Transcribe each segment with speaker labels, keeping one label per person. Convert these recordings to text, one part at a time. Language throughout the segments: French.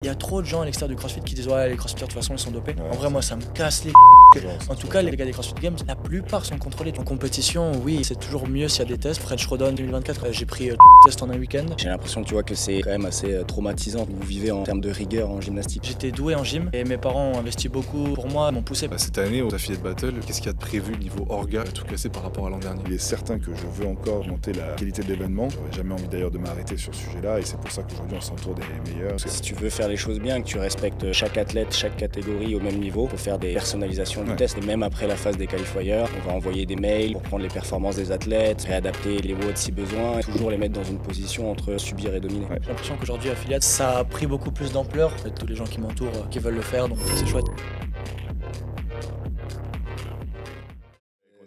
Speaker 1: Il y a trop de gens à l'extérieur du CrossFit qui disent ouais les CrossFitters de toute façon ils sont dopés. En vrai moi ça me casse les En tout cas les gars des CrossFit Games, la plupart sont contrôlés. En compétition oui c'est toujours mieux s'il y a des tests. French Rodon 2024 j'ai pris test en un week-end.
Speaker 2: J'ai l'impression tu vois que c'est quand même assez traumatisant. Vous vivez en termes de rigueur en gymnastique.
Speaker 1: J'étais doué en gym et mes parents ont investi beaucoup pour moi, m'ont poussé.
Speaker 3: Cette année aux Affiliate Battle, qu'est-ce qu'il y a de prévu niveau orga et tout cassé par rapport à l'an dernier?
Speaker 4: Il est certain que je veux encore monter la qualité de l'événement. J'aurais jamais envie d'ailleurs de m'arrêter sur ce sujet-là et c'est pour ça qu'aujourd'hui on s'entoure des meilleurs.
Speaker 2: Si tu veux faire les choses bien, que tu respectes chaque athlète, chaque catégorie au même niveau, il faut faire des personnalisations du test. Et même après la phase des qualifiers, on va envoyer des mails pour prendre les performances des athlètes, réadapter les WOD si besoin, et toujours les mettre dans une position entre subir et dominer.
Speaker 1: J'ai l'impression qu'aujourd'hui Affiliate ça a pris beaucoup plus d'ampleur. En fait, tous les gens qui m'entourent qui veulent le faire donc c'est chouette.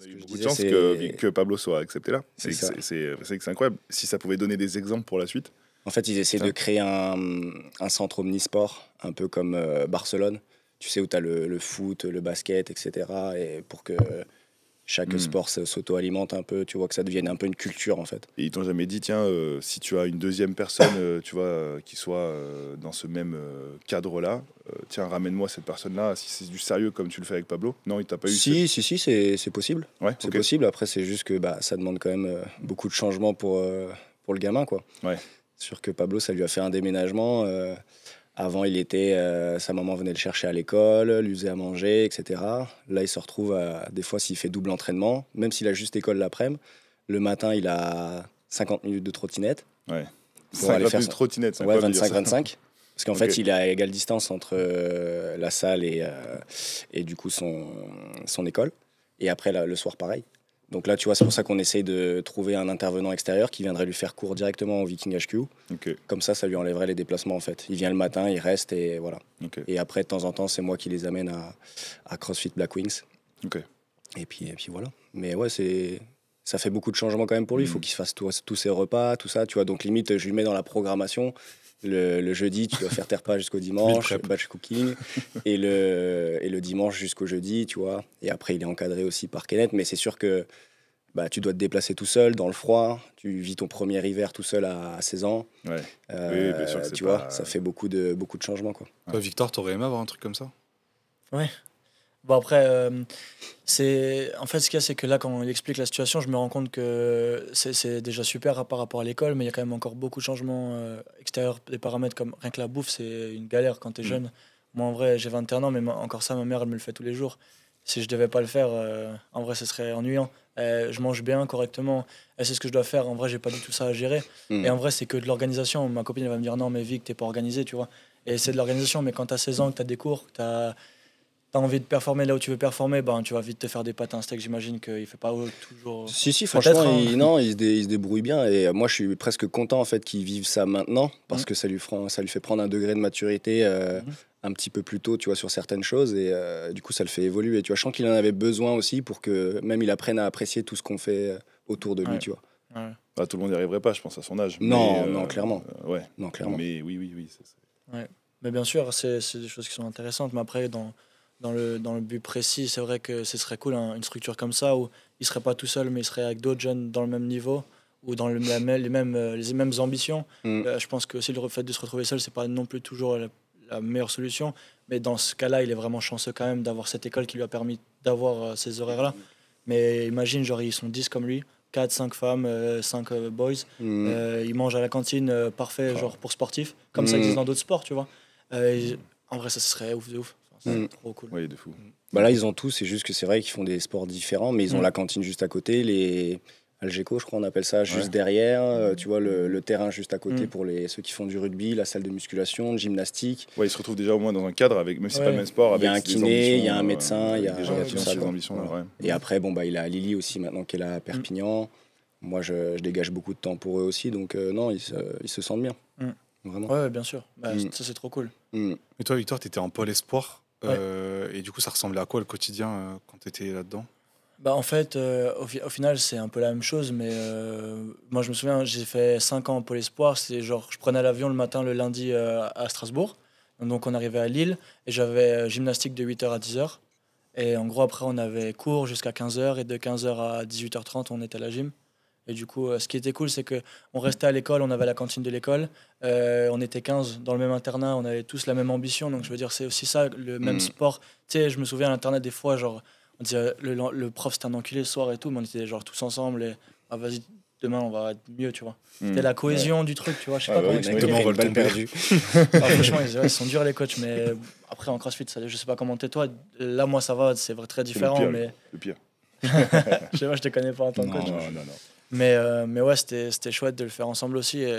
Speaker 4: On a eu beaucoup de chance que Pablo soit accepté là. C'est incroyable. Si ça pouvait donner des exemples pour la suite.
Speaker 2: En fait, ils essaient de créer un centre omnisport, un peu comme Barcelone. Tu sais, où tu as le foot, le basket, etc. Et pour que chaque sport s'auto-alimente un peu, tu vois, que ça devienne un peu une culture, en fait.
Speaker 4: Et ils t'ont jamais dit, tiens, si tu as une deuxième personne, tu vois, qui soit dans ce même cadre-là, tiens, ramène-moi cette personne-là, si c'est du sérieux comme tu le fais avec Pablo. Non, il t'a pas eu
Speaker 2: Si, c'est possible.
Speaker 4: Ouais,
Speaker 2: c'est possible. Après, c'est juste que ça demande quand même beaucoup de changements pour le gamin, quoi.
Speaker 4: Ouais.
Speaker 2: Sûr que Pablo, ça lui a fait un déménagement. Avant, il était, sa maman venait le chercher à l'école, lui faisait à manger, etc. Là, il se retrouve, des fois, s'il fait double entraînement, même s'il a juste école l'après-midi, le matin, il a 50 minutes de trottinette.
Speaker 4: Ouais.
Speaker 2: Pour aller faire
Speaker 4: de trottinette, c'est
Speaker 2: ouais,
Speaker 4: incroyable de dire ça.
Speaker 2: 25-25. Parce qu'en fait, il est à égale distance entre la salle et du coup son école. Et après, le soir, pareil. Donc là, tu vois, c'est pour ça qu'on essaye de trouver un intervenant extérieur qui viendrait lui faire cours directement au Viking HQ.
Speaker 4: Okay.
Speaker 2: Comme ça lui enlèverait les déplacements, en fait. Il vient le matin, il reste et voilà.
Speaker 4: Okay.
Speaker 2: Et après, de temps en temps, c'est moi qui les amène à CrossFit Black Wings.
Speaker 4: Okay.
Speaker 2: Et puis voilà. Mais ouais, ça fait beaucoup de changements quand même pour lui. Il faut qu'il se fasse tous ses repas, tout ça, tu vois. Donc limite, je lui mets dans la programmation. Le jeudi, tu dois faire tes repas jusqu'au dimanche, batch cooking, et le dimanche jusqu'au jeudi, tu vois. Et après, il est encadré aussi par Kenneth, mais c'est sûr que tu dois te déplacer tout seul dans le froid. Tu vis ton premier hiver tout seul à 16 ans.
Speaker 4: Ouais. Oui, bien sûr que
Speaker 2: tu vois, ça fait beaucoup de changements, quoi.
Speaker 3: Toi, Victor, t'aurais aimé avoir un truc comme ça?
Speaker 1: Ouais. Bon après, en fait ce qu'il y a c'est que là quand il explique la situation, je me rends compte que c'est déjà super par rapport à l'école, mais il y a quand même encore beaucoup de changements extérieurs, des paramètres comme rien que la bouffe, c'est une galère quand t'es jeune. Moi en vrai j'ai 21 ans, mais encore ça ma mère elle me le fait tous les jours. Si je devais pas le faire, en vrai ce serait ennuyant. Je mange bien correctement, c'est ce que je dois faire. En vrai j'ai pas du tout ça à gérer. Et en vrai c'est que de l'organisation. Ma copine elle va me dire non mais Vic t'es pas organisé, tu vois. Et c'est de l'organisation, mais quand t'as 16 ans, que t'as des cours, que t'as envie de performer là où tu veux performer, tu vas vite te faire des pâtes à un steak. J'imagine qu'il fait pas toujours.
Speaker 2: Si, franchement, il se débrouille bien. Et moi, je suis presque content en fait qu'il vive ça maintenant, parce que ça lui fait prendre un degré de maturité un petit peu plus tôt, tu vois, sur certaines choses. Et du coup, ça le fait évoluer. Tu vois, je sens qu'il en avait besoin aussi pour que même il apprenne à apprécier tout ce qu'on fait autour de lui, tu vois.
Speaker 1: Ouais.
Speaker 4: Tout le monde n'y arriverait pas, je pense, à son âge.
Speaker 2: Non, clairement.
Speaker 4: Ouais.
Speaker 2: Non, clairement.
Speaker 4: Mais oui.
Speaker 1: Ouais. Mais bien sûr, c'est des choses qui sont intéressantes. Mais après, dans le but précis, c'est vrai que ce serait cool, une structure comme ça, où il ne serait pas tout seul, mais il serait avec d'autres jeunes dans le même niveau, ou dans les mêmes ambitions. Je pense que aussi le fait de se retrouver seul, ce n'est pas non plus toujours la meilleure solution. Mais dans ce cas-là, il est vraiment chanceux quand même d'avoir cette école qui lui a permis d'avoir ces horaires-là. Mais imagine, genre, ils sont 10 comme lui, 4, 5 femmes, 5 boys. Ils mangent à la cantine, parfait, genre pour sportifs, comme ça existe dans d'autres sports, tu vois. En vrai, ça serait ouf de ouf. C'est trop cool.
Speaker 4: Oui, de fou.
Speaker 2: Là, ils ont tout, c'est juste que c'est vrai qu'ils font des sports différents, mais ils ont la cantine juste à côté, les Algeco, je crois, on appelle ça, juste derrière, tu vois, le terrain juste à côté pour ceux qui font du rugby, la salle de musculation, de gymnastique.
Speaker 4: Ouais, ils se retrouvent déjà au moins dans un cadre, avec, même si c'est pas le même sport.
Speaker 2: Il y a un kiné, il y a un médecin, il y a
Speaker 4: tout ça.
Speaker 2: Et après, il a Lily aussi maintenant qui est là à Perpignan. Moi, je dégage beaucoup de temps pour eux aussi, donc non, ils se sentent bien. Vraiment.
Speaker 1: Ouais, bien sûr. Ça, c'est trop cool.
Speaker 3: Et toi, Victor, tu étais en pôle espoir. Et du coup, ça ressemblait à quoi le quotidien quand tu étais là-dedans?
Speaker 1: En fait, au final, c'est un peu la même chose, mais moi, je me souviens, j'ai fait 5 ans en pôle espoir. C'est genre, je prenais l'avion le matin, le lundi à Strasbourg. Donc, on arrivait à Lille et j'avais gymnastique de 8h à 10h. Et en gros, après, on avait cours jusqu'à 15h et de 15h à 18h30, on était à la gym. Et du coup, ce qui était cool, c'est qu'on restait à l'école, on avait la cantine de l'école, on était 15 dans le même internat, on avait tous la même ambition. Donc je veux dire, c'est aussi ça, le même sport. Tu sais, je me souviens à l'internat des fois, genre, on disait, le prof c'était un enculé le soir et tout, mais on était genre tous ensemble et ah, vas-y, demain on va être mieux, tu vois. C'était la cohésion du truc, tu vois. Je sais pas comment expliquer.
Speaker 2: Demain on va le balle perdu.
Speaker 1: Franchement, ils sont durs les coachs, mais après en CrossFit, je sais pas comment t'es toi. Là, moi ça va, c'est très différent.
Speaker 4: Le pire.
Speaker 1: Je sais pas, je te connais pas en tant que coach.
Speaker 4: Non.
Speaker 1: Mais ouais, c'était chouette de le faire ensemble aussi. Et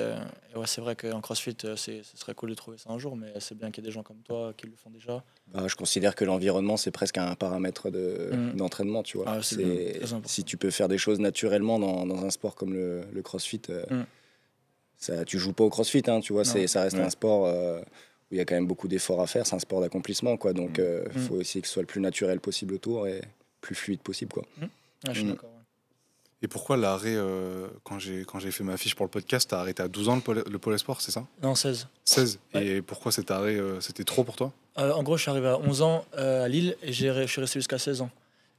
Speaker 1: ouais, c'est vrai qu'en CrossFit, ce serait cool de trouver ça un jour, mais c'est bien qu'il y ait des gens comme toi qui le font déjà.
Speaker 2: Je considère que l'environnement, c'est presque un paramètre d'entraînement, tu vois. Si tu peux faire des choses naturellement dans un sport comme le CrossFit, tu joues pas au CrossFit, hein, tu vois. Ça reste un sport où il y a quand même beaucoup d'efforts à faire. C'est un sport d'accomplissement, quoi. Donc, il faut essayer que ce soit le plus naturel possible autour et plus fluide possible, quoi.
Speaker 1: Je suis d'accord.
Speaker 3: Et pourquoi l'arrêt, quand j'ai fait ma fiche pour le podcast, t'as arrêté à 12 ans le pôle sport, c'est ça?
Speaker 1: Non, 16.
Speaker 3: 16.
Speaker 1: Ouais.
Speaker 3: Et pourquoi cet arrêt, c'était trop pour toi?
Speaker 1: En gros, je suis arrivé à 11 ans à Lille et je suis resté jusqu'à 16 ans.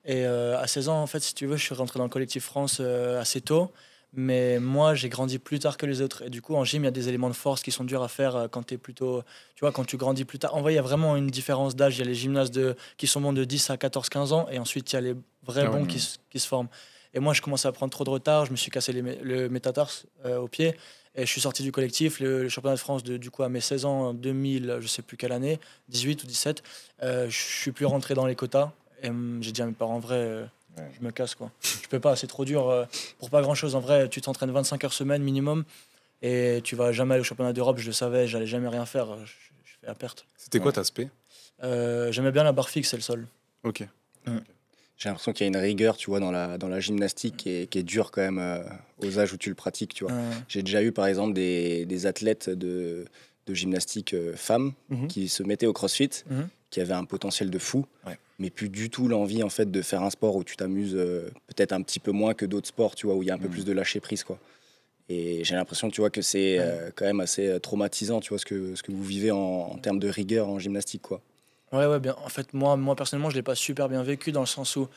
Speaker 1: Et à 16 ans, en fait, si tu veux, je suis rentré dans le collectif France assez tôt. Mais moi, j'ai grandi plus tard que les autres. Et du coup, en gym, il y a des éléments de force qui sont durs à faire quand tu es plutôt. Tu vois, quand tu grandis plus tard. En vrai, il y a vraiment une différence d'âge. Il y a les gymnastes qui sont bons de 10 à 14, 15 ans. Et ensuite, il y a les vrais bons qui se forment. Et moi, je commençais à prendre trop de retard. Je me suis cassé le métatarse au pied. Et je suis sorti du collectif. Le championnat de France, du coup, à mes 16 ans, en 2000, je sais plus quelle année, 18 ou 17, je suis plus rentré dans les quotas. Et j'ai dit à mes parents, en vrai, je me casse, quoi. Je peux pas, c'est trop dur pour pas grand-chose. En vrai, tu t'entraînes 25 heures semaine minimum. Et tu vas jamais aller au championnat d'Europe. Je le savais, j'allais jamais rien faire. Je fais à perte.
Speaker 3: C'était quoi ta spé?
Speaker 1: J'aimais bien la barre fixe et le sol.
Speaker 3: Ok.
Speaker 2: J'ai l'impression qu'il y a une rigueur, tu vois, dans la gymnastique qui est dure quand même aux âges où tu le pratiques, tu vois. J'ai déjà eu, par exemple, des athlètes de gymnastique femmes qui se mettaient au CrossFit, qui avaient un potentiel de fou, mais plus du tout l'envie, en fait, de faire un sport où tu t'amuses peut-être un petit peu moins que d'autres sports, tu vois, où il y a un peu plus de lâcher-prise, quoi. Et j'ai l'impression, tu vois, que c'est quand même assez traumatisant, tu vois, ce que vous vivez en termes de rigueur en gymnastique, quoi.
Speaker 1: Ouais, bien. En fait, moi personnellement, je l'ai pas super bien vécu dans le sens où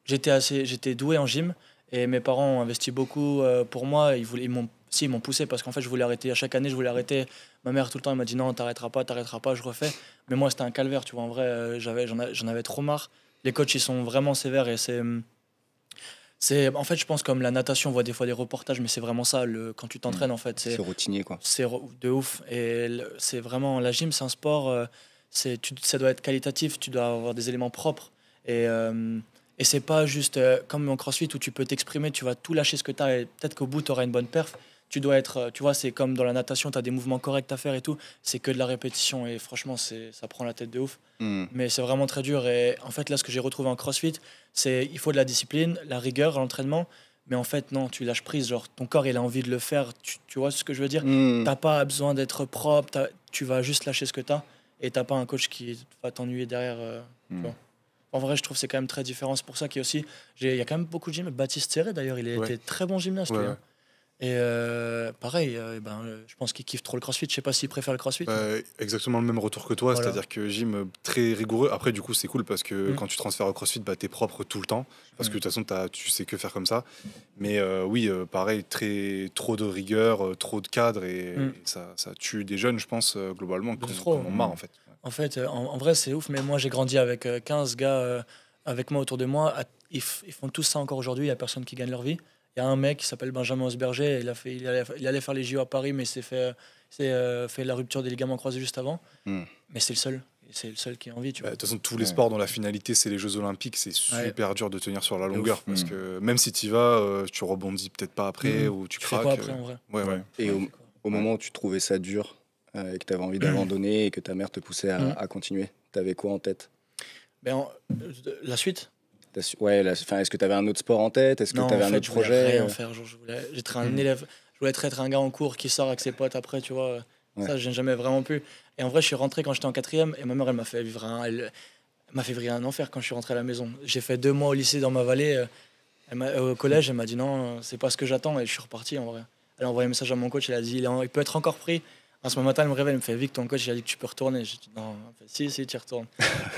Speaker 1: j'étais doué en gym et mes parents ont investi beaucoup pour moi. Ils m'ont poussé parce qu'en fait, je voulais arrêter. À chaque année, je voulais arrêter. Ma mère, tout le temps, elle m'a dit non, t'arrêteras pas, je refais. Mais moi, c'était un calvaire, tu vois. En vrai, j'en avais trop marre. Les coachs, ils sont vraiment sévères et en fait, je pense comme la natation, on voit des fois des reportages, mais c'est vraiment ça, quand tu t'entraînes, en fait.
Speaker 2: C'est routinier, quoi.
Speaker 1: C'est de ouf. Et c'est vraiment, la gym, c'est un sport, ça doit être qualitatif, tu dois avoir des éléments propres. Et c'est pas juste comme en CrossFit où tu peux t'exprimer, tu vas tout lâcher ce que tu as et peut-être qu'au bout, tu auras une bonne perf. Tu dois être, tu vois, c'est comme dans la natation, tu as des mouvements corrects à faire et tout. C'est que de la répétition et franchement, ça prend la tête de ouf. Mais c'est vraiment très dur. Et en fait, là, ce que j'ai retrouvé en CrossFit, il faut de la discipline, la rigueur à l'entraînement. Mais en fait, non, tu lâches prise. Genre, ton corps, il a envie de le faire. Tu vois ce que je veux dire? T'as pas besoin d'être propre. Tu vas juste lâcher ce que tu as. Et t'as pas un coach qui va t'ennuyer derrière. Tu vois. En vrai, je trouve que c'est quand même très différent. C'est pour ça qu'il y a aussi. Il y a quand même beaucoup de gym. Baptiste Serré, d'ailleurs, il était très bon gymnaste. Lui, hein. Et pareil, je pense qu'il kiffe trop le CrossFit. Je sais pas s'il préfère le CrossFit.
Speaker 3: Exactement le même retour que toi, voilà. C'est-à-dire que gym très rigoureux. Après, du coup, c'est cool parce que quand tu transfères au CrossFit, t'es propre tout le temps. Parce que de toute façon, tu sais que faire comme ça. Mais oui, pareil, trop de rigueur, trop de cadre et ça tue des jeunes, je pense, globalement, qui en ont marre en fait.
Speaker 1: En fait, en vrai, c'est ouf. Mais moi, j'ai grandi avec 15 gars avec moi autour de moi. Ils font tous ça encore aujourd'hui. Il y a personne qui gagne leur vie. Il y a un mec qui s'appelle Benjamin Osberger, il allait faire les JO à Paris, mais il s'est fait la rupture des ligaments croisés juste avant. Mais c'est le seul qui a envie. De toute
Speaker 3: façon, tous les sports dont la finalité, c'est les Jeux Olympiques, c'est super dur de tenir sur la longueur. Parce que même si tu y vas, tu rebondis peut-être pas après ou tu craques.
Speaker 1: Fais quoi après, en vrai.
Speaker 2: Et au moment où tu trouvais ça dur et que tu avais envie d'abandonner et que ta mère te poussait à continuer, tu avais quoi en tête?
Speaker 1: La suite.
Speaker 2: Ouais, est-ce que tu avais un autre sport en tête? Est-ce que tu avais un autre projet?
Speaker 1: Je voulais rien faire. J'étais un élève. Je voulais être un gars en cours qui sort avec ses potes après, tu vois. Ça, je n'ai jamais vraiment pu. Et en vrai, je suis rentré quand j'étais en 4e et ma mère, elle m'a fait vivre un enfer quand je suis rentré à la maison. J'ai fait 2 mois au lycée dans ma vallée. Au collège, elle m'a dit non, c'est pas ce que j'attends et je suis reparti en vrai. Elle a envoyé un message à mon coach, elle a dit il peut être encore pris À ce matin, elle me réveille, elle me fait Vic, ton coach, il a dit que tu peux retourner. J'ai dit non, en fait, si, tu y retournes.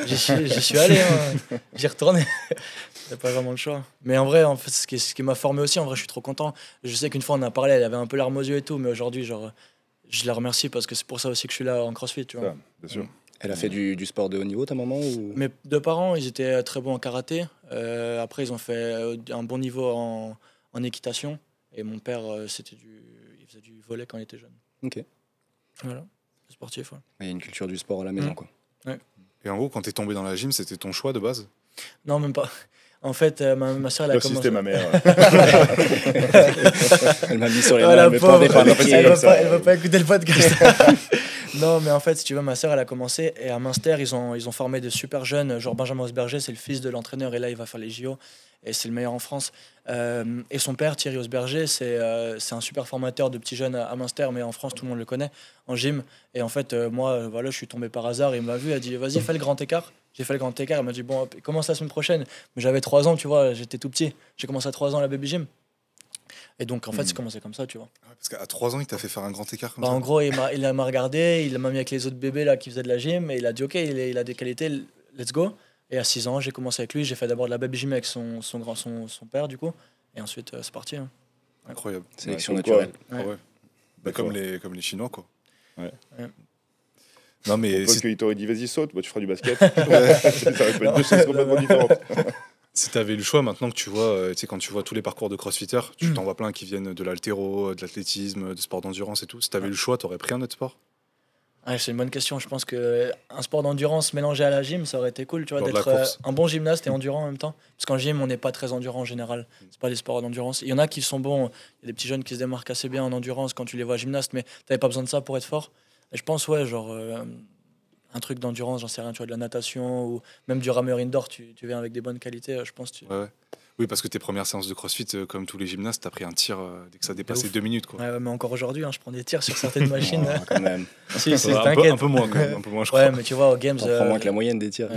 Speaker 1: J'y suis allé, hein. J'y retourné. C'est pas vraiment le choix. Mais en vrai, ce qui m'a formé aussi, en vrai, je suis trop content. Je sais qu'une fois, on a parlé, elle avait un peu larmes aux yeux et tout, mais aujourd'hui, genre, je la remercie parce que c'est pour ça aussi que je suis là en CrossFit, tu vois.
Speaker 4: Ça, bien sûr.
Speaker 2: Elle a fait du sport de haut niveau, ta maman ou...
Speaker 1: Mes deux parents, ils étaient très bons en karaté. Après, ils ont fait un bon niveau en équitation. Et mon père, il faisait du volley quand il était jeune.
Speaker 2: Ok.
Speaker 1: Voilà, sportif. Ouais.
Speaker 2: Il y a une culture du sport à la maison, quoi.
Speaker 1: Ouais.
Speaker 3: Et en gros, quand t'es tombé dans la gym, c'était ton choix de base?
Speaker 1: Non, même pas. En fait, ma soeur, elle a commencé.
Speaker 4: C'était ma mère.
Speaker 2: Elle m'a mis sur les
Speaker 1: Oh,
Speaker 2: mains,
Speaker 1: la
Speaker 2: elle me
Speaker 1: pauvre.
Speaker 2: pendait par les pieds.
Speaker 1: Elle va pas écouter le podcast. Non, mais en fait, si tu veux, ma soeur, elle a commencé. Et à Münster, ils ont formé de super jeunes. Genre Benjamin Osberger, c'est le fils de l'entraîneur. Et là, il va faire les JO. Et c'est le meilleur en France. Et son père, Thierry Osberger, c'est un super formateur de petits jeunes à Münster. Mais en France, tout le monde le connaît en gym. Et en fait, moi, voilà, je suis tombé par hasard. Il m'a vu, il a dit vas-y, fais le grand écart. J'ai fait le grand écart. Il m'a dit bon, hop, commence la semaine prochaine. Mais j'avais 3 ans, tu vois, j'étais tout petit. J'ai commencé à 3 ans à la baby gym. Et donc, en fait, c'est commencé comme ça, tu vois.
Speaker 3: Parce qu'à 3 ans, il t'a fait faire un grand écart comme
Speaker 1: Bah,
Speaker 3: ça.
Speaker 1: en gros, il m'a regardé, il m'a mis avec les autres bébés là, qui faisaient de la gym, et il a dit ok, il a des qualités, let's go. Et à 6 ans, j'ai commencé avec lui, j'ai fait d'abord de la baby gym avec son père, du coup. Et ensuite, c'est parti. Hein.
Speaker 3: Incroyable.
Speaker 2: Sélection
Speaker 4: Ouais,
Speaker 2: naturelle.
Speaker 3: Ah ouais. Bah, comme les Chinois, quoi.
Speaker 4: Ouais.
Speaker 3: Non, mais
Speaker 4: Parce qu'il t'aurait dit vas-y, saute, bah, tu feras du basket. Ça aurait pu être deux choses complètement différentes.
Speaker 3: si tu avais le choix maintenant que tu vois, tu sais, quand tu vois tous les parcours de crossfitters, tu t'en vois plein qui viennent de l'haltéro, de l'athlétisme, de sport d'endurance et tout. Si tu avais le choix, tu aurais pris un autre sport?
Speaker 1: Ouais, c'est une bonne question. Je pense qu'un sport d'endurance mélangé à la gym, ça aurait été cool, tu vois,
Speaker 3: Genre de la
Speaker 1: d'être
Speaker 3: course.
Speaker 1: un bon gymnaste et endurant en même temps. Parce qu'en gym, on n'est pas très endurant en général. C'est pas les sports d'endurance. Il y en a qui sont bons. Il y a des petits jeunes qui se démarquent assez bien en endurance quand tu les vois gymnastes, mais t'avais pas besoin de ça pour être fort. Et je pense, ouais, genre un truc d'endurance, j'en sais rien, tu vois, de la natation ou même du rameur indoor, tu viens avec des bonnes qualités, je pense.
Speaker 3: Ouais. Oui, parce que tes premières séances de crossfit, comme tous les gymnastes, t'as pris un tir dès que ça dépassait 2 minutes, quoi.
Speaker 1: Ouais, mais encore aujourd'hui, je prends des tirs sur certaines machines.
Speaker 2: Oh, quand même.
Speaker 1: Si,
Speaker 3: Un peu moins, quand même. Un peu moins, je crois.
Speaker 1: Ouais, mais tu vois, aux Games.
Speaker 2: On prend moins que la moyenne des tirs.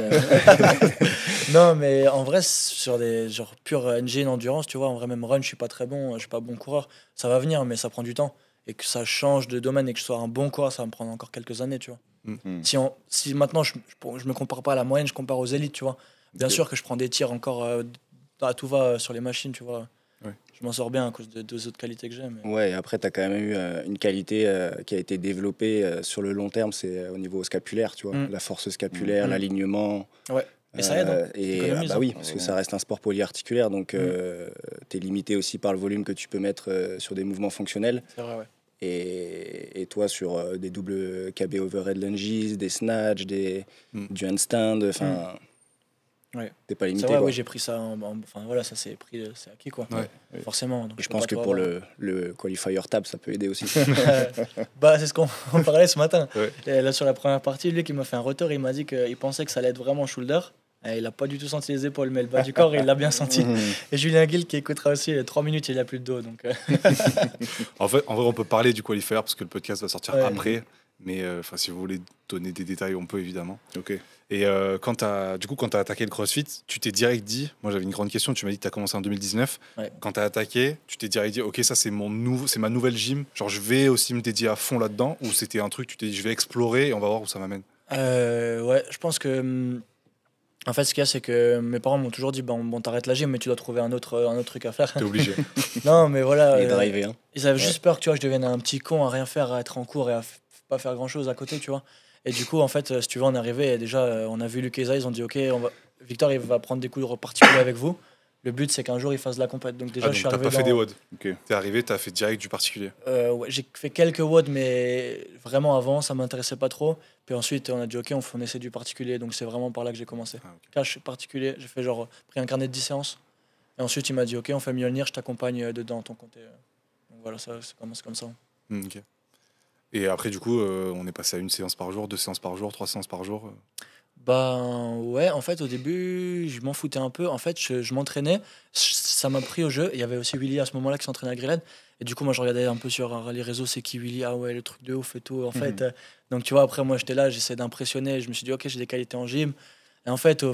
Speaker 1: Non, mais en vrai, sur des genre pure engine endurance, tu vois, en vrai, même run, je suis pas très bon, je suis pas bon coureur. Ça va venir, mais ça prend du temps. Et que ça change de domaine et que je sois un bon coureur, ça va me prendre encore quelques années, tu vois. Si maintenant, je me compare pas à la moyenne, je compare aux élites, tu vois. Bien sûr que je prends des tirs encore à tout va sur les machines, tu vois.
Speaker 3: Ouais.
Speaker 1: Je m'en sors bien à cause de deux autres qualités que j'ai. Mais...
Speaker 2: Ouais, et après, tu as quand même eu une qualité qui a été développée sur le long terme, c'est au niveau scapulaire, tu vois. La force scapulaire, l'alignement.
Speaker 1: Ouais. Et ça aide. Hein.
Speaker 2: Et bah oui, parce que ça reste un sport polyarticulaire, donc tu es limité aussi par le volume que tu peux mettre sur des mouvements fonctionnels.
Speaker 1: C'est vrai, ouais.
Speaker 2: Et toi, sur des doubles KB overhead lunges, des snatchs, du handstand, enfin,
Speaker 1: ouais.
Speaker 2: t'es pas limité.
Speaker 1: C'est vrai,
Speaker 2: quoi.
Speaker 1: oui, j'ai pris ça. Enfin voilà, ça c'est acquis, quoi.
Speaker 3: Ouais.
Speaker 1: Forcément. Donc
Speaker 2: Et je pense que pour le qualifier tab, ça peut aider aussi.
Speaker 1: Bah, c'est ce qu'on parlait ce matin.
Speaker 3: Ouais.
Speaker 1: Et là, sur la première partie, lui qui m'a fait un retour, il m'a dit qu'il pensait que ça allait être vraiment shoulder. Et il a pas du tout senti les épaules, mais le bas du corps, il l'a bien senti. Et Julien Guil qui écoutera aussi, 3 minutes, il a plus de dos. Donc,
Speaker 3: En vrai, on peut parler du qualifier parce que le podcast va sortir
Speaker 1: Ouais.
Speaker 3: après. Mais si vous voulez donner des détails, on peut évidemment.
Speaker 4: Ok.
Speaker 3: Et quand tu as attaqué le CrossFit, tu t'es direct dit, moi j'avais une grande question, tu m'as dit que tu as commencé en 2019.
Speaker 1: Ouais.
Speaker 3: Quand tu as attaqué, tu t'es direct dit, ok, ça c'est ma nouvelle gym, genre je vais aussi me dédier à fond là-dedans, ou c'était un truc, tu t'es dit, je vais explorer et on va voir où ça m'amène?
Speaker 1: ouais, je pense que. En fait, ce qu'il y a, c'est que mes parents m'ont toujours dit bon, t'arrêtes la gym, mais tu dois trouver un autre truc à faire.
Speaker 3: T'es obligé.
Speaker 1: Non, mais voilà.
Speaker 2: Et driver, hein.
Speaker 1: Ils avaient juste peur que tu vois, je devienne un petit con à rien faire, à être en cours et à pas faire grand chose à côté, tu vois. Et du coup, en fait, si tu veux, on est arrivé et déjà, on a vu Luc et Isa, ils ont dit ok, Victor, il va prendre des cours particuliers avec vous. Le but, c'est qu'un jour, il fasse de la compète. Donc, déjà,
Speaker 3: Donc
Speaker 1: je suis
Speaker 3: t'as
Speaker 1: arrivé.
Speaker 3: pas fait des WOD.
Speaker 4: Ok.
Speaker 3: T'es arrivé, t'as fait direct du particulier.
Speaker 1: Ouais, j'ai fait quelques WOD, mais vraiment avant, ça m'intéressait pas trop. Puis ensuite, on a dit ok, on essaie du particulier. Donc, c'est vraiment par là que j'ai commencé.
Speaker 3: Ah, ok.
Speaker 1: Cash particulier, j'ai fait pris un carnet de 10 séances. Et ensuite, il m'a dit ok, on fait Mjolnir, je t'accompagne dedans, ton compte. Donc voilà, ça commence comme ça.
Speaker 3: Ok. Et après, du coup, on est passé à 1 séance par jour, 2 séances par jour, 3 séances par jour.
Speaker 1: Ben ouais, en fait, au début, je m'en foutais un peu. En fait, je m'entraînais, ça m'a pris au jeu. Il y avait aussi Willy à ce moment-là qui s'entraînait à Grilled. Et du coup, moi, je regardais un peu sur les réseaux, c'est qui Willy? Ah ouais, le truc de ouf et tout. En fait, donc tu vois, après, moi, j'étais là, j'essayais d'impressionner. Je me suis dit, ok, j'ai des qualités en gym. Et en fait,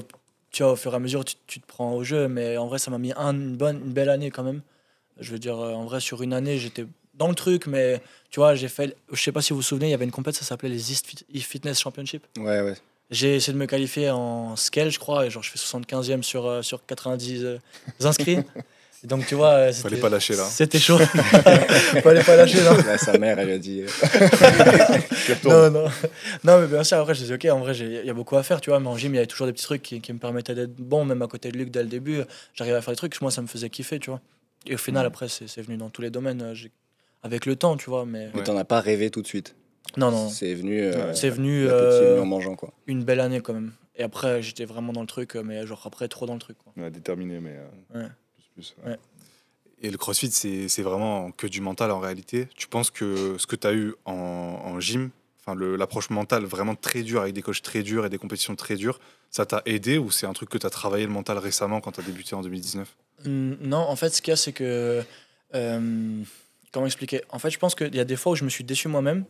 Speaker 1: tu vois, au fur et à mesure, tu te prends au jeu. Mais en vrai, ça m'a mis une belle année quand même. Je veux dire, en vrai, sur une année, j'étais dans le truc, mais tu vois, je sais pas si vous vous souvenez, il y avait une compétition, ça s'appelait les Fitness Championship.
Speaker 2: Ouais.
Speaker 1: J'ai essayé de me qualifier en scale, je crois, et genre je fais 75e sur 90 inscrits. Et donc tu vois,
Speaker 3: fallait pas lâcher là.
Speaker 1: C'était chaud. Fallait pas lâcher là.
Speaker 2: Là, sa mère, elle a dit.
Speaker 1: Non, mais bien sûr, après je dis ok, en vrai, il y a beaucoup à faire, tu vois, mais en gym, il y avait toujours des petits trucs qui me permettaient d'être bon, même à côté de Luc dès le début. J'arrivais à faire des trucs, moi ça me faisait kiffer, tu vois. Et au final, après, c'est venu dans tous les domaines, avec le temps, tu vois. Mais
Speaker 2: t'en as pas rêvé tout de suite.
Speaker 1: Non.
Speaker 2: C'est venu.
Speaker 1: C'est venu
Speaker 2: en mangeant, quoi.
Speaker 1: Une belle année quand même. Et après, j'étais vraiment dans le truc, mais genre après, trop dans le truc, quoi.
Speaker 4: Ouais, déterminé, mais plus.
Speaker 1: Ouais.
Speaker 3: Et le CrossFit, c'est vraiment que du mental en réalité. Tu penses que ce que tu as eu en gym, l'approche mentale vraiment très dure, avec des coachs très durs et des compétitions très dures, ça t'a aidé ou c'est un truc que tu as travaillé le mental récemment quand tu as débuté en 2019 ?
Speaker 1: Non, en fait, ce qu'il y a, c'est que... comment expliquer ? En fait, je pense qu'il y a des fois où je me suis déçu moi-même.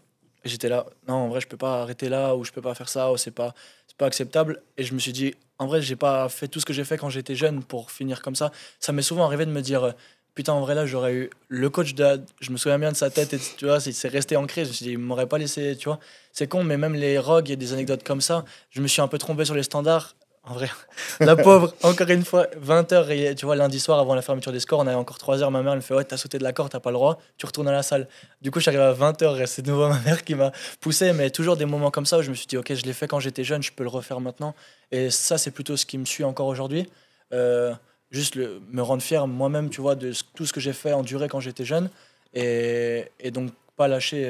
Speaker 1: Et j'étais là, non, en vrai, je peux pas arrêter là, ou je peux pas faire ça, ou c'est pas acceptable. Et je me suis dit, en vrai, j'ai pas fait tout ce que j'ai fait quand j'étais jeune pour finir comme ça. Ça m'est souvent arrivé de me dire... Putain, en vrai, là, j'aurais eu le coach je me souviens bien de sa tête, et tu vois, c'est resté ancré. Je me suis dit, il m'aurait pas laissé, tu vois. C'est con, mais même les rogues, il y a des anecdotes comme ça. Je me suis un peu trompé sur les standards. En vrai, la pauvre, encore une fois, 20h, et tu vois, lundi soir, avant la fermeture des scores, on avait encore 3h. Ma mère, elle me fait, ouais, t'as sauté de la corde, t'as pas le droit, tu retournes à la salle. Du coup, je suis arrivé à 20h, et c'est de nouveau ma mère qui m'a poussé. Mais toujours des moments comme ça où je me suis dit, ok, je l'ai fait quand j'étais jeune, je peux le refaire maintenant. Et ça, c'est plutôt ce qui me suit encore aujourd'hui. Juste me rendre fier moi-même, tu vois, de tout ce que j'ai fait, endurer quand j'étais jeune, et donc pas lâcher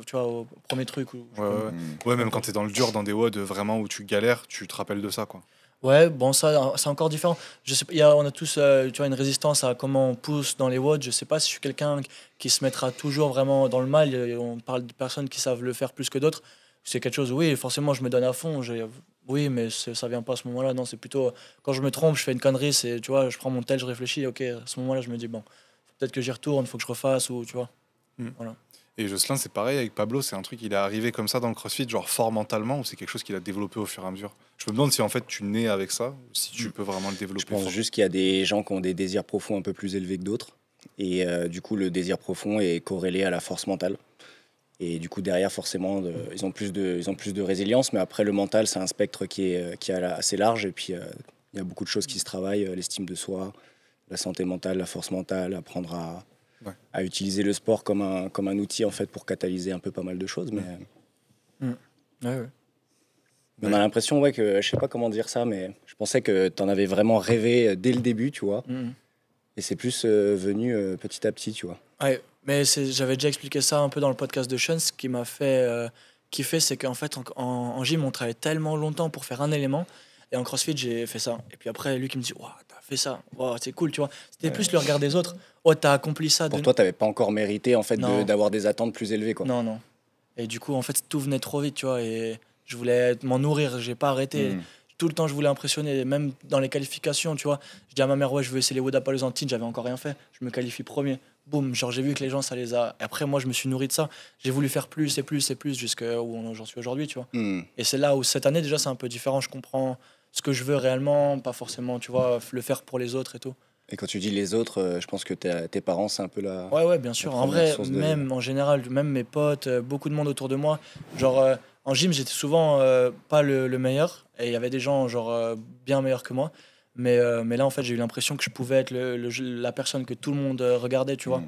Speaker 1: tu vois, au premier truc.
Speaker 3: Ouais, même quand t'es dans le dur, dans des WOD vraiment où tu galères, tu te rappelles de ça, quoi.
Speaker 1: Ouais, bon, ça, c'est encore différent. Je sais, on a tous tu vois, une résistance à comment on pousse dans les WOD. Je sais pas si je suis quelqu'un qui se mettra toujours vraiment dans le mal. On parle de personnes qui savent le faire plus que d'autres. C'est quelque chose, oui, forcément, je me donne à fond. Oui, mais ça vient pas à ce moment-là. Non, c'est plutôt quand je me trompe, je fais une connerie. C'est, tu vois, je prends mon tel, je réfléchis. Ok, à ce moment-là, je me dis bon, peut-être que j'y retourne, faut que je refasse ou tu vois. Voilà.
Speaker 3: Et Jocelyn, c'est pareil avec Pablo. C'est un truc, il est arrivé comme ça dans le CrossFit, genre fort mentalement, ou c'est quelque chose qu'il a développé au fur et à mesure. Je me demande si en fait tu nais avec ça, ou si tu peux vraiment le développer.
Speaker 2: Je pense juste qu'il y a des gens qui ont des désirs profonds un peu plus élevés que d'autres, et du coup, le désir profond est corrélé à la force mentale. Et du coup, derrière, forcément, ils ont plus de résilience. Mais après, le mental, c'est un spectre qui est assez large. Et puis, il y a beaucoup de choses qui se travaillent. L'estime de soi, la santé mentale, la force mentale, apprendre à utiliser le sport comme un outil, en fait, pour catalyser un peu pas mal de choses. Mais on a l'impression, que je sais pas comment dire ça, mais je pensais que tu en avais vraiment rêvé dès le début, tu vois. Et c'est plus venu petit à petit, tu vois.
Speaker 1: Ouais. Mais j'avais déjà expliqué ça un peu dans le podcast de Sean. Ce qui m'a fait kiffer, c'est qu'en fait, en gym, on travaille tellement longtemps pour faire un élément. Et en CrossFit, j'ai fait ça. Et puis après, lui qui me dit, wow, t'as fait ça, wow, c'est cool, tu vois. C'était plus le regard des autres. Oh, t'as accompli ça.
Speaker 2: Pour toi, t'avais pas encore mérité, en fait, d'avoir des attentes plus élevées, quoi.
Speaker 1: Non. Et du coup, en fait, tout venait trop vite, tu vois. Et je voulais m'en nourrir, j'ai pas arrêté. Tout le temps, je voulais impressionner, même dans les qualifications, tu vois. Je dis à ma mère, ouais, je veux essayer les WOD à Paluzantine, j'avais encore rien fait. Je me qualifie premier. Boum, genre j'ai vu que les gens, ça les a. Et après, moi, je me suis nourri de ça. J'ai voulu faire plus et plus et plus jusqu'à où j'en suis aujourd'hui, tu vois. Et c'est là où cette année, déjà, c'est un peu différent. Je comprends ce que je veux réellement, pas forcément, tu vois, le faire pour les autres et tout.
Speaker 2: Et quand tu dis les autres, je pense que tes parents, c'est un peu la.
Speaker 1: Ouais, bien sûr. En vrai, même en général, même mes potes, beaucoup de monde autour de moi. Genre, en gym, j'étais souvent pas le meilleur. Et il y avait des gens, genre, bien meilleurs que moi. Mais là, en fait, j'ai eu l'impression que je pouvais être la personne que tout le monde regardait, tu vois.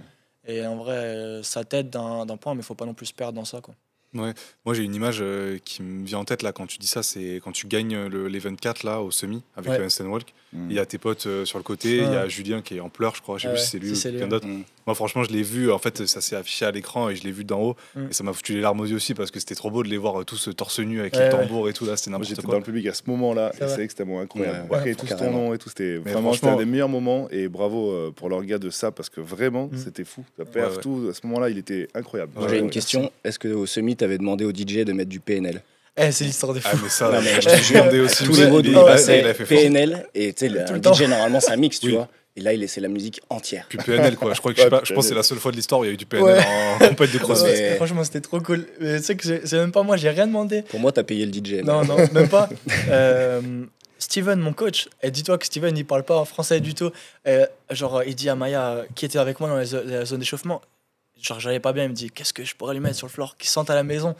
Speaker 1: Et en vrai, ça t'aide d'un point, mais il faut pas non plus se perdre dans ça, quoi.
Speaker 3: Ouais. Moi, j'ai une image qui me vient en tête là quand tu dis ça, c'est quand tu gagnes l'Event 4 là, au semi avec le handstand walk. Il y a tes potes sur le côté, il y a Julien qui est en pleurs, je crois. Je sais plus si c'est lui ou quelqu'un d'autre. Moi, franchement, je l'ai vu. En fait, ça s'est affiché à l'écran et je l'ai vu d'en haut. Et ça m'a foutu les larmes aux yeux aussi parce que c'était trop beau de les voir tous torse nu avec les tambours et tout. Là, c'était n'importe quoi.
Speaker 4: J'étais dans le public à ce moment-là et c'est extrêmement incroyable. Après, tout ton nom et tout, c'était vraiment un des meilleurs moments. Et bravo pour leur gars de ça parce que vraiment, c'était fou. La perf, tout, à ce moment-là, il était incroyable.
Speaker 2: J'ai une question. Est-ce qu'au semi, tu avais demandé au DJ de mettre du PNL?
Speaker 1: C'est l'histoire des fous.
Speaker 3: Mais ça, je demandais aussi.
Speaker 2: Tous les mots il passait PNL et tu sais, le DJ normalement c'est un mix, tu vois. Et là, il laissait la musique entière.
Speaker 3: Puis PNL, quoi. Je pense que c'est la seule fois de l'histoire où il y a eu du PNL en compète de CrossFit.
Speaker 1: Franchement, c'était trop cool. Mais tu sais que c'est même pas moi, j'ai rien demandé.
Speaker 2: Pour moi, t'as payé le DJ.
Speaker 1: Non, même pas. Steven, mon coach, et dis-toi que Steven, il parle pas en français du tout. Genre, il dit à Maya, qui était avec moi dans la zone d'échauffement, genre j'allais pas bien, il me dit qu'est-ce que je pourrais lui mettre sur le floor qui sente à la maison.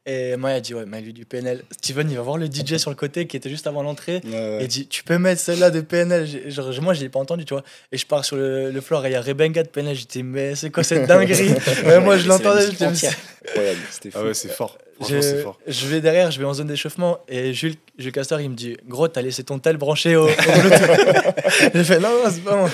Speaker 1: Et moi il a dit ouais, mais lui du PNL. Steven il va voir le DJ sur le côté qui était juste avant l'entrée et il dit tu peux mettre celle-là de PNL. Genre moi je l'ai pas entendu, tu vois. Et je pars sur le floor et il y a Rebenga de PNL. J'étais mais c'est quoi cette dinguerie. Moi je l'entendais, j'étais
Speaker 2: incroyable, c'était fou.
Speaker 3: Ah ouais, c'est fort. Franchement, c'est fort.
Speaker 1: Je vais derrière, je vais en zone d'échauffement et Jules Castor il me dit gros t'as laissé ton tel branché au Bluetooth. J'ai fait non c'est pas moi.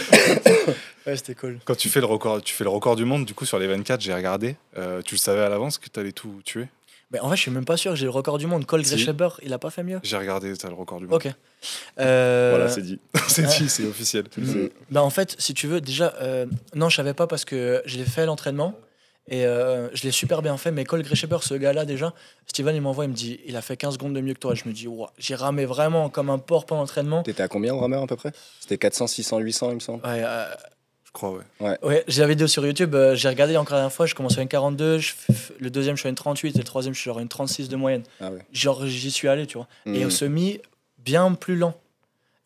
Speaker 1: Ouais, c'était cool.
Speaker 3: Quand tu fais le record du monde du coup sur les 24, j'ai regardé, tu le savais à l'avance que t'allais tout tuer?
Speaker 1: Mais en fait, je suis même pas sûr. J'ai le record du monde. Cole Greshaber, il a pas fait mieux.
Speaker 3: J'ai regardé, t'as le record du monde.
Speaker 1: Ok.
Speaker 4: Voilà, c'est dit.
Speaker 3: C'est dit, c'est officiel.
Speaker 1: Bah en fait, si tu veux, déjà, non, je savais pas parce que je l'ai fait à l'entraînement et je l'ai super bien fait. Mais Cole Greshaber, ce gars-là, déjà, Steven, il m'envoie, il me dit, il a fait 15 secondes de mieux que toi. Je me dis, wow, j'ai ramé vraiment comme un porc pendant l'entraînement.
Speaker 2: T'étais à combien au rameur à peu près? C'était 400, 600, 800, il me semble.
Speaker 1: Ouais.
Speaker 3: Je crois, ouais.
Speaker 1: Ouais, j'ai la vidéo sur YouTube, j'ai regardé encore la dernière fois, je commence à une 42, le deuxième je suis à une 38 et le troisième je suis genre à une 36 de moyenne.
Speaker 2: Ah ouais.
Speaker 1: Genre j'y suis allé, tu vois. Et au semi, bien plus lent.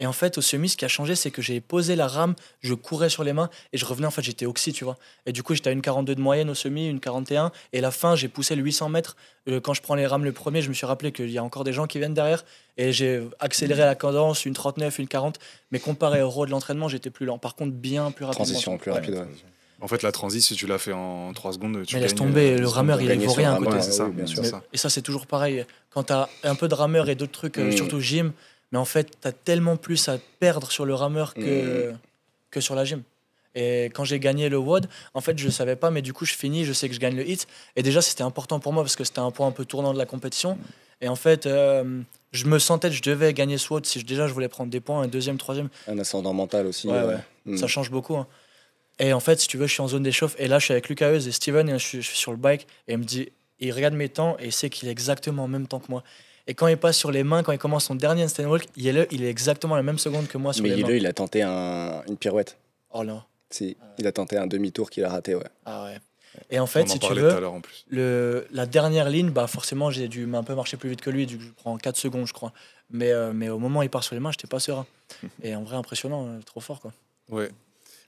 Speaker 1: Et en fait, au semi, ce qui a changé, c'est que j'ai posé la rame, je courais sur les mains et je revenais, en fait, j'étais oxy, tu vois. Et du coup, j'étais à une 42 de moyenne au semi, une 41. Et la fin, j'ai poussé le 800 mètres. Quand je prends les rames le premier, je me suis rappelé qu'il y a encore des gens qui viennent derrière. Et j'ai accéléré la cadence, une 39, une 40. Mais comparé au raw de l'entraînement, j'étais plus lent. Par contre, bien plus rapide.
Speaker 2: Transition plus rapide, ouais.
Speaker 3: En fait, la transition, si tu l'as fait en 3 secondes, tu
Speaker 1: mais
Speaker 3: gagnes.
Speaker 1: laisse tomber, le rameur, il vaut rien à côté.
Speaker 3: C'est ça,
Speaker 2: bien sûr.
Speaker 1: Et ça, c'est toujours pareil. Quand tu as un peu de rameur et d'autres trucs, surtout gym, mais en fait, tu as tellement plus à perdre sur le rameur que sur la gym. Et quand j'ai gagné le WOD, en fait, je ne savais pas, mais du coup, je finis, je sais que je gagne le hit. Et déjà, c'était important pour moi parce que c'était un point un peu tournant de la compétition. Et en fait, je me sentais que je devais gagner ce WOD si déjà je voulais prendre des points, un deuxième, troisième.
Speaker 2: Un ascendant mental aussi.
Speaker 1: Ouais. Ça change beaucoup. Hein. Et en fait, si tu veux, je suis en zone d'échauffe. Et là, je suis avec Lucas Heuse et Steven, et je suis sur le bike. Et il me dit, il regarde mes temps et il sait qu'il est exactement en même temps que moi. Et quand il passe sur les mains, quand il commence son dernier handstand walk, il est exactement la même seconde que moi sur les mains.
Speaker 2: Mais il a tenté une pirouette.
Speaker 1: Oh non.
Speaker 2: Si, il a tenté un demi-tour qu'il a raté, ouais.
Speaker 1: Ah ouais. Et en fait, si tu veux, la dernière ligne, bah forcément, j'ai dû un peu marcher plus vite que lui, du coup, je prends 4 secondes, je crois. Mais au moment où il part sur les mains, j'étais pas serein. Et en vrai, impressionnant, trop fort, quoi.
Speaker 3: Ouais.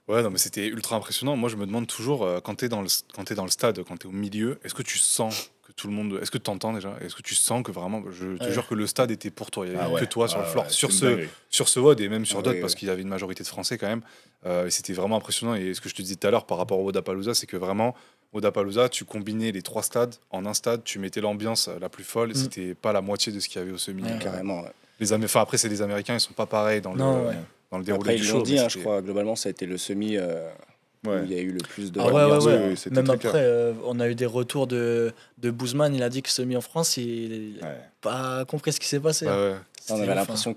Speaker 3: Ouais, non, mais c'était ultra impressionnant. Moi, je me demande toujours, quand t'es dans le stade, quand t'es au milieu, est-ce que tu sens que tout le monde. Est-ce que tu entends déjà? Est-ce que tu sens que vraiment. Je te jure que le stade était pour toi. Il n'y avait que toi sur le floor. Sur ce WOD et même sur d'autres, parce qu'il y avait une majorité de Français quand même. Et c'était vraiment impressionnant. Et ce que je te disais tout à l'heure par rapport au Wodapalooza, c'est que vraiment, Wodapalooza, tu combinais les 3 stades en un stade, tu mettais l'ambiance la plus folle. C'était pas la moitié de ce qu'il y avait au semi.
Speaker 2: Carrément, ouais.
Speaker 3: Enfin, après, c'est des Américains, ils sont pas pareils dans le déroulé du show.
Speaker 2: Ils l'ont dit, je crois, globalement, ça a été le semi où il y a eu le plus de...
Speaker 1: Ouais. Même après, on a eu des retours de Bouzman, il a dit que semi en France, il n'a pas compris ce qui s'est passé.
Speaker 2: On avait l'impression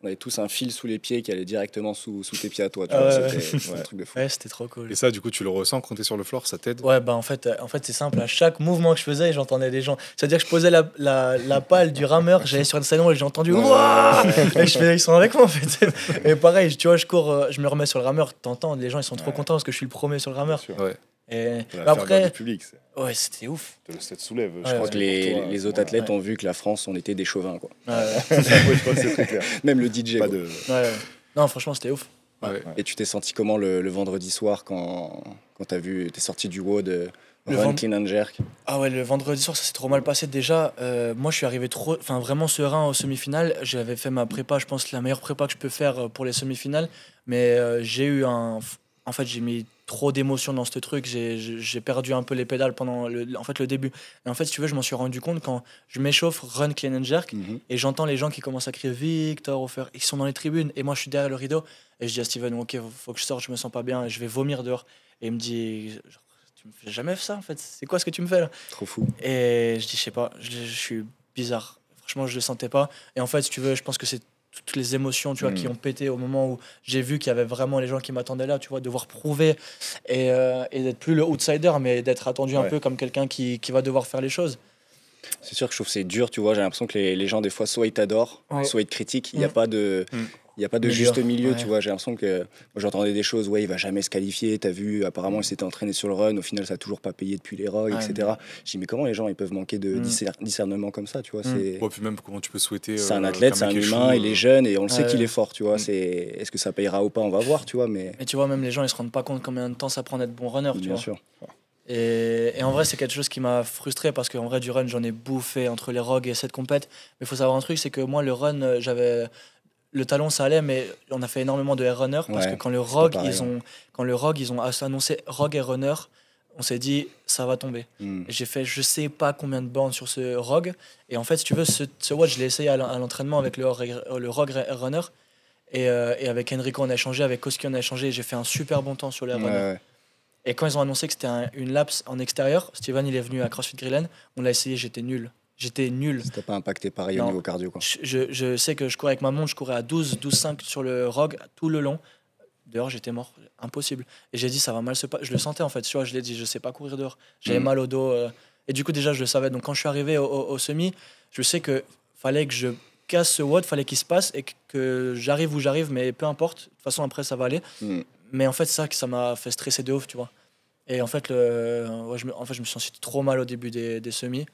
Speaker 2: on avait tous un fil sous les pieds qui allait directement sous tes pieds à toi. C'était un truc de fou.
Speaker 1: Ouais, c'était trop cool.
Speaker 3: Et ça, du coup, tu le ressens quand tu es sur le floor, ça t'aide?
Speaker 1: Ouais, bah en fait c'est simple. À chaque mouvement que je faisais, j'entendais des gens. C'est-à-dire que je posais la palle du rameur, j'allais sur une salon et j'ai entendu Wouah et je fais, ils sont avec moi en fait. Et pareil, tu vois, je cours, je me remets sur le rameur, t'entends, les gens ils sont trop contents parce que je suis le premier sur le rameur.
Speaker 3: Ouais.
Speaker 1: Et
Speaker 4: après, du public,
Speaker 1: ouais, c'était ouf.
Speaker 4: Le stade soulève.
Speaker 2: Je crois que les autres athlètes ont vu que la France, on était des chauvins, quoi.
Speaker 4: Je crois que c'est très clair.
Speaker 2: Même le DJ.
Speaker 4: Pas
Speaker 1: Non, franchement, c'était ouf.
Speaker 2: Et tu t'es senti comment le vendredi soir quand t'es sorti du WOD Run, Clean and Jerk?
Speaker 1: Ah ouais, le vendredi soir, ça s'est trop mal passé. Déjà, moi, je suis arrivé vraiment serein aux semi-finales. J'avais fait ma prépa, je pense, la meilleure prépa que je peux faire pour les semi-finales. Mais j'ai eu en fait, j'ai mis trop d'émotions dans ce truc. J'ai perdu un peu les pédales pendant le début. Et en fait, si tu veux, je m'en suis rendu compte quand je m'échauffe, Run, Clean and Jerk, et j'entends les gens qui commencent à crier Victor, Offer, ils sont dans les tribunes, et moi, je suis derrière le rideau, et je dis à Steven, ok, faut que je sorte, je me sens pas bien, et je vais vomir dehors. Et il me dit, tu me fais jamais ça, en fait, c'est quoi ce que tu me fais là?
Speaker 2: Trop fou.
Speaker 1: Et je dis, je sais pas, je suis bizarre. Franchement, je le sentais pas. Et en fait, si tu veux, je pense que c'est toutes les émotions, tu vois, qui ont pété au moment où j'ai vu qu'il y avait vraiment les gens qui m'attendaient là, tu vois, devoir prouver et d'être plus le outsider, mais d'être attendu un peu comme quelqu'un qui va devoir faire les choses.
Speaker 2: C'est sûr que je trouve que c'est dur, tu vois, j'ai l'impression que les gens, des fois, soit ils t'adorent, soit ils te critiquent, il n'y a pas de... Il n'y a pas de juste milieu, tu vois. J'ai l'impression que moi, j'entendais des choses, il va jamais se qualifier. T'as vu, apparemment, il s'était entraîné sur le run. Au final, ça n'a toujours pas payé depuis les ROI, etc. Je dis, mais comment les gens ils peuvent manquer de discernement comme ça, tu vois?
Speaker 3: Puis même, comment tu peux souhaiter.
Speaker 2: C'est un athlète, c'est un humain, il est jeune et on le sait qu'il est fort, tu vois. Est-ce que ça payera ou pas? On va voir, tu vois. Mais
Speaker 1: tu vois, même les gens, ils se rendent pas compte combien de temps ça prend d'être bon runner, tu vois.
Speaker 2: Bien sûr.
Speaker 1: Et en vrai, c'est quelque chose qui m'a frustré parce qu'en vrai, du run, j'en ai bouffé entre les rogues et cette compète. Mais il faut savoir un truc, c'est que moi, le run, j'avais. Le talon, ça allait, mais on a fait énormément de air runner parce que
Speaker 2: Ouais,
Speaker 1: quand le
Speaker 2: c'est pas
Speaker 1: rogue,
Speaker 2: pareil, ouais.
Speaker 1: ils ont annoncé rogue air runner, on s'est dit, ça va tomber.
Speaker 2: Hmm.
Speaker 1: Et j'ai fait je sais pas combien de bornes sur ce rogue. Et en fait, si tu veux, ce watch, je l'ai essayé à l'entraînement avec le rogue air runner. Et avec Enrico, on a échangé, avec Koski, on a échangé. Et j'ai fait un super bon temps sur le air
Speaker 2: Ouais,
Speaker 1: runner.
Speaker 2: ouais.
Speaker 1: Et quand ils ont annoncé que c'était une lapse en extérieur, Steven il est venu à CrossFit Grillen, on l'a essayé, j'étais nul. J'étais nul.
Speaker 2: C'était pas impacté pareil au
Speaker 1: Non.
Speaker 2: niveau cardio, quoi.
Speaker 1: Je sais que je courais avec ma montre, je courais à 12-5 sur le rogue tout le long. Dehors, j'étais mort. Impossible. Et j'ai dit, ça va mal se passer. Je le sentais en fait, tu vois, je l'ai dit, je sais pas courir dehors. J'avais mal au dos. Et du coup, déjà, je le savais. Donc quand je suis arrivé au semi, je sais que fallait que je casse ce WOD, fallait qu'il se passe et que j'arrive où j'arrive, mais peu importe. De toute façon, après, ça va aller.
Speaker 2: Hmm.
Speaker 1: Mais en fait, c'est ça que ça m'a fait stresser de ouf, tu vois. Et en fait, je me suis senti trop mal au début des semis.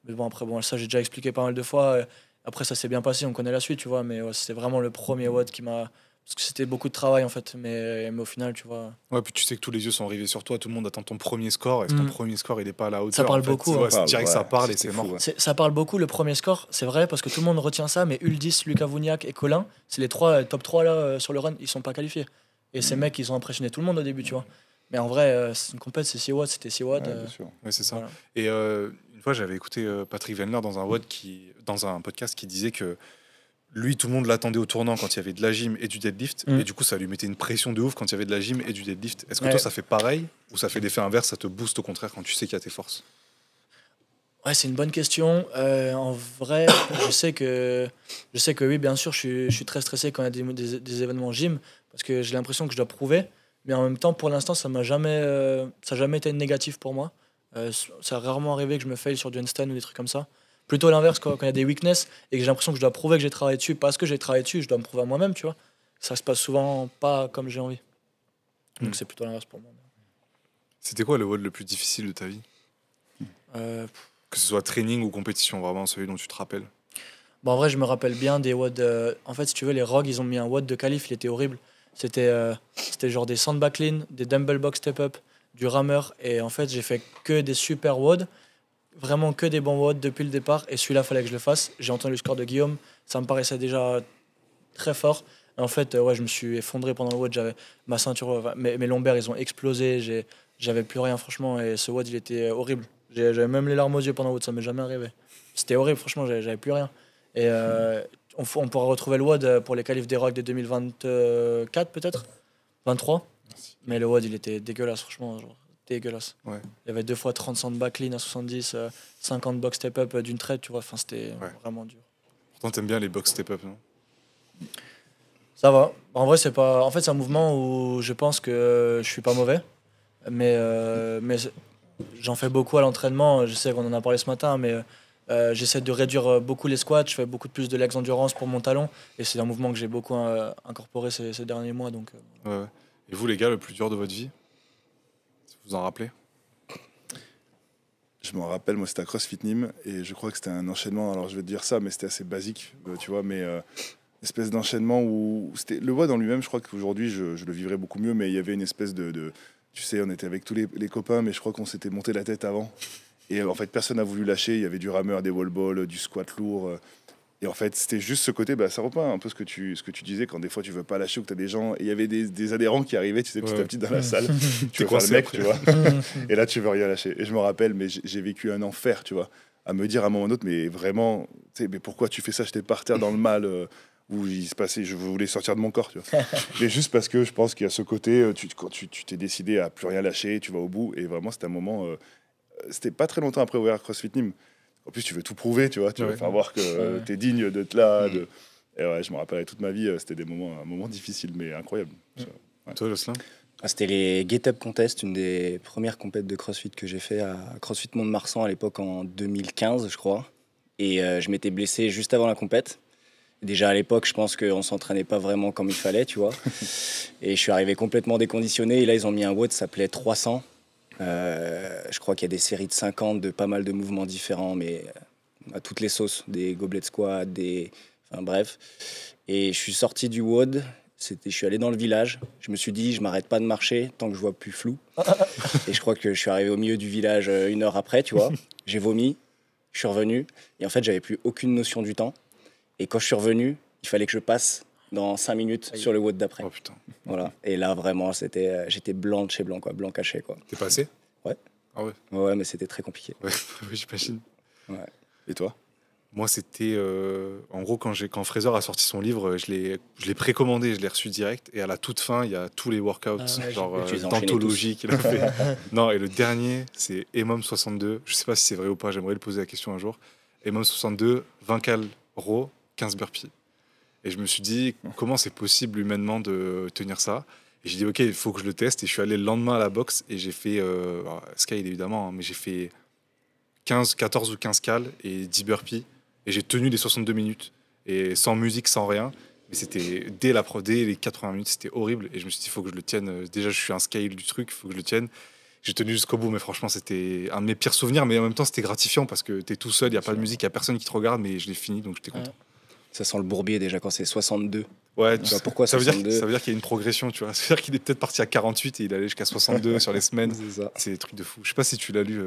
Speaker 1: Mais bon, après, bon, ça, j'ai déjà expliqué pas mal de fois. Après, ça s'est bien passé, on connaît la suite, tu vois. Mais ouais, c'était vraiment le premier WOD qui m'a. Parce que c'était beaucoup de travail, en fait. Mais au final, tu vois.
Speaker 3: Ouais, puis tu sais que tous les yeux sont rivés sur toi, tout le monde attend ton premier score, et si ton premier score il est pas à la hauteur,
Speaker 1: Ça parle
Speaker 3: en fait,
Speaker 1: beaucoup,
Speaker 3: ouais,
Speaker 1: hein.
Speaker 3: c'est direct, ça parle et
Speaker 2: c'était
Speaker 3: c'est
Speaker 2: fou,
Speaker 3: mort.
Speaker 2: ouais.
Speaker 1: Ça parle beaucoup, le premier score, c'est vrai, parce que tout le monde retient ça. Mais Uldis, Lucas Vougnac et Colin, c'est les top 3 là, sur le run, ils sont pas qualifiés. Et ces mecs, ils ont impressionné tout le monde au début, tu vois. Mais en vrai, c'est une compète, c'est 6 watts, c'était 6 watts.
Speaker 4: Ouais, bien sûr.
Speaker 3: Ouais, c'est ça.
Speaker 1: Voilà.
Speaker 3: Et une fois, j'avais écouté Patrick Wendler dans un podcast qui disait que lui, tout le monde l'attendait au tournant quand il y avait de la gym et du deadlift, et du coup, ça lui mettait une pression de ouf quand il y avait de la gym et du deadlift. Est-ce que toi, ça fait pareil, ou ça fait l'effet inverse, ça te booste au contraire quand tu sais qu'il y a tes forces?
Speaker 1: Ouais, c'est une bonne question. En vrai, je sais que oui, bien sûr, je suis très stressé quand il y a des événements gym parce que j'ai l'impression que je dois prouver. Mais en même temps, pour l'instant, ça a jamais été négatif pour moi. Ça a rarement arrivé que je me faille sur du handstand ou des trucs comme ça. Plutôt l'inverse, quand il y a des weaknesses et que j'ai l'impression que je dois prouver que j'ai travaillé dessus parce que j'ai travaillé dessus, je dois me prouver à moi-même, tu vois. Ça se passe souvent pas comme j'ai envie. Donc c'est plutôt l'inverse pour moi.
Speaker 3: C'était quoi le WOD le plus difficile de ta vie?
Speaker 1: Euh,
Speaker 3: Que ce soit training ou compétition, vraiment celui dont tu te rappelles.
Speaker 1: Bon, en vrai, je me rappelle bien des WOD. En fait, si tu veux, les Rogues, ils ont mis un WOD de qualif, il était horrible. C'était genre des sandbag clean, des dumbbell box step up, du rameur. Et en fait, j'ai fait que des super WOD, vraiment que des bons WOD depuis le départ. Et celui-là, fallait que je le fasse. J'ai entendu le score de Guillaume, ça me paraissait déjà très fort. Et en fait, ouais, je me suis effondré pendant le WOD. J'avais ma ceinture, mes lombaires, ils ont explosé. J'avais plus rien, franchement. Et ce WOD, il était horrible. J'avais même les larmes aux yeux pendant le WOD, ça m'est jamais arrivé. C'était horrible, franchement, j'avais plus rien. Et on pourra retrouver le WOD pour les qualifs des Rogues de 2024 peut-être 23. Mais le WOD il était dégueulasse, franchement, genre, dégueulasse.
Speaker 3: Ouais.
Speaker 1: Il y avait 2 fois 30 cents de back clean à 70, 50 box step up d'une traite, tu vois, enfin c'était vraiment dur.
Speaker 3: Pourtant, t'aimes bien les box step up, non?
Speaker 1: Ça va. En vrai, c'est un mouvement où je pense que je suis pas mauvais, mais j'en fais beaucoup à l'entraînement. Je sais qu'on en a parlé ce matin, mais j'essaie de réduire beaucoup les squats. Je fais beaucoup plus de legs endurance pour mon talon, et c'est un mouvement que j'ai beaucoup incorporé ces derniers mois. Donc,
Speaker 3: Ouais. Et vous, les gars, le plus dur de votre vie? Vous en rappelez?
Speaker 4: Je m'en rappelle, moi c'était à CrossFit Nîmes et je crois que c'était un enchaînement, alors je vais te dire ça, mais c'était assez basique, tu vois, mais espèce d'enchaînement où c'était le WOD en lui-même, je crois qu'aujourd'hui je le vivrais beaucoup mieux, mais il y avait une espèce tu sais, on était avec tous les copains, mais je crois qu'on s'était monté la tête avant. Et en fait, personne n'a voulu lâcher. Il y avait du rameur, des wall balls, du squat lourd. Et en fait, c'était juste ce côté, ça reprend un peu ce que tu disais quand des fois tu veux pas lâcher ou que tu as des gens. Et il y avait des adhérents qui arrivaient, tu sais, petit à petit dans la salle. Tu veux faire le mec, tu vois. Et là, tu veux rien lâcher. Et je me rappelle, mais j'ai vécu un enfer, tu vois, à me dire à un moment donné, mais vraiment, tu sais, mais pourquoi tu fais ça? J'étais par terre dans le mal. Où il se passait, je voulais sortir de mon corps, tu vois. Mais juste parce que je pense qu'il y a ce côté, quand tu t'es décidé à plus rien lâcher, tu vas au bout. Et vraiment, c'était un moment. C'était pas très longtemps après ouvrir CrossFit Nîmes. En plus, tu veux tout prouver, tu vois. Tu veux faire voir que tu es digne d'être là. Et ouais, je me rappellerai toute ma vie. C'était un moment difficile, mais incroyable. Ouais.
Speaker 3: Toi, Jocelyn?
Speaker 2: C'était les Get Up Contest, une des premières compètes de CrossFit que j'ai fait à CrossFit Mont-de-Marsan à l'époque en 2015, je crois. Et je m'étais blessé juste avant la compète. Déjà à l'époque, je pense qu'on ne s'entraînait pas vraiment comme il fallait, tu vois. Et je suis arrivé complètement déconditionné. Et là, ils ont mis un WOD, ça s'appelait 300. Je crois qu'il y a des séries de 50, de pas mal de mouvements différents, mais à toutes les sauces. Des goblet squats, enfin bref. Et je suis sorti du WOD. Je suis allé dans le village. Je me suis dit, je m'arrête pas de marcher tant que je vois plus flou. Et je crois que je suis arrivé au milieu du village 1 heure après, tu vois. J'ai vomi, je suis revenu. Et en fait, j'avais plus aucune notion du temps. Et quand je suis revenu, il fallait que je passe dans 5 minutes sur le WOD d'après.
Speaker 3: Oh putain.
Speaker 2: Voilà. Et là, vraiment, j'étais blanc de chez blanc, quoi. Blanc caché, quoi.
Speaker 3: T'es passé?
Speaker 2: Ouais.
Speaker 3: Ah ouais?
Speaker 2: Ouais, mais c'était très compliqué.
Speaker 3: Ouais, oui, j'imagine.
Speaker 2: Ouais.
Speaker 4: Et toi?
Speaker 3: Moi, c'était. En gros, quand Fraser a sorti son livre, je l'ai précommandé, je l'ai reçu direct. Et à la toute fin, il y a tous les workouts, genre
Speaker 2: tu les as enchaînés
Speaker 3: d'anthologie qu'il a fait. Non, et le dernier, c'est Emom 62. Je sais pas si c'est vrai ou pas, j'aimerais lui poser la question un jour. Emom 62, 20 cal row, 15 burpees. Et je me suis dit, comment c'est possible humainement de tenir ça? Et j'ai dit, ok, il faut que je le teste. Et je suis allé le lendemain à la boxe et j'ai fait, scale évidemment, hein, mais j'ai fait 14 ou 15 cales et 10 burpees. Et j'ai tenu les 62 minutes. Et sans musique, sans rien. Mais c'était dès les 80 minutes, c'était horrible. Et je me suis dit, il faut que je le tienne. Déjà, je suis un scale du truc, il faut que je le tienne. J'ai tenu jusqu'au bout, mais franchement, c'était un de mes pires souvenirs. Mais en même temps, c'était gratifiant parce que t'es tout seul, il n'y a pas de musique, il n'y a personne qui te regarde. Mais je l'ai fini, donc j'étais content.
Speaker 2: Ça sent le bourbier déjà quand c'est 62.
Speaker 3: Ouais,
Speaker 2: tu vois, pourquoi
Speaker 3: ça veut
Speaker 2: 62?
Speaker 3: dire qu'il y a une progression, tu vois. Ça veut dire qu'il est peut-être parti à 48 et il allait jusqu'à 62 sur les semaines. C'est des trucs de fou. Je sais pas si tu l'as lu.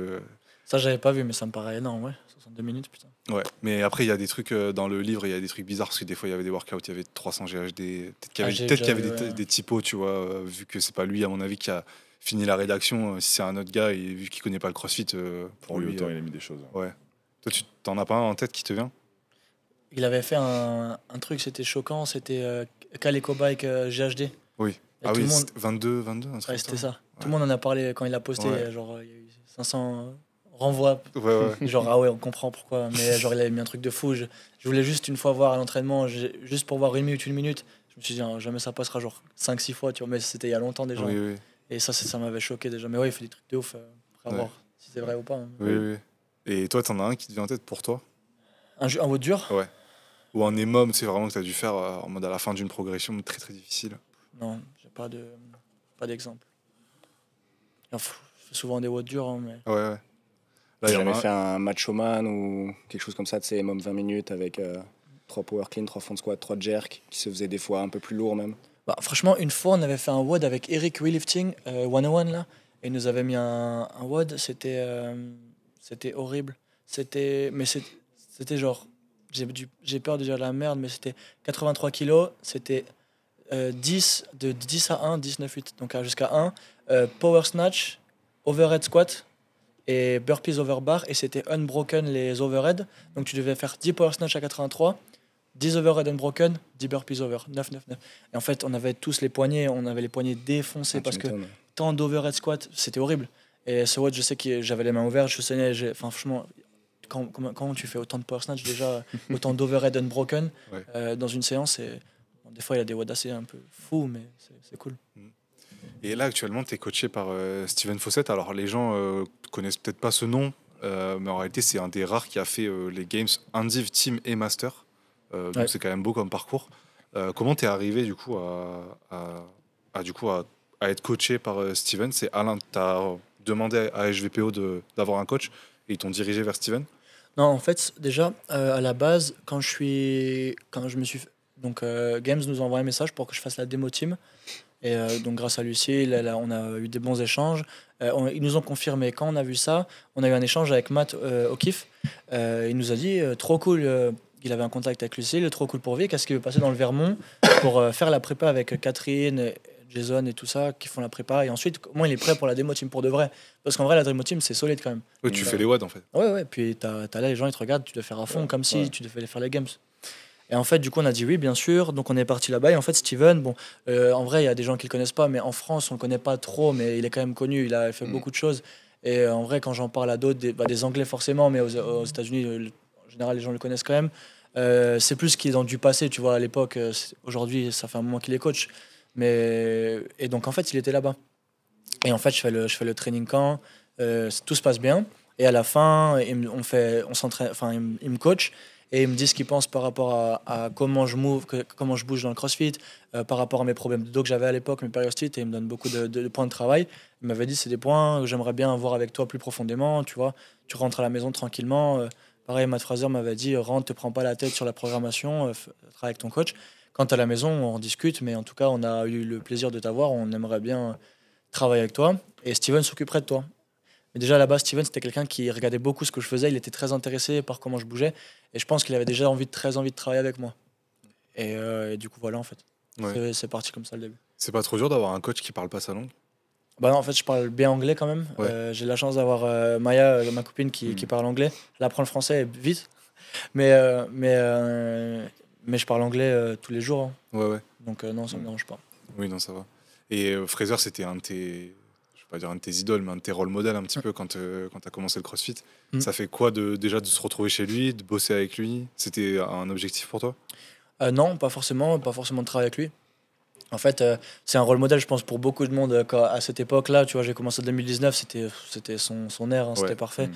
Speaker 1: Ça, j'avais pas vu, mais ça me paraît énorme, ouais. 62 minutes, putain.
Speaker 3: Ouais, mais après, il y a des trucs dans le livre, il y a des trucs bizarres parce que des fois, il y avait des workouts, il y avait 300 GHD. Peut-être qu'il y avait des typos, tu vois, vu que c'est pas lui, à mon avis, qui a fini la rédaction. Si c'est un autre gars et vu qu'il connaît pas le CrossFit,
Speaker 4: pour lui, autant il a mis des choses.
Speaker 3: Ouais. Toi, tu t'en as pas un en tête qui te vient?
Speaker 1: Il avait fait un truc, c'était choquant, c'était Caleco Bike GHD.
Speaker 3: Oui.
Speaker 1: Ah oui,
Speaker 3: 22, un truc.
Speaker 1: Ouais, c'était ça. Ouais. Tout le monde en a parlé quand il a posté, genre, il y a eu 500 renvoie. Genre, ah ouais, on comprend pourquoi. Mais genre, il avait mis un truc de fou. Je voulais juste une fois voir à l'entraînement, juste pour voir une minute. Je me suis dit, jamais ça passera genre 5-6 fois, tu vois. Mais c'était il y a longtemps déjà.
Speaker 3: Oui.
Speaker 1: Et ça m'avait choqué déjà. Mais ouais, il fait des trucs de ouf. Après voir si c'est vrai ou pas. Hein.
Speaker 3: Oui. Et toi, t'en as un qui te vient en tête pour toi?
Speaker 1: Un WOD dur?
Speaker 3: Ouais. Ou un EMOM, c'est vraiment que t'as dû faire en mode à la fin d'une progression très très difficile?
Speaker 1: Non, j'ai pas d'exemple. Je fais souvent des WOD durs. Hein, mais...
Speaker 3: Ouais.
Speaker 2: Là, j'ai jamais fait un Macho Man ou quelque chose comme ça, tu sais, EMOM 20 minutes avec 3 power clean, 3 front squat, 3 jerk, qui se faisaient des fois un peu plus lourd même.
Speaker 1: Bah, franchement, une fois, on avait fait un WOD avec Eric Weightlifting 101 là, et il nous avait mis un WOD, c'était horrible. C'était genre, j'ai peur de dire la merde, mais c'était 83 kilos, c'était 10 à 1, 19-8, donc jusqu'à 1, power snatch, overhead squat, et burpees over bar, et c'était unbroken les overhead. Donc tu devais faire 10 power snatch à 83, 10 overhead unbroken, 10 burpees over, 9. Et en fait, on avait tous les poignets, défoncés parce que tant d'overhead squat, c'était horrible. Et ce WOD, je sais que j'avais les mains ouvertes, je saignais. Enfin, franchement, quand tu fais autant de power snatch, déjà, autant d'overhead unbroken dans une séance, des fois, il y a des WOD assez un peu fous, mais c'est cool.
Speaker 3: Et là, actuellement, tu es coaché par Steven Fawcett. Alors, les gens connaissent peut-être pas ce nom, mais en réalité, c'est un des rares qui a fait les Games Indiv, Team et Master. Donc, c'est quand même beau comme parcours. Comment tu es arrivé, du coup, à être coaché par Steven? C'est Alain, tu as demandé à HVPO d'avoir un coach et ils t'ont dirigé vers Steven?
Speaker 1: Non, en fait, déjà, à la base, quand je me suis... Donc, Games nous a envoyé un message pour que je fasse la démo team. Et donc grâce à Lucie, on a eu des bons échanges. Ils nous ont confirmé. Quand on a vu ça, on a eu un échange avec Matt O'Keefe. Il nous a dit trop cool. Il avait un contact avec Lucie, trop cool pour Vic. Est-ce qu'il veut passer dans le Vermont pour faire la prépa avec Catherine, Jason et tout ça qui font la prépa. Et ensuite, au moins, il est prêt pour la démo team pour de vrai. Parce qu'en vrai, la démo team, c'est solide quand même.
Speaker 3: Oui, tu fais les WOD en fait.
Speaker 1: Ouais. Puis t'as là, les gens, ils te regardent, tu dois faire à fond comme si tu devais faire les games. Et en fait, du coup, on a dit oui, bien sûr. Donc, on est parti là-bas. Et en fait, Steven, en vrai, il y a des gens qui le connaissent pas, mais en France, on le connaît pas trop, mais il est quand même connu. Il a fait beaucoup de choses. Et en vrai, quand j'en parle à d'autres, des Anglais forcément, mais aux États-Unis, en général, les gens le connaissent quand même. C'est plus qu'il est dans du passé, tu vois. À l'époque, aujourd'hui, ça fait un moment qu'il est coach. Et donc, en fait, il était là-bas. Et en fait, je fais le training camp. Tout se passe bien. Et à la fin, il me coach. Et il me dit ce qu'il pense par rapport à comment je bouge dans le CrossFit, par rapport à mes problèmes de dos que j'avais à l'époque, mes périostites, et il me donne beaucoup de points de travail. Il m'avait dit c'est des points que j'aimerais bien voir avec toi plus profondément, tu vois. Tu rentres à la maison tranquillement, pareil, Matt Fraser m'avait dit rentre, te prends pas la tête sur la programmation, travaille avec ton coach. Quand tu à la maison, on en discute, mais en tout cas, on a eu le plaisir de t'avoir. On aimerait bien travailler avec toi. Et Steven s'occuperait de toi. Mais déjà, à la base, Steven, c'était quelqu'un qui regardait beaucoup ce que je faisais. Il était très intéressé par comment je bougeais. Et je pense qu'il avait déjà très envie de travailler avec moi. Et du coup, voilà, en fait.
Speaker 3: Ouais.
Speaker 1: C'est parti comme ça, le début.
Speaker 3: C'est pas trop dur d'avoir un coach qui parle pas sa langue?
Speaker 1: Bah non, en fait, je parle bien anglais quand même.
Speaker 3: Ouais.
Speaker 1: J'ai la chance d'avoir Maya, ma copine, qui parle anglais. Elle apprend le français vite. Mais je parle anglais tous les jours. Hein.
Speaker 3: Ouais.
Speaker 1: Donc non, ça me dérange pas.
Speaker 3: Oui, non, ça va. Et Fraser, c'était un de tes, je vais pas dire un de tes idoles, mais un de tes rôles modèles un petit peu quand tu as commencé le CrossFit. Ça fait quoi déjà de se retrouver chez lui, de bosser avec lui? C'était un objectif pour toi?
Speaker 1: Non, pas forcément de travailler avec lui. En fait, c'est un rôle modèle, je pense, pour beaucoup de monde. À cette époque-là, tu vois, j'ai commencé en 2019, c'était son air, hein, c'était parfait.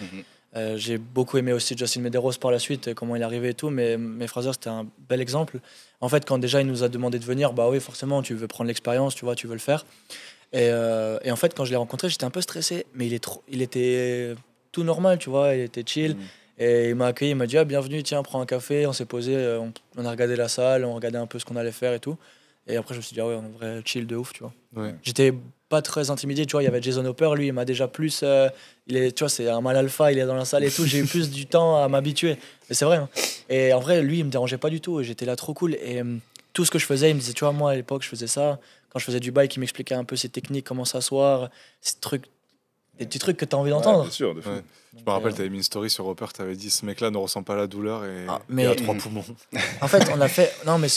Speaker 1: J'ai beaucoup aimé aussi Justin Medeiros par la suite, comment il est arrivé et tout, mais Fraser, c'était un bel exemple. En fait, quand déjà il nous a demandé de venir, bah oui, forcément, tu veux prendre l'expérience, tu vois, tu veux le faire. Et en fait, quand je l'ai rencontré, j'étais un peu stressé, mais il était tout normal, tu vois, il était chill. Et il m'a accueilli, il m'a dit bienvenue, tiens, prends un café. On s'est posé, on a regardé la salle, on regardait un peu ce qu'on allait faire et tout. Et après, je me suis dit, ouais, en vrai, chill de ouf, tu vois.
Speaker 3: Ouais.
Speaker 1: J'étais pas très intimidé, tu vois. Il y avait Jason Hopper, lui, il m'a déjà plus. Tu vois, c'est un mâle alpha, il est dans la salle et tout. J'ai eu plus du temps à m'habituer. Et c'est vrai. Hein. Et en vrai, lui, il me dérangeait pas du tout. Et j'étais là trop cool. Et tout ce que je faisais, il me disait, tu vois, moi, à l'époque, je faisais ça. Quand je faisais du bike, il m'expliquait un peu ses techniques, comment s'asseoir, ces trucs. Des petits trucs que tu as envie d'entendre.
Speaker 4: Bien sûr, de fou.
Speaker 3: Ouais. Je me rappelle, tu avais mis une story sur Roper, tu avais dit ce mec-là ne ressent pas la douleur et
Speaker 1: mais
Speaker 3: il a 3 poumons.
Speaker 1: En fait, on l'a fait. Non, mais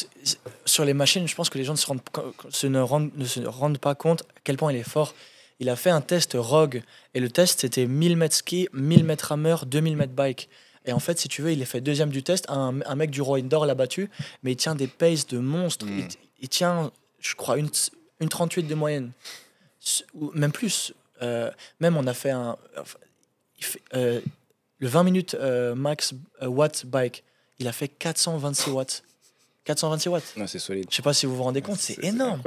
Speaker 1: sur les machines, je pense que les gens ne se rendent pas compte à quel point il est fort. Il a fait un test Rogue et le test c'était 1000 mètres ski, 1000 mètres rameur, 2000 mètres bike. Et en fait, si tu veux, il est fait deuxième du test. Un mec du Raw Indoor l'a battu, mais il tient des paces de monstre. Il tient, je crois, une 38 de moyenne. Ou même plus. Même on a fait le 20 minutes max watts bike, il a fait 426 watts. 426 watts.
Speaker 2: Non, c'est solide.
Speaker 1: Je sais pas si vous vous rendez compte, c'est énorme.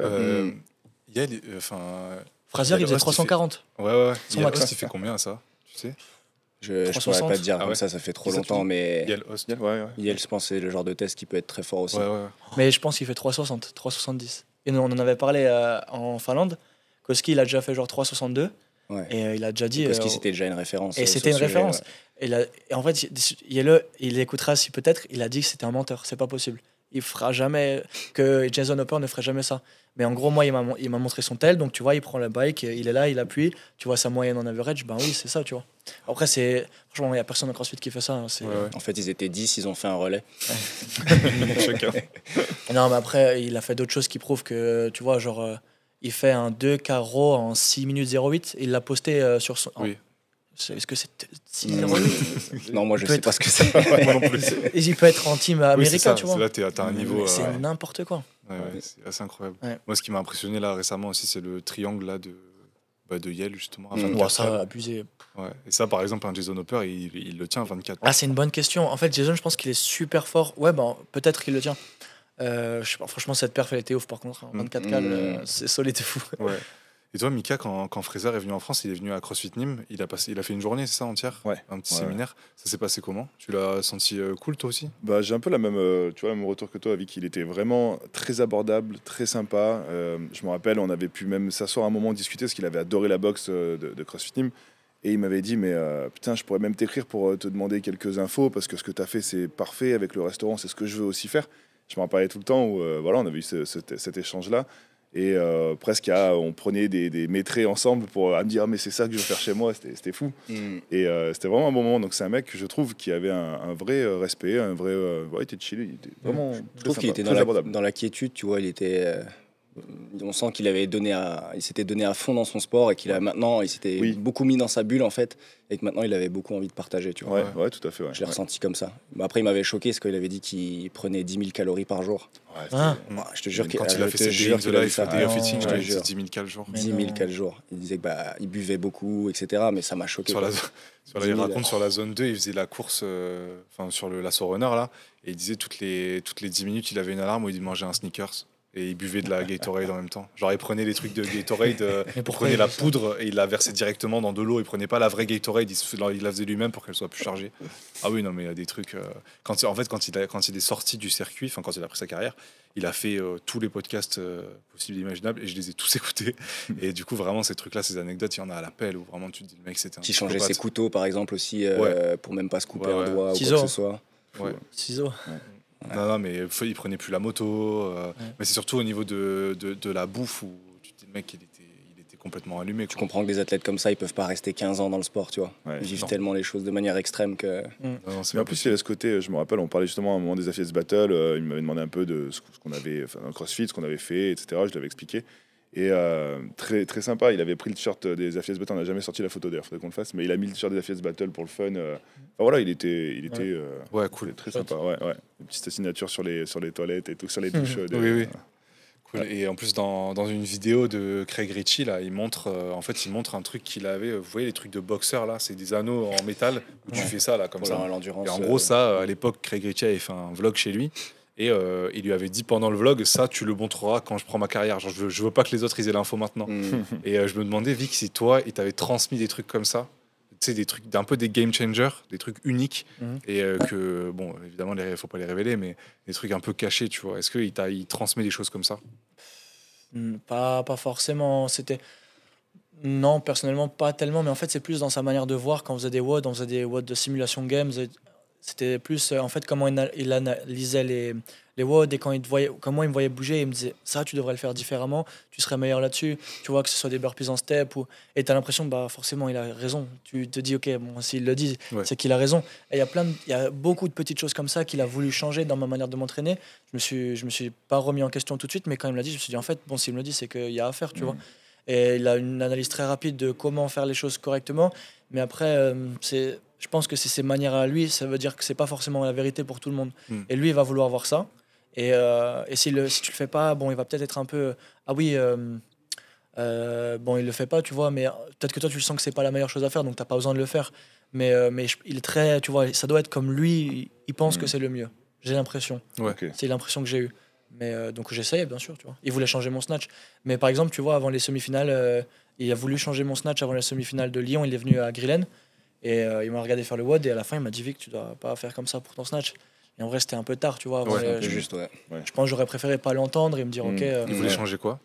Speaker 1: Fraser, il faisait 340.
Speaker 3: Ouais.
Speaker 1: Son max.
Speaker 3: Il fait combien ça? Tu sais?
Speaker 2: Je pourrais pas te dire comme ça fait trop longtemps, mais Yel, je pense, c'est le genre de test qui peut être très fort aussi.
Speaker 3: Ouais.
Speaker 1: Mais je pense qu'il fait 360, 370. Et nous, on en avait parlé en Finlande. Koski, il a déjà fait genre 362.
Speaker 2: Ouais.
Speaker 1: Et il a déjà dit.
Speaker 2: Koski, c'était déjà une référence.
Speaker 1: Et c'était une référence. Ouais. Et en fait, il écoutera si peut-être, il a dit que c'était un menteur. C'est pas possible. Il fera jamais. Que Jason Hopper ne ferait jamais ça. Mais en gros, moi, il m'a montré son tel. Donc, tu vois, il prend la bike, il est là, il appuie. Tu vois sa moyenne en average. Ben oui, c'est ça, tu vois. Après, franchement, il n'y a personne en CrossFit qui fait ça. Hein,
Speaker 2: En fait, ils étaient 10, ils ont fait un relais.
Speaker 3: Chacun.
Speaker 1: Non, mais après, il a fait d'autres choses qui prouvent que, tu vois, genre. Il fait un 2 carreau en 6 minutes 08. Il l'a posté sur son.
Speaker 3: Oui.
Speaker 1: Est-ce que c'est 6-08?
Speaker 2: Non, moi je sais pas ce que c'est.
Speaker 3: Moi non plus.
Speaker 1: Il peut être en team américain, tu vois.
Speaker 3: Là, t'as un niveau.
Speaker 1: C'est n'importe quoi.
Speaker 3: C'est assez incroyable.
Speaker 1: Ouais.
Speaker 3: Moi, ce qui m'a impressionné là récemment aussi, c'est le triangle là de Yale, justement.
Speaker 1: Ça, abusé.
Speaker 3: Ouais. Et ça, par exemple, un Jason Hopper, il le tient à 24.
Speaker 1: Ah, c'est une bonne question. En fait, Jason, je pense qu'il est super fort. Ouais, peut-être qu'il le tient. Je sais pas, franchement, cette perf, elle était ouf par contre. 24 cal, c'est solide et fou.
Speaker 3: Ouais. Et toi, Mika, quand Fraser est venu en France, il est venu à CrossFit Nîmes. Il a fait une journée, c'est ça, entière?
Speaker 4: Ouais.
Speaker 3: Un petit séminaire. Ça s'est passé comment? Tu l'as senti cool, toi aussi?
Speaker 4: J'ai un peu la même, tu vois, le même retour que toi, Vic. Il était vraiment très abordable, très sympa. Je me rappelle, on avait pu même s'asseoir un moment, discuter, parce qu'il avait adoré la boxe de CrossFit Nîmes. Et il m'avait dit, mais putain, je pourrais même t'écrire pour te demander quelques infos, parce que ce que tu as fait, c'est parfait. Avec le restaurant, c'est ce que je veux aussi faire. Je m'en parlais tout le temps où on avait eu cet échange-là. Et presque on prenait des métrés ensemble pour me dire mais c'est ça que je veux faire chez moi, c'était fou. Et c'était vraiment un bon moment. Donc c'est un mec que je trouve qui avait un vrai respect, un vrai il était chill, il était vraiment
Speaker 2: je trouve qu'il était dans la quiétude, tu vois, il était on sent qu'il il s'était donné à fond dans son sport et qu'il a maintenant il s'était beaucoup mis dans sa bulle en fait et que maintenant il avait beaucoup envie de partager, tu vois.
Speaker 4: Ouais, tout à fait. Ouais.
Speaker 2: Je l'ai ressenti comme ça. Après il m'avait choqué parce qu'il avait dit qu'il prenait 10 000 calories par jour. Je te jure
Speaker 3: quand il a fait ses Day in the Life, Day of Eating, je te jure 10 000 calories jour.
Speaker 2: 10 000 calories jour. Il disait il buvait beaucoup, etc. Mais ça m'a choqué.
Speaker 3: Il raconte sur la zone 2, il faisait la course sur l'assaut runner là, et il disait toutes les 10 minutes, il avait une alarme où il mangeait un Snickers. Et il buvait de la Gatorade en même temps. Genre, il prenait les trucs de Gatorade, il
Speaker 1: pourquoi
Speaker 3: prenait
Speaker 1: il
Speaker 3: la
Speaker 1: fait ça
Speaker 3: poudre et il la versait directement dans de l'eau. Il prenait pas la vraie Gatorade, il la faisait lui-même pour qu'elle soit plus chargée. Ah oui, non, mais il y a des trucs. En fait, quand il est sorti du circuit, enfin, quand il a pris sa carrière, il a fait tous les podcasts possibles et imaginables et je les ai tous écoutés. Et du coup, vraiment, ces trucs-là, ces anecdotes, il y en a à l'appel où vraiment tu te dis, le mec, c'était un.
Speaker 2: Qui changeait ses couteaux, par exemple, aussi, pour même pas se couper un doigt ou
Speaker 1: Ciseaux.
Speaker 2: quoi que ce soit.
Speaker 3: Ouais.
Speaker 1: Ciseaux.
Speaker 3: Non, mais il prenait plus la moto. Mais c'est surtout au niveau de la bouffe où tu te dis, le mec, il était complètement allumé.
Speaker 2: Je comprends que des athlètes comme ça, ils peuvent pas rester 15 ans dans le sport, tu vois.
Speaker 4: Ouais.
Speaker 2: Ils vivent
Speaker 3: Non.
Speaker 2: tellement les choses de manière extrême que.
Speaker 3: Non,
Speaker 4: Mais en plus, il y a ce côté, je me rappelle, on parlait justement à un moment des Affiliates Battle, il m'avait demandé un peu de ce qu'on avait, enfin, dans CrossFit, ce qu'on avait fait, etc. Je l'avais expliqué. Et très, très sympa, il avait pris le t-shirt des Affiliates Battle, on n'a jamais sorti la photo d'ailleurs, faudrait qu'on le fasse, mais il a mis le t-shirt des Affiliates Battle pour le fun. Enfin, voilà, il était
Speaker 3: cool.
Speaker 4: très sympa. Ouais. Une petite signature sur les toilettes et tout, sur les douches.
Speaker 3: Oui. Cool. Et en plus, dans une vidéo de Craig Ritchie, là, il montre un truc qu'il avait. Vous voyez les trucs de boxeur là, c'est des anneaux en métal où tu fais ça là comme ça.
Speaker 2: L'endurance.
Speaker 3: Et en gros, ça, à l'époque, Craig Ritchie avait fait un vlog chez lui. Et il lui avait dit pendant le vlog, ça, tu le montreras quand je prends ma carrière. Genre, je veux pas que les autres ils aient l'info maintenant. Et je me demandais, Vic, si toi, il t'avait transmis des trucs comme ça, tu sais, des trucs un peu des game changers, des trucs uniques, et que, bon, évidemment, faut pas les révéler, mais des trucs un peu cachés, tu vois. Est-ce qu'il transmet des choses comme ça?
Speaker 1: Pas forcément. Non, personnellement, pas tellement, mais en fait, c'est plus dans sa manière de voir. Quand on faisait des WOD de simulation games, c'était plus en fait comment il analysait les WOD et comment il me voyait bouger. Il me disait, ça, tu devrais le faire différemment, tu serais meilleur là-dessus. Tu vois, que ce soit des burpees en step. Et tu as l'impression, bah, forcément, il a raison. Tu te dis, ok, bon, s'il le dit, c'est qu'il a raison. Et il y a beaucoup de petites choses comme ça qu'il a voulu changer dans ma manière de m'entraîner. Je me suis pas remis en question tout de suite, mais quand il me l'a dit, je me suis dit, en fait, bon, s'il me le dit, c'est qu'il y a à faire, tu vois. Et il a une analyse très rapide de comment faire les choses correctement. Mais après, je pense que c'est ses manières à lui, ça veut dire que c'est pas forcément la vérité pour tout le monde. Et lui, il va vouloir voir ça. Et si tu le fais pas, bon, il va peut-être être un peu. Ah oui, bon, il le fait pas, tu vois, mais peut-être que toi, tu sens que c'est pas la meilleure chose à faire, donc t'as pas besoin de le faire. Mais il est très. Tu vois, ça doit être comme lui, il pense que c'est le mieux. J'ai l'impression.
Speaker 3: Ouais.
Speaker 4: Ok.
Speaker 1: C'est l'impression que j'ai eue. Mais donc j'essayais, bien sûr, tu vois. Il voulait changer mon snatch. Mais par exemple, tu vois, avant les semi-finales, il a voulu changer mon snatch avant la semi-finale de Lyon. Il est venu à Grillen et il m'a regardé faire le WOD. Et à la fin, il m'a dit, Vic, tu dois pas faire comme ça pour ton snatch. Et en vrai, c'était un peu tard, tu vois. Avant
Speaker 2: Juste, ouais.
Speaker 1: Je pense que j'aurais préféré pas l'entendre et me dire, ok.
Speaker 3: Il voulait changer quoi?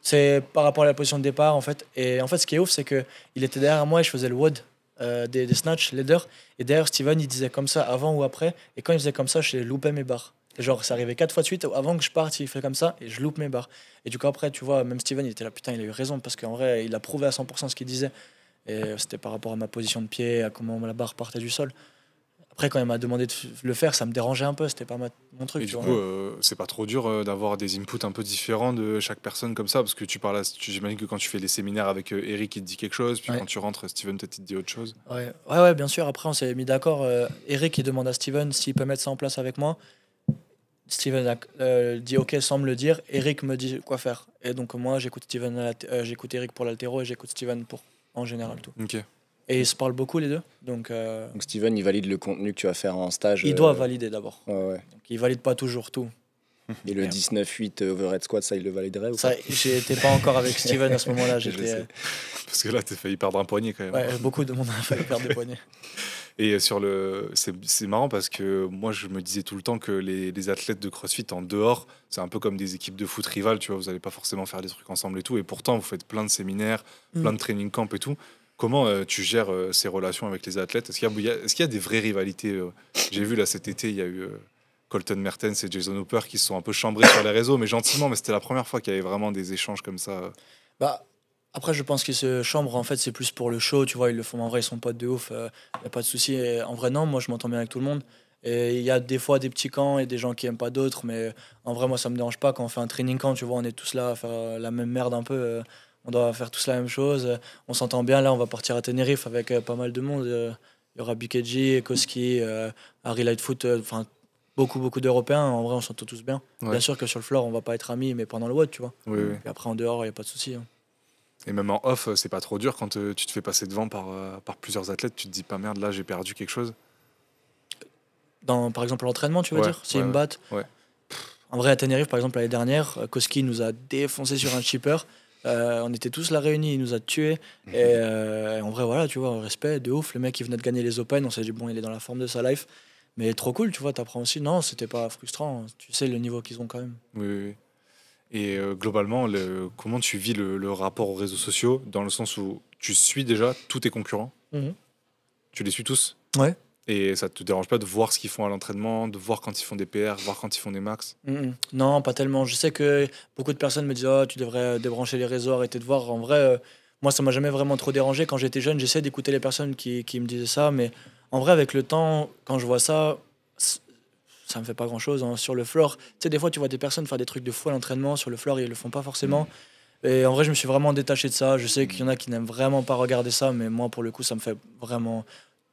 Speaker 1: C'est par rapport à la position de départ, en fait. Et en fait, ce qui est ouf, c'est qu'il était derrière moi et je faisais le WOD des snatch leader. Et derrière, Steven, il disait comme ça avant ou après. Et quand il faisait comme ça, je loupais mes barres. Genre, ça arrivait 4 fois de suite. Avant que je parte, il fait comme ça et je loupe mes barres. Et du coup, après, tu vois, même Steven, il était là, putain, il a eu raison parce qu'en vrai, il a prouvé à 100% ce qu'il disait. Et c'était par rapport à ma position de pied, à comment la barre partait du sol. Après, quand il m'a demandé de le faire, ça me dérangeait un peu. C'était pas mon truc.
Speaker 3: Et du coup, c'est pas trop dur d'avoir des inputs un peu différents de chaque personne comme ça? Parce que j'imagine que quand tu fais les séminaires avec Eric, il te dit quelque chose. Puis quand tu rentres, Steven, peut-être, il te dit autre chose.
Speaker 1: Ouais, bien sûr. Après, on s'est mis d'accord. Eric, il demande à Steven s'il peut mettre ça en place avec moi. Steven dit ok sans me le dire. Eric me dit quoi faire. Et donc moi, j'écoute Eric pour l'haltéro et j'écoute Steven pour en général tout.
Speaker 3: Ok.
Speaker 1: Et ils se parlent beaucoup les deux. Donc
Speaker 2: Steven, il valide le contenu que tu vas faire en stage.
Speaker 1: Il doit valider d'abord.
Speaker 2: Ouais.
Speaker 1: Donc, il valide pas toujours tout.
Speaker 2: Et le 19-8 overhead squat, ça, il le validerait ou
Speaker 1: ça,
Speaker 2: pas?
Speaker 1: j'étais pas encore avec Steven à ce moment-là.
Speaker 3: Parce que là, t'as failli perdre un poignet quand même.
Speaker 1: Ouais, beaucoup de monde a failli perdre des poignets.
Speaker 3: Et c'est marrant parce que moi, je me disais tout le temps que les athlètes de CrossFit en dehors, c'est un peu comme des équipes de foot rivales, tu vois, vous n'allez pas forcément faire des trucs ensemble et tout. Et pourtant, vous faites plein de séminaires, plein de training camps et tout. Comment tu gères ces relations avec les athlètes? Est-ce qu'il y a des vraies rivalités? J'ai vu là cet été, il y a eu Colton Mertens et Jason Hooper qui se sont un peu chambrés sur les réseaux, mais gentiment, mais c'était la première fois qu'il y avait vraiment des échanges comme ça.
Speaker 1: Après, je pense qu'ils se chambrent, en fait, c'est plus pour le show, tu vois, ils le font en vrai, ils sont potes de ouf, y a pas de souci. Et en vrai, non, moi, je m'entends bien avec tout le monde. Et il y a des fois des petits camps et des gens qui aiment pas d'autres, mais en vrai, moi, ça me dérange pas. Quand on fait un training camp, tu vois, on est tous là à faire la même merde un peu. On doit faire tous la même chose. On s'entend bien, là, on va partir à Tenerife avec pas mal de monde. Il y aura BKG, Koski, Harry Lightfoot, enfin, beaucoup d'Européens. En vrai, on s'entend tous bien.
Speaker 3: Ouais.
Speaker 1: Bien sûr que sur le floor, on va pas être amis, mais pendant le WOD, tu vois.
Speaker 3: Oui.
Speaker 1: Et après, en dehors, il y a pas de souci.
Speaker 3: Et même en off, c'est pas trop dur quand tu te fais passer devant par plusieurs athlètes, tu te dis pas merde, là j'ai perdu quelque chose.
Speaker 1: Par exemple, l'entraînement, tu veux dire? S'ils me battent.
Speaker 3: Ouais.
Speaker 1: En vrai, à Tenerife, par exemple, l'année dernière, Koski nous a défoncé sur un chipper. On était tous là réunis, il nous a tués. Et en vrai, voilà, tu vois, respect, de ouf. Le mec, il venait de gagner les Open, on s'est dit, bon, il est dans la forme de sa life. Mais trop cool, tu vois, t'apprends aussi. Non, c'était pas frustrant. Tu sais le niveau qu'ils ont quand même.
Speaker 3: Oui. Et globalement, comment tu vis le rapport aux réseaux sociaux, dans le sens où tu suis déjà tous tes concurrents, tu les suis tous,
Speaker 1: Ouais.
Speaker 3: et ça te dérange pas de voir ce qu'ils font à l'entraînement, de voir quand ils font des PR, voir quand ils font des max?
Speaker 1: Non, pas tellement. Je sais que beaucoup de personnes me disent oh, tu devrais débrancher les réseaux, arrêter de voir. En vrai, moi, ça m'a jamais vraiment trop dérangé. Quand j'étais jeune, j'essaie d'écouter les personnes qui me disaient ça. Mais en vrai, avec le temps, quand je vois ça, ça me fait pas grand-chose. Hein. Sur le floor, tu sais, des fois, tu vois des personnes faire des trucs de fou à l'entraînement. Sur le floor, ils le font pas forcément. Et en vrai, je me suis vraiment détaché de ça. Je sais qu'il y en a qui n'aiment vraiment pas regarder ça. Mais moi, pour le coup, ça me fait vraiment...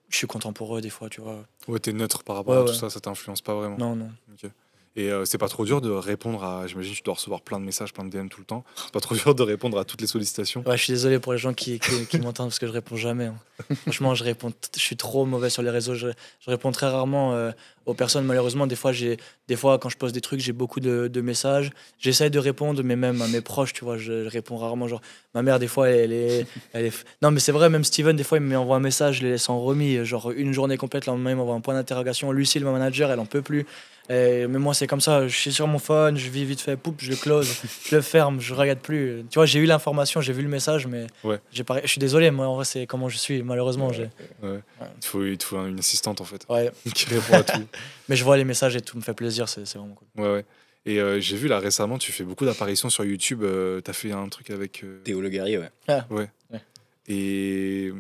Speaker 1: Je suis content pour eux, des fois, tu vois.
Speaker 3: Ouais, t'es neutre par rapport à tout ça t'influence pas vraiment?
Speaker 1: Non.
Speaker 3: Ok. Et c'est pas trop dur de répondre à... J'imagine que tu dois recevoir plein de messages, plein de DM tout le temps. C'est pas trop dur de répondre à toutes les sollicitations?
Speaker 1: Ouais, je suis désolé pour les gens qui m'entendent parce que je réponds jamais. Hein. Franchement, je suis trop mauvais sur les réseaux. Je réponds très rarement aux personnes. Malheureusement, des fois, quand je poste des trucs, j'ai beaucoup de messages. J'essaye de répondre, mais même à mes proches, tu vois, je réponds rarement. Genre, ma mère, des fois, elle est... Non, mais c'est vrai, même Steven, des fois, il m'envoie un message, je les laisse en remis. Genre, une journée complète, le lendemain, il m'envoie un point d'interrogation. Lucille, ma manager, elle en peut plus. Mais moi, c'est comme ça. Je suis sur mon phone, je vis vite fait, poup, je le close, je le ferme, je regarde plus. Tu vois, j'ai eu l'information, j'ai vu le message, mais je suis désolé. Moi, en vrai, c'est comment je suis. Malheureusement,
Speaker 3: Il te faut une assistante en fait qui
Speaker 1: Ouais.
Speaker 3: répond à tout.
Speaker 1: Mais je vois les messages et tout me fait plaisir, c'est vraiment cool.
Speaker 3: Ouais. Et j'ai vu là récemment, tu fais beaucoup d'apparitions sur YouTube. T'as fait un truc avec
Speaker 2: Théo Le Guerrier, ouais.
Speaker 3: Ouais. Et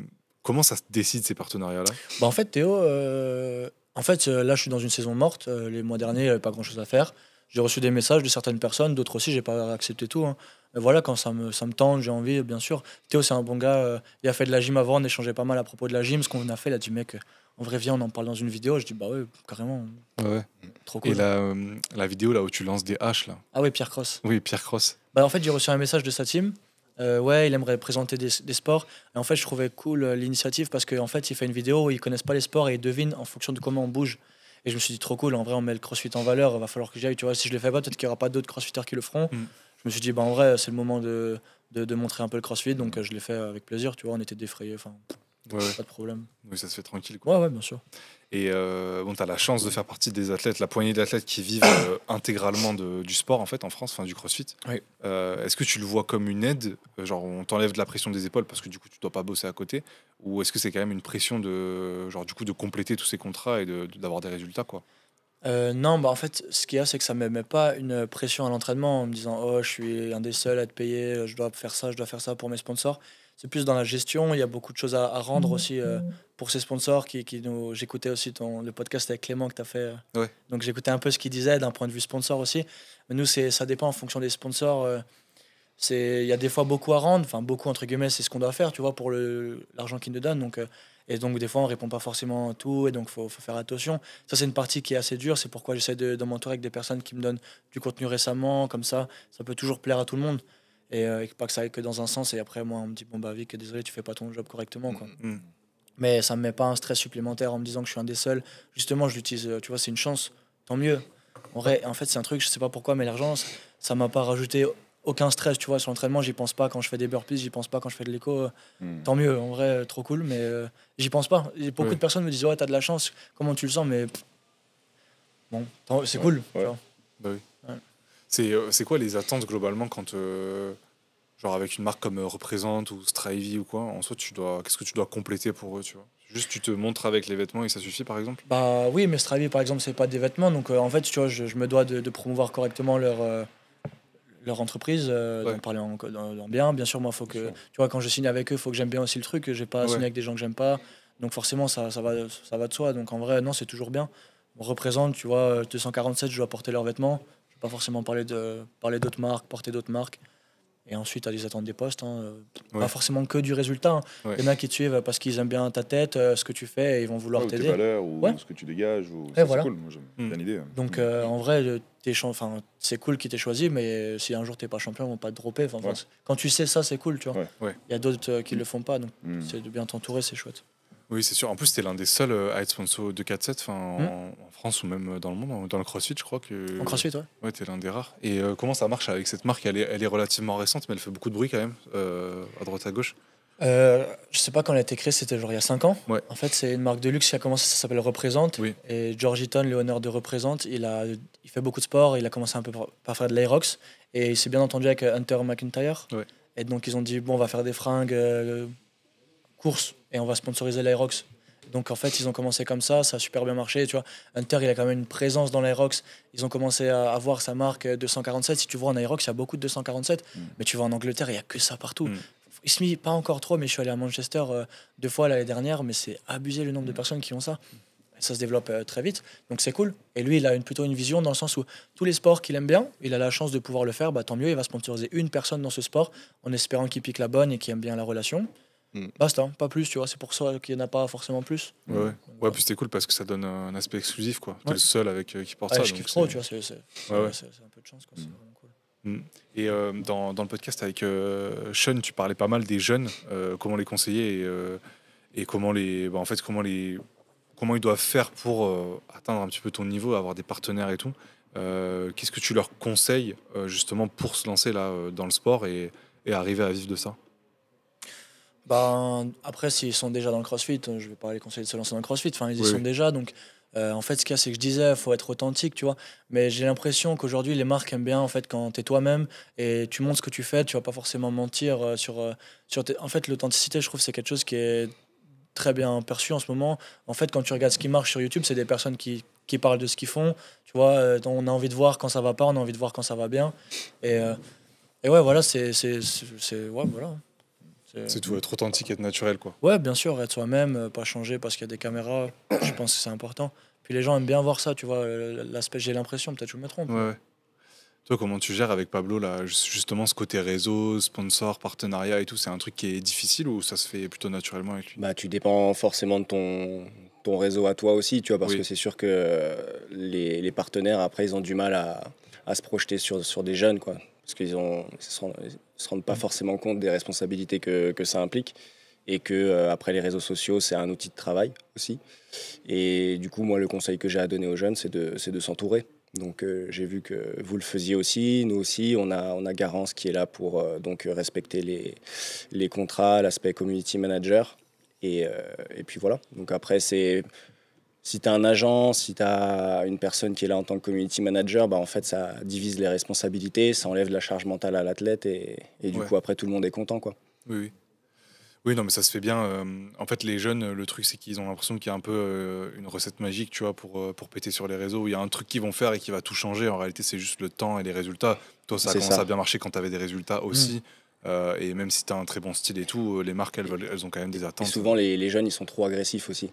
Speaker 3: comment ça se décide ces partenariats-là?
Speaker 1: Bah, en fait, Théo, là, je suis dans une saison morte. Les mois derniers, il n'y avait pas grand-chose à faire. J'ai reçu des messages de certaines personnes, d'autres aussi, j'ai pas accepté tout. Hein. Mais voilà, quand ça me tente, j'ai envie, bien sûr. Théo, c'est un bon gars. Il a fait de la gym avant, on échangeait pas mal à propos de la gym. Ce qu'on a fait, il a dit, mec, en vrai, viens, on en parle dans une vidéo. Je dis, bah ouais, carrément.
Speaker 3: Ouais.
Speaker 1: Trop cool.
Speaker 3: Et la vidéo là où tu lances des haches là.
Speaker 1: Ah ouais, Pierre Cross.
Speaker 3: Oui, Pierre Cross.
Speaker 1: Bah, en fait, j'ai reçu un message de sa team. Ouais, il aimerait présenter des sports. Et en fait, je trouvais cool l'initiative parce qu'en fait, il fait une vidéo où ils connaissent pas les sports et ils devinent en fonction de comment on bouge. Et je me suis dit, trop cool, en vrai, on met le crossfit en valeur, il va falloir que j'y aille. Tu vois, si je le fais pas, peut-être qu'il y aura pas d'autres crossfitters qui le feront. Je me suis dit, bah, en vrai, c'est le moment de montrer un peu le crossfit, donc je l'ai fait avec plaisir. Tu vois, on était défrayés, enfin, pas de problème.
Speaker 3: Oui, ça se fait tranquille. Quoi.
Speaker 1: Ouais, bien sûr.
Speaker 3: Et bon, tu as la chance de faire partie des athlètes, la poignée d'athlètes qui vivent intégralement du sport en fait en France, enfin du crossfit.
Speaker 1: Oui.
Speaker 3: Est-ce que tu le vois comme une aide, genre on t'enlève de la pression des épaules parce que du coup tu dois pas bosser à côté, ou est-ce que c'est quand même une pression de genre du coup de compléter tous ces contrats et d'avoir des résultats quoi?
Speaker 1: Non, bah en fait, ce qu'il y a, c'est que ça ne me met pas une pression à l'entraînement en me disant oh, je suis un des seuls à être payé, je dois faire ça pour mes sponsors. C'est plus dans la gestion, il y a beaucoup de choses à rendre aussi pour ces sponsors qui nous. J'écoutais aussi le podcast avec Clément que tu as fait.
Speaker 3: Ouais.
Speaker 1: Donc j'écoutais un peu ce qu'il disait d'un point de vue sponsor aussi. Mais nous, ça dépend en fonction des sponsors. Il y a des fois beaucoup à rendre, enfin beaucoup entre guillemets, c'est ce qu'on doit faire, tu vois, pour l'argent qu'ils nous donnent. Et donc des fois on répond pas forcément à tout et donc faut faire attention. Ça c'est une partie qui est assez dure, c'est pourquoi j'essaie de m'entourer avec des personnes qui me donnent du contenu récemment, comme ça peut toujours plaire à tout le monde et pas que ça aille que dans un sens et après moi on me dit bon bah Vic désolé tu fais pas ton job correctement quoi. Mais ça me met pas un stress supplémentaire en me disant que je suis un des seuls. Justement je l'utilise, tu vois, c'est une chance, tant mieux. En fait c'est un truc, je sais pas pourquoi mais l'argent ça m'a pas rajouté aucun stress, tu vois, sur l'entraînement, j'y pense pas quand je fais des burpees, j'y pense pas quand je fais de l'écho. Tant mieux, en vrai, trop cool, mais j'y pense pas. Beaucoup de personnes me disent ouais, t'as de la chance, comment tu le sens, mais bon, c'est cool.
Speaker 3: Ouais. Bah oui. Ouais. C'est quoi les attentes globalement quand genre avec une marque comme Représente ou Strivey ou quoi, en soi qu'est-ce que tu dois compléter pour eux, tu vois? Juste tu te montres avec les vêtements et ça suffit par exemple?
Speaker 1: Bah oui, mais Strivey par exemple, c'est pas des vêtements, donc en fait, tu vois, je me dois de promouvoir correctement leur entreprise, d'en parler en bien. Bien sûr, moi, faut que, tu vois, quand je signe avec eux, faut que j'aime bien aussi le truc. Je vais pas signer avec des gens que j'aime pas. Donc forcément, ça va de soi. Donc en vrai, non, c'est toujours bien. On représente, tu vois, 247, je dois porter leurs vêtements. Je vais pas forcément parler d'autres marques, porter d'autres marques. Et ensuite, à des attentes des postes. Pas forcément que du résultat. Hein. Il y en a qui te suivent parce qu'ils aiment bien ta tête, ce que tu fais, et ils vont vouloir t'aider.
Speaker 4: Tes valeurs ou ce que tu dégages. C'est cool, moi j'aime bien l'idée.
Speaker 1: Donc en vrai, c'est cool qu'ils t'aient choisi, mais si un jour t'es pas champion, ils vont pas te dropper. Quand tu sais ça, c'est cool, tu vois. Il y a d'autres qui le font pas, donc c'est de bien t'entourer, c'est chouette.
Speaker 3: Oui, c'est sûr. En plus, c'était l'un des seuls à être sponsor de 4-7 en France ou même dans le monde, dans le CrossFit, je crois que.
Speaker 1: En CrossFit, ouais.
Speaker 3: Ouais, t'es l'un des rares. Et comment ça marche avec cette marque? Elle est relativement récente, mais elle fait beaucoup de bruit quand même, à droite à gauche.
Speaker 1: Je sais pas quand elle a été créée, c'était genre il y a 5 ans.
Speaker 3: Ouais.
Speaker 1: En fait, c'est une marque de luxe qui a commencé, ça s'appelle Représente.
Speaker 3: Oui.
Speaker 1: Et George Eaton, le honneur de Représente, il fait beaucoup de sport, il a commencé un peu par faire de l'aerox. Et il s'est bien entendu avec Hunter McIntyre.
Speaker 3: Ouais.
Speaker 1: Et donc ils ont dit, bon, on va faire des fringues courses et on va sponsoriser l'aerox. Donc en fait, ils ont commencé comme ça a super bien marché. Tu vois, Hunter, il a quand même une présence dans l'aerox. Ils ont commencé à avoir sa marque 247. Si tu vois en aerox, il y a beaucoup de 247. Mais tu vas en Angleterre, il n'y a que ça partout. Il se mit pas encore trop, mais je suis allé à Manchester 2 fois l'année dernière, mais c'est abusé le nombre de personnes qui ont ça. Et ça se développe très vite, donc c'est cool. Et lui, il a plutôt une vision dans le sens où tous les sports qu'il aime bien, il a la chance de pouvoir le faire, bah, tant mieux, il va sponsoriser une personne dans ce sport en espérant qu'il pique la bonne et qu'il aime bien la relation. Basta, pas plus, tu vois, c'est pour ça qu'il n'y en a pas forcément plus.
Speaker 3: Ouais, puis c'était cool parce que ça donne un aspect exclusif, quoi. T'es le seul avec qui porte
Speaker 1: Ouais,
Speaker 3: ça.
Speaker 1: je kiffe trop, tu vois, c'est un peu de chance, quoi. C'est vraiment cool.
Speaker 3: Et dans le podcast avec Sean, tu parlais pas mal des jeunes, comment les conseiller et comment comment ils doivent faire pour atteindre un petit peu ton niveau, avoir des partenaires et tout. Qu'est-ce que tu leur conseilles justement pour se lancer là dans le sport et arriver à vivre de ça?
Speaker 1: Ben, après, s'ils sont déjà dans le CrossFit, je vais pas les conseiller de se lancer dans le CrossFit. Enfin, ils y sont déjà. Donc, en fait, ce qu'il y a, c'est que je disais, il faut être authentique, tu vois. Mais j'ai l'impression qu'aujourd'hui, les marques aiment bien, en fait, quand tu es toi-même et tu montres ce que tu fais, tu vas pas forcément mentir sur tes... En fait, l'authenticité, je trouve, c'est quelque chose qui est très bien perçu en ce moment. En fait, quand tu regardes ce qui marche sur YouTube, c'est des personnes qui parlent de ce qu'ils font. Tu vois, on a envie de voir quand ça va pas, on a envie de voir quand ça va bien. Et ouais, voilà, ouais, voilà.
Speaker 3: C'est tout, être authentique, être naturel, quoi.
Speaker 1: Ouais, bien sûr, être soi-même, pas changer parce qu'il y a des caméras, je pense que c'est important. Puis les gens aiment bien voir ça, tu vois, l'aspect, j'ai l'impression, peut-être je me trompe.
Speaker 3: Ouais. Toi, comment tu gères avec Pablo, là, justement, ce côté réseau, sponsor, partenariat et tout, c'est un truc qui est difficile ou ça se fait plutôt naturellement avec lui?
Speaker 2: Bah, tu dépends forcément de ton réseau à toi aussi, tu vois, parce que c'est sûr que les partenaires, après, ils ont du mal à se projeter sur des jeunes, quoi. Parce qu'ils se rendent pas forcément compte des responsabilités que ça implique. Et que après, les réseaux sociaux, c'est un outil de travail aussi. Et du coup, moi, le conseil que j'ai à donner aux jeunes, c'est de s'entourer. Donc j'ai vu que vous le faisiez aussi, nous aussi, on a Garance qui est là pour donc respecter les contrats, l'aspect community manager. Et puis voilà. Donc après, si tu as un agent, si tu as une personne qui est là en tant que community manager, bah en fait, ça divise les responsabilités, ça enlève de la charge mentale à l'athlète et du coup, après, tout le monde est content, quoi.
Speaker 3: Oui. Oui, non, mais ça se fait bien. En fait, les jeunes, le truc, c'est qu'ils ont l'impression qu'il y a un peu une recette magique, tu vois, pour péter sur les réseaux. Il y a un truc qu'ils vont faire et qui va tout changer. En réalité, c'est juste le temps et les résultats. Toi, ça a commencé à bien marcher quand tu avais des résultats aussi. Et même si tu as un très bon style et tout, les marques, elles ont quand même des attentes.
Speaker 2: Et souvent, les jeunes, ils sont trop agressifs aussi.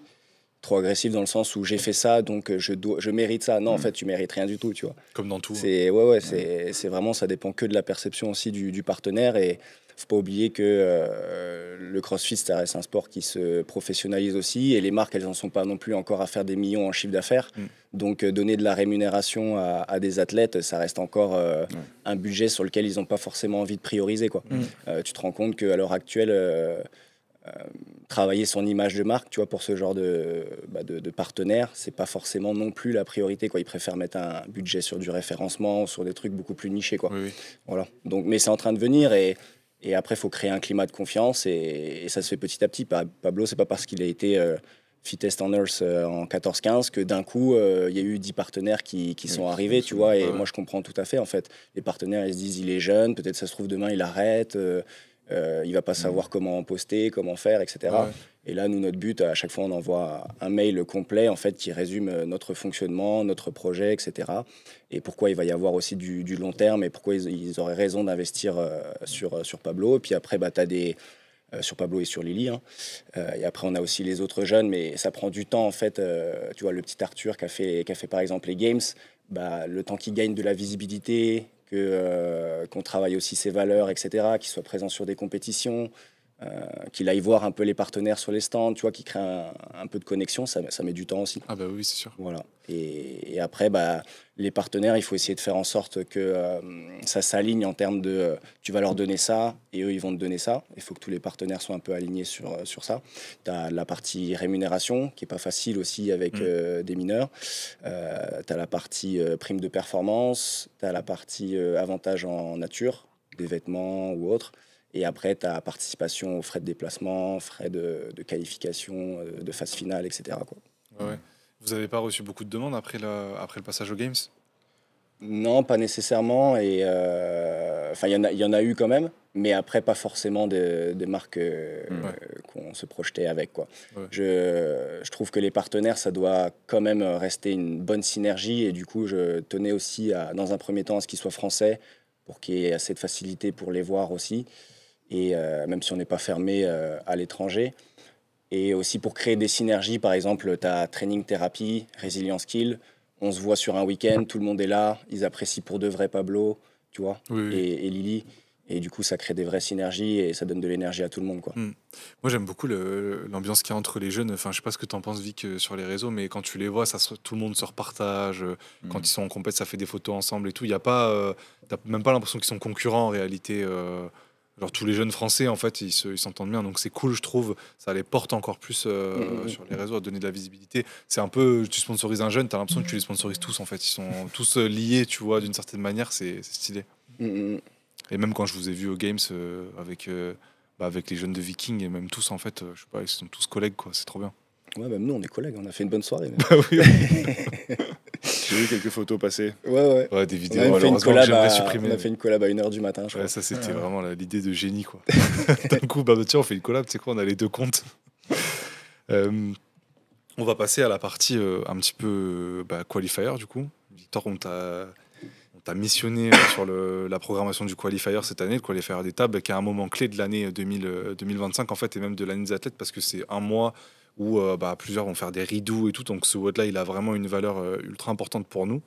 Speaker 2: Trop agressif dans le sens où j'ai fait ça, donc je mérite ça. Non, en fait, tu mérites rien du tout, tu vois.
Speaker 3: Comme dans tout.
Speaker 2: C'est vraiment, ça dépend que de la perception aussi du partenaire. Et faut pas oublier que le CrossFit, ça reste un sport qui se professionnalise aussi. Et les marques, elles n'en sont pas non plus encore à faire des millions en chiffre d'affaires. Donc, donner de la rémunération à des athlètes, ça reste encore un budget sur lequel ils n'ont pas forcément envie de prioriser, quoi. Tu te rends compte qu'à l'heure actuelle... travailler son image de marque, tu vois, pour ce genre de partenaire, c'est pas forcément non plus la priorité, quoi. Ils préfèrent mettre un budget sur du référencement, sur des trucs beaucoup plus nichés, quoi.
Speaker 3: Oui.
Speaker 2: Voilà. Donc, mais c'est en train de venir et après, il faut créer un climat de confiance et ça se fait petit à petit. Pablo, c'est pas parce qu'il a été Fittest on Earth en 14-15 que d'un coup, il y a eu 10 partenaires qui sont arrivés, tu vois. Et moi, je comprends tout à fait, en fait. Les partenaires, ils se disent, il est jeune, peut-être ça se trouve demain, il arrête. Il va pas savoir comment poster, comment faire, etc. Et là, nous, notre but, à chaque fois, on envoie un mail complet en fait, qui résume notre fonctionnement, notre projet, etc. Et pourquoi il va y avoir aussi du long terme et pourquoi ils auraient raison d'investir sur Pablo. Et puis après, tu as sur Pablo et sur Lily. Hein. Et après, on a aussi les autres jeunes, mais ça prend du temps, en fait. Tu vois, le petit Arthur qui a fait par exemple, les Games, le temps qu'il gagne de la visibilité, qu'on travaille aussi ses valeurs, etc., qu'il soit présent sur des compétitions, qu'il aille voir un peu les partenaires sur les stands, tu vois, qu'il crée un peu de connexion, ça met du temps aussi.
Speaker 3: Ah bah oui, c'est sûr.
Speaker 2: Voilà. Et après, les partenaires, il faut essayer de faire en sorte que ça s'aligne en termes de tu vas leur donner ça et eux, ils vont te donner ça. Il faut que tous les partenaires soient un peu alignés sur ça. Tu as la partie rémunération qui n'est pas facile aussi avec des mineurs. Tu as la partie prime de performance. Tu as la partie avantage en nature, des vêtements ou autres. Et après, tu as participation aux frais de déplacement, frais de qualification, de phase finale, etc. quoi.
Speaker 3: Ouais. Vous n'avez pas reçu beaucoup de demandes après le passage aux Games?
Speaker 2: Non, pas nécessairement. Et il y en a eu quand même, mais après, pas forcément des marques qu'on se projetait avec, quoi.
Speaker 3: Ouais.
Speaker 2: Je trouve que les partenaires, ça doit quand même rester une bonne synergie. Et du coup, je tenais aussi, dans un premier temps, à ce qu'ils soient français, pour qu'il y ait assez de facilité pour les voir aussi. Et même si on n'est pas fermé à l'étranger. Et aussi pour créer des synergies, par exemple, tu as training thérapie, résilience skill. On se voit sur un week-end, tout le monde est là, ils apprécient pour de vrai Pablo, tu vois,
Speaker 3: Oui.
Speaker 2: et Lily. Et du coup, ça crée des vraies synergies et ça donne de l'énergie à tout le monde, quoi.
Speaker 3: Moi, j'aime beaucoup l'ambiance qu'il y a entre les jeunes. Enfin, je sais pas ce que tu en penses, Vic, sur les réseaux, mais quand tu les vois, tout le monde se repartage. Quand ils sont en compète, ça fait des photos ensemble et tout. Il y a pas, t'as même pas l'impression qu'ils sont concurrents en réalité. Genre tous les jeunes Français, en fait, ils s'entendent bien. Donc c'est cool, je trouve. Ça les porte encore plus sur les réseaux, à donner de la visibilité. C'est un peu, tu sponsorises un jeune, tu as l'impression que tu les sponsorises tous, en fait. Ils sont tous liés, tu vois, d'une certaine manière. C'est stylé. Et même quand je vous ai vu aux Games avec les jeunes de Viking, et même tous, en fait, je sais pas, ils sont tous collègues, quoi. C'est trop bien.
Speaker 2: Ouais, même nous, on est collègues. On a fait une bonne soirée.
Speaker 3: Oui.
Speaker 4: J'ai vu quelques photos passer.
Speaker 2: Ouais.
Speaker 3: Des vidéos,
Speaker 2: On a fait une collab
Speaker 3: j'aimerais supprimer.
Speaker 2: on a fait une collab à 1h du matin, je crois.
Speaker 3: Ouais, ça, c'était vraiment l'idée de génie, quoi. D'un coup, tiens, on fait une collab, tu sais quoi, on a les deux comptes. On va passer à la partie un petit peu qualifier, du coup. Victor, on t'a missionné sur la programmation du qualifier cette année, le qualifier des tables, qui est un moment clé de l'année 2025, en fait, et même de l'année des athlètes, parce que c'est un mois où plusieurs vont faire des redos et tout. Donc ce WOD-là, il a vraiment une valeur ultra importante pour nous.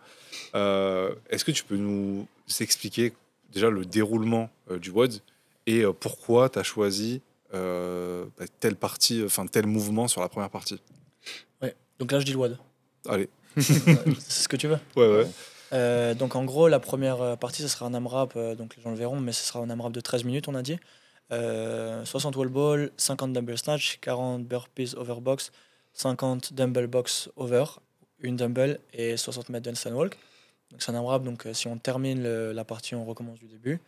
Speaker 3: Est-ce que tu peux nous expliquer déjà le déroulement du WOD et pourquoi tu as choisi tel mouvement sur la première partie?
Speaker 1: Ouais, donc là je dis le WOD.
Speaker 3: Allez.
Speaker 1: C'est ce que tu veux?
Speaker 3: Ouais.
Speaker 1: Donc en gros, la première partie, ce sera un AMRAP, donc les gens le verront, mais ce sera un AMRAP de 13 minutes, on a dit. 60 wall ball, 50 dumbbell snatch, 40 burpees overbox, 50 dumbbell box over, une dumbbell et 60 mètres handstand walk. Donc c'est un AMRAP, donc si on termine la partie, on recommence du début.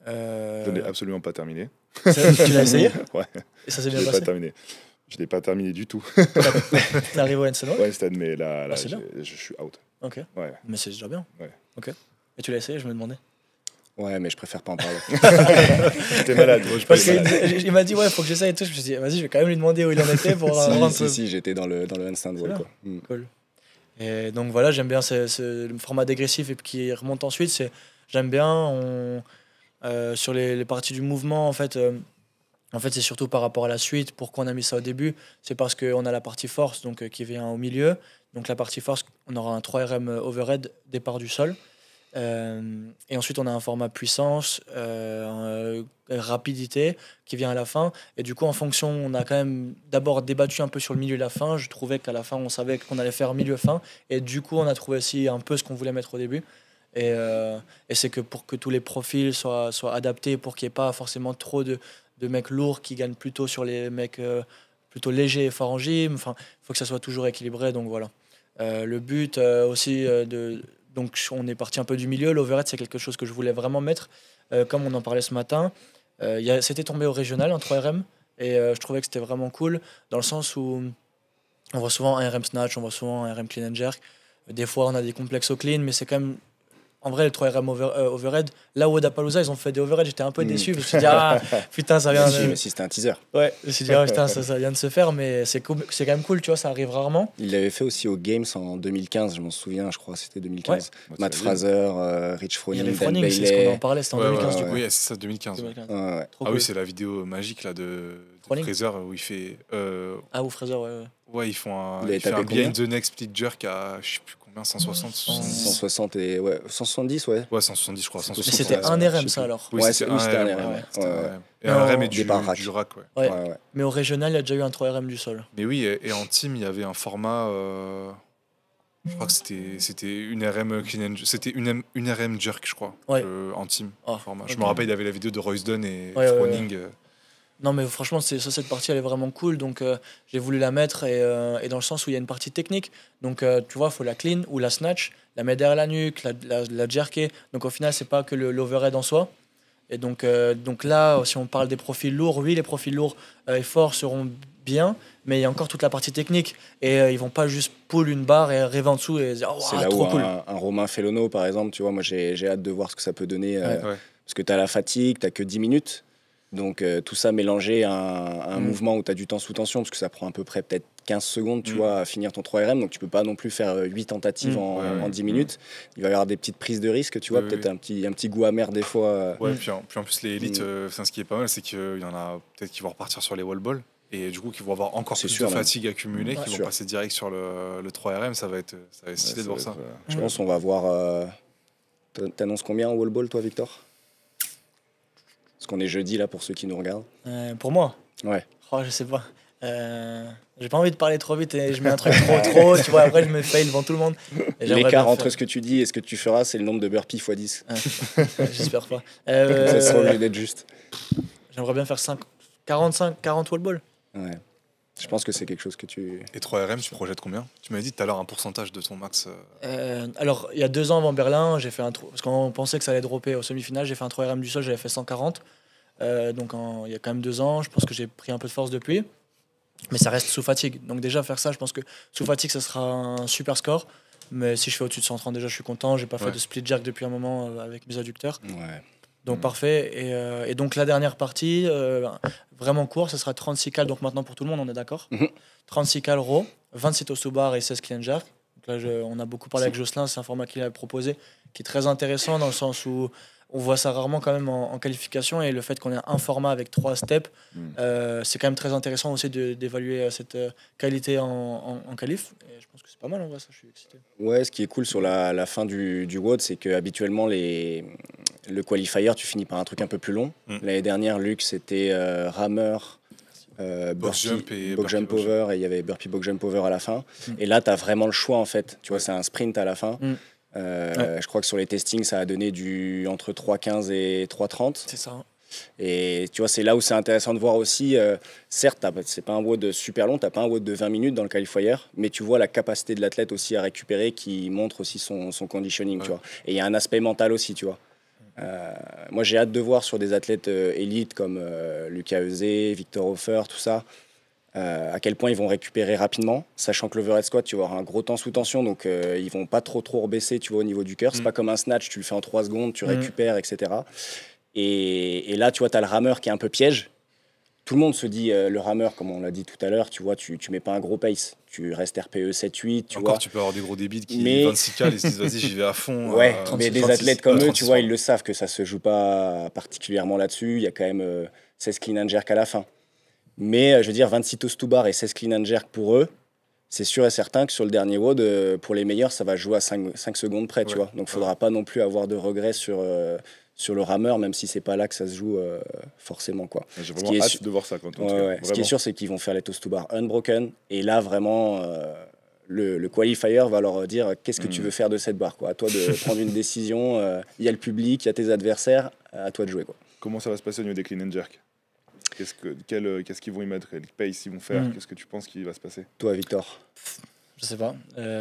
Speaker 4: Je ne l'ai absolument pas terminé.
Speaker 1: Tu l'as essayé?
Speaker 4: Ouais.
Speaker 1: Et ça s'est
Speaker 4: Je
Speaker 1: bien
Speaker 4: l'ai
Speaker 1: passé?
Speaker 4: pas terminé. Je l'ai pas terminé du tout.
Speaker 1: T'es arrivé au handstand walk?
Speaker 4: Ouais, Stan, mais là
Speaker 1: c'est bien.
Speaker 4: je suis out.
Speaker 1: Ok.
Speaker 4: Ouais.
Speaker 1: Mais c'est déjà bien.
Speaker 4: Ouais.
Speaker 1: Ok. Et tu l'as essayé, je me demandais.
Speaker 2: Ouais, mais je préfère pas en parler.
Speaker 4: J'étais malade.
Speaker 1: Parce qu'il m'a dit, ouais, faut que j'essaye et tout. Je me suis dit, vas-y, je vais quand même lui demander où il en était pour avoir un peu.
Speaker 2: Si, j'étais dans le handstand wall, quoi.
Speaker 1: Cool. Et donc voilà, j'aime bien le format dégressif et qui remonte ensuite. J'aime bien. Sur les parties du mouvement, en fait, c'est surtout par rapport à la suite. Pourquoi on a mis ça au début? C'est parce qu'on a la partie force donc, qui vient au milieu. Donc la partie force, on aura un 3RM overhead départ du sol. Et ensuite, on a un format puissance, rapidité qui vient à la fin. Et du coup, en fonction, on a quand même d'abord débattu un peu sur le milieu et la fin. Je trouvais qu'à la fin, on savait qu'on allait faire milieu-fin. Et du coup, on a trouvé aussi un peu ce qu'on voulait mettre au début. Et c'est que pour que tous les profils soient adaptés, pour qu'il n'y ait pas forcément trop de mecs lourds qui gagnent plutôt sur les mecs plutôt légers et forts en gym. Enfin, il faut que ça soit toujours équilibré. Donc voilà. Le but aussi donc on est parti un peu du milieu. L'overhead, c'est quelque chose que je voulais vraiment mettre. Comme on en parlait ce matin, c'était tombé au régional, un 3RM. Et je trouvais que c'était vraiment cool, dans le sens où on voit souvent un RM snatch, on voit souvent un RM clean and jerk. Des fois, on a des complexes au clean, mais c'est quand même... En vrai, le 3RM overhead, là où Wodapalooza, ils ont fait des overhead, j'étais un peu déçu. Je me suis dit, putain, ça vient de...
Speaker 2: Mais si c'était un teaser.
Speaker 1: Ouais, je me suis dit, putain, ça vient de se faire, mais c'est quand même cool, tu vois, ça arrive rarement.
Speaker 2: Il l'avait fait aussi aux Games en 2015, je m'en souviens, je crois, c'était 2015.
Speaker 1: Ouais.
Speaker 2: Matt Fraser, Rich Froning, Dan
Speaker 1: Froning, c'est ce qu'on en parlait, c'était en 2015 du coup.
Speaker 3: Oui, c'est ça, 2015.
Speaker 2: Ouais.
Speaker 3: Oui, c'est la vidéo magique là, de Fraser où il fait...
Speaker 1: ou Fraser, ouais.
Speaker 3: Ouais, ils font un
Speaker 2: Il
Speaker 3: behind the neck split jerk à je sais plus combien. Combien 160
Speaker 2: 160 et 170, ouais.
Speaker 3: Ouais, 170, je crois. 160,
Speaker 1: Mais c'était un RM, ça, alors.
Speaker 3: Oui,
Speaker 2: Ouais,
Speaker 3: c'était
Speaker 2: oui, c'était un
Speaker 3: ouais.
Speaker 2: RM. Ouais.
Speaker 3: Et un RM et
Speaker 2: Départ rack.
Speaker 3: du rack, ouais.
Speaker 1: Ouais. Mais au régional, il y a déjà eu un 3 RM du sol.
Speaker 3: Mais oui, et en team, il y avait un format. Je crois que c'était une RM clean and c'était une RM jerk, je crois, en team. Format. Je me rappelle, il y avait la vidéo de Royce Dunn et Froning.
Speaker 1: Non, mais franchement, cette partie, elle est vraiment cool. Donc, j'ai voulu la mettre et dans le sens où il y a une partie technique. Donc, tu vois, il faut la clean ou la snatch, la mettre derrière la nuque, la jerker. Donc, au final, c'est pas que l'overhead en soi. Et donc là, si on parle des profils lourds, oui, les profils lourds et forts seront bien, mais il y a encore toute la partie technique. Et ils vont pas juste pull une barre et rêver en dessous et dire,
Speaker 2: c'est là
Speaker 1: trop
Speaker 2: où
Speaker 1: cool.
Speaker 2: un Romain Felono, par exemple, tu vois, moi j'ai hâte de voir ce que ça peut donner. Parce que tu as la fatigue, tu que 10 minutes. Donc tout ça mélangé à un mouvement où tu as du temps sous tension, parce que ça prend à peu près peut-être 15 secondes, tu vois, à finir ton 3RM. Donc tu peux pas non plus faire 8 tentatives en 10 minutes. Il va y avoir des petites prises de risque, tu vois, peut-être un petit goût amer des fois.
Speaker 3: Ouais, puis en plus les élites, ce qui est pas mal, c'est qu'il y en a peut-être qui vont repartir sur les wall balls. Et du coup, qui vont avoir encore plus de fatigue accumulée, qui vont passer direct sur le 3RM. Ça va être stylé de voir ça.
Speaker 2: Je pense qu'on va voir... T'annonces combien en wall ball, toi, Victor? Parce qu'on est jeudi, là, pour ceux qui nous regardent.
Speaker 1: Pour moi?
Speaker 2: Ouais.
Speaker 1: Je sais pas. J'ai pas envie de parler trop vite et je mets un truc trop, tu vois, après je me fail devant tout le monde.
Speaker 2: L'écart entre ce que tu dis et ce que tu feras, c'est le nombre de burpees x 10.
Speaker 1: J'espère pas.
Speaker 2: Ça sera obligé d'être juste.
Speaker 1: J'aimerais bien faire 40 wall ball.
Speaker 2: Ouais. Je pense que c'est quelque chose que tu...
Speaker 3: Et 3RM, tu projettes combien? Tu m'avais dit tout à l'heure un pourcentage de ton max.
Speaker 1: Alors, il y a 2 ans avant Berlin, j'ai fait parce qu'on pensait que ça allait dropper au semi-final, j'ai fait un 3RM du sol, j'avais fait 140. Donc il y a quand même 2 ans, je pense que j'ai pris un peu de force depuis. Mais ça reste sous fatigue. Donc déjà faire ça, je pense que sous fatigue, ça sera un super score. Mais si je fais au-dessus de 130, déjà je suis content. J'ai pas fait de split jerk depuis un moment avec mes adducteurs.
Speaker 2: Ouais.
Speaker 1: Donc parfait. Et donc la dernière partie, vraiment court, ça sera 36 cales. Donc maintenant pour tout le monde, on est d'accord. 36 cales raw, 26 toast to bar et 16 clean and jerk. Donc là, on a beaucoup parlé avec Jocelyn, c'est un format qu'il a proposé qui est très intéressant dans le sens où on voit ça rarement quand même en qualification, et le fait qu'on ait un format avec 3 steps, c'est quand même très intéressant aussi d'évaluer cette qualité en qualif. Et je pense que c'est pas mal en vrai, ça, je suis excité.
Speaker 2: Ouais, ce qui est cool sur la fin du WOD, c'est que habituellement le qualifier, tu finis par un truc un peu plus long. L'année dernière, Luc, c'était rameur, box jump over, et il y avait burpee box jump over à la fin. Et là, tu as vraiment le choix en fait. Tu vois, c'est un sprint à la fin. Je crois que sur les testings, ça a donné entre 3,15 et 3,30.
Speaker 1: C'est ça.
Speaker 2: Et tu vois, c'est là où c'est intéressant de voir aussi. Certes, c'est pas un WOD super long, t'as pas un WOD de 20 minutes dans le qualifier, mais tu vois la capacité de l'athlète aussi à récupérer qui montre aussi son conditioning. Tu vois. Et il y a un aspect mental aussi, tu vois. Moi, j'ai hâte de voir sur des athlètes élites comme Lucas Eusé, Victor Hofer, tout ça, à quel point ils vont récupérer rapidement, sachant que l'overhead squat, tu vas avoir un gros temps sous tension, donc ils vont pas trop rebaisser, tu vois, au niveau du cœur. C'est pas comme un snatch, tu le fais en 3 secondes, tu récupères, etc. Et là, tu vois, tu as le rameur qui est un peu piège. Tout le monde se dit, le rameur, comme on l'a dit tout à l'heure, tu vois, tu mets pas un gros pace. Tu restes RPE 7-8, tu vois.
Speaker 3: Tu peux avoir des gros débits qui 26 cales, ils se disent, vas-y, j'y vais à fond.
Speaker 2: Ouais, mais des athlètes comme eux, tu vois, ils le savent que ça se joue pas particulièrement là-dessus. Il y a quand même 16 clean and jerk à la fin. Mais je veux dire, 26 toast to bar et 16 clean and jerk pour eux, c'est sûr et certain que sur le dernier WOD, pour les meilleurs, ça va jouer à 5 secondes près, tu vois. Donc, il ne faudra pas non plus avoir de regrets sur le rameur, même si c'est pas là que ça se joue forcément, quoi.
Speaker 4: J'ai vraiment hâte de voir ça.
Speaker 2: Ce qui est sûr, c'est qu'ils vont faire les toast to bar unbroken. Et là, vraiment, le qualifier va leur dire qu'est-ce que tu veux faire de cette barre, quoi. À toi de prendre une décision. Il y a le public, il y a tes adversaires, à toi de jouer, quoi.
Speaker 4: Comment ça va se passer au niveau des clean and jerk? Qu'est-ce qu'ils vont y mettre? Quel pace ils vont faire? Qu'est-ce que tu penses qu'il va se passer?
Speaker 2: Toi, Victor?
Speaker 1: Je sais pas.